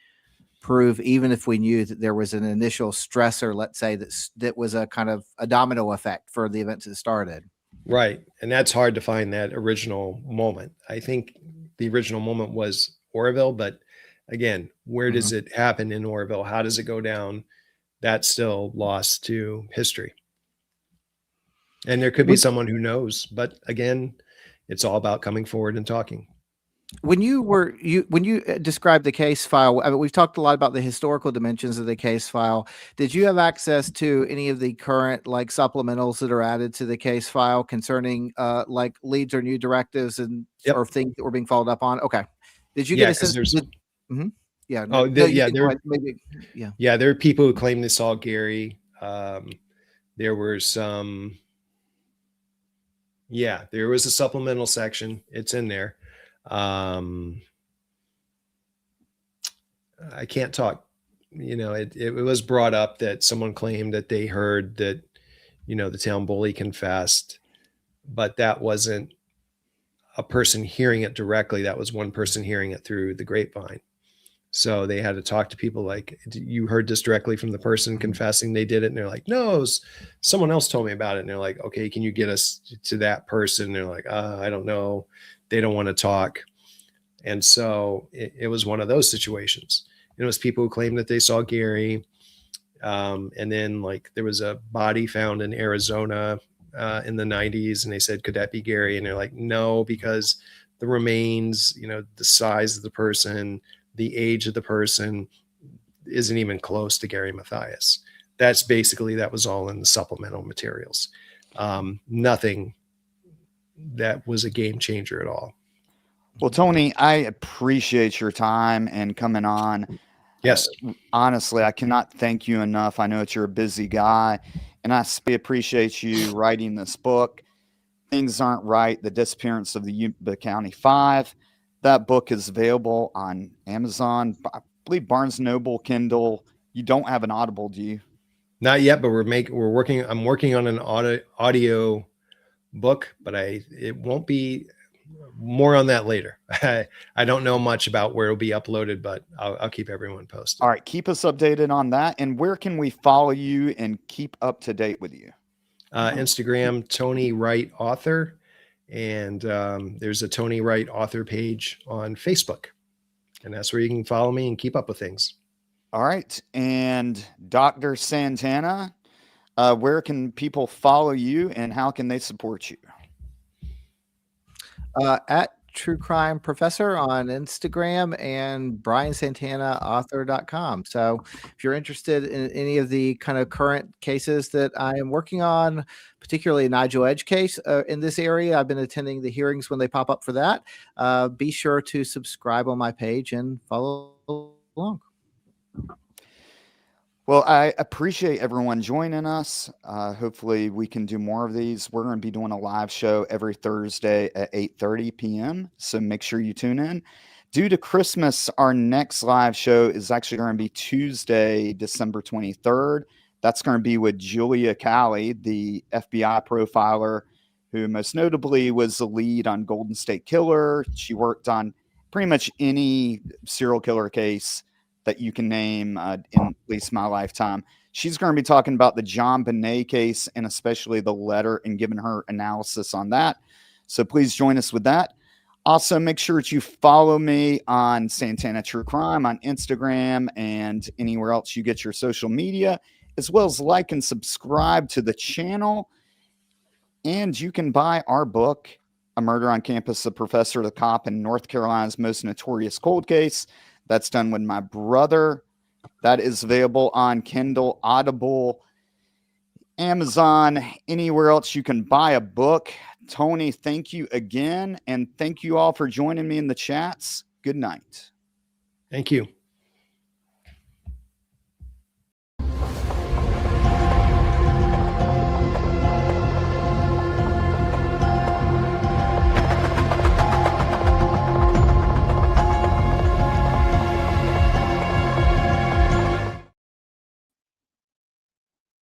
prove, even if we knew that there was an initial stressor, let's say, that was a kind of a domino effect for the events that started. Right. And that's hard to find, that original moment. I think the original moment was Oroville, but again, where does it happen in Oroville? How does it go down? That's still lost to history. And there could be someone who knows, but again, it's all about coming forward and talking. When you described the case file, I mean, we've talked a lot about the historical dimensions of the case file. Did you have access to any of the current supplementals that are added to the case file concerning leads or new directives and or things that were being followed up on? Okay. Did you get a sense? Yeah. Oh, there are people who claim they saw Gary. There were some. Yeah, there was a supplemental section. It's in there. I can't talk. It was brought up that someone claimed that they heard that, the town bully confessed, but that wasn't a person hearing it directly. That was one person hearing it through the grapevine. So they had to talk to people like, you heard this directly from the person confessing they did it. And they're like, no, someone else told me about it. And they're like, okay, can you get us to that person? And they're like, I don't know. They don't want to talk. And so it was one of those situations. It was people who claimed that they saw Gary. And then like there was a body found in Arizona in the 90s. And they said, could that be Gary? And they're like, no, because the remains, the size of the person, the age of the person isn't even close to Gary Mathias. That was all in the supplemental materials. Nothing that was a game changer at all. Well, Tony, I appreciate your time and coming on. Yes. Honestly, I cannot thank you enough. I know that you're a busy guy, and I appreciate you writing this book. Things Aren't Right, The Disappearance of the Yuba County Five. That book is available on Amazon, I believe Barnes & Noble, Kindle. You don't have an Audible, do you? Not yet, but I'm working on an audio book, but it won't be. More on that later. I don't know much about where it'll be uploaded, but I'll keep everyone posted. All right. Keep us updated on that. And where can we follow you and keep up to date with you? Instagram, Tony Wright Author. And there's a Tony Wright Author page on Facebook. And that's where you can follow me and keep up with things. All right. And Dr. Santana, where can people follow you and how can they support you? At True Crime Professor on Instagram and briansantanaauthor.com. So if you're interested in any of the kind of current cases that I am working on, particularly a Nigel Edge case in this area, I've been attending the hearings when they pop up for that. Be sure to subscribe on my page and follow along. Well, I appreciate everyone joining us. Hopefully we can do more of these. We're going to be doing a live show every Thursday at 8:30 p.m. So make sure you tune in. Due to Christmas, our next live show is actually going to be Tuesday, December 23rd. That's going to be with Julia Cali, the FBI profiler, who most notably was the lead on Golden State Killer. She worked on pretty much any serial killer case that you can name in at least my lifetime. She's going to be talking about the John Bonet case and especially the letter and giving her analysis on that. So please join us with that. Also, make sure that you follow me on Santana True Crime on Instagram and anywhere else you get your social media, as well as like and subscribe to the channel. And you can buy our book, A Murder on Campus, The Professor, the Cop, in North Carolina's Most Notorious Cold Case. That's done with my brother. That is available on Kindle, Audible, Amazon, anywhere else you can buy a book. Tony, thank you again. And thank you all for joining me in the chats. Good night. Thank you.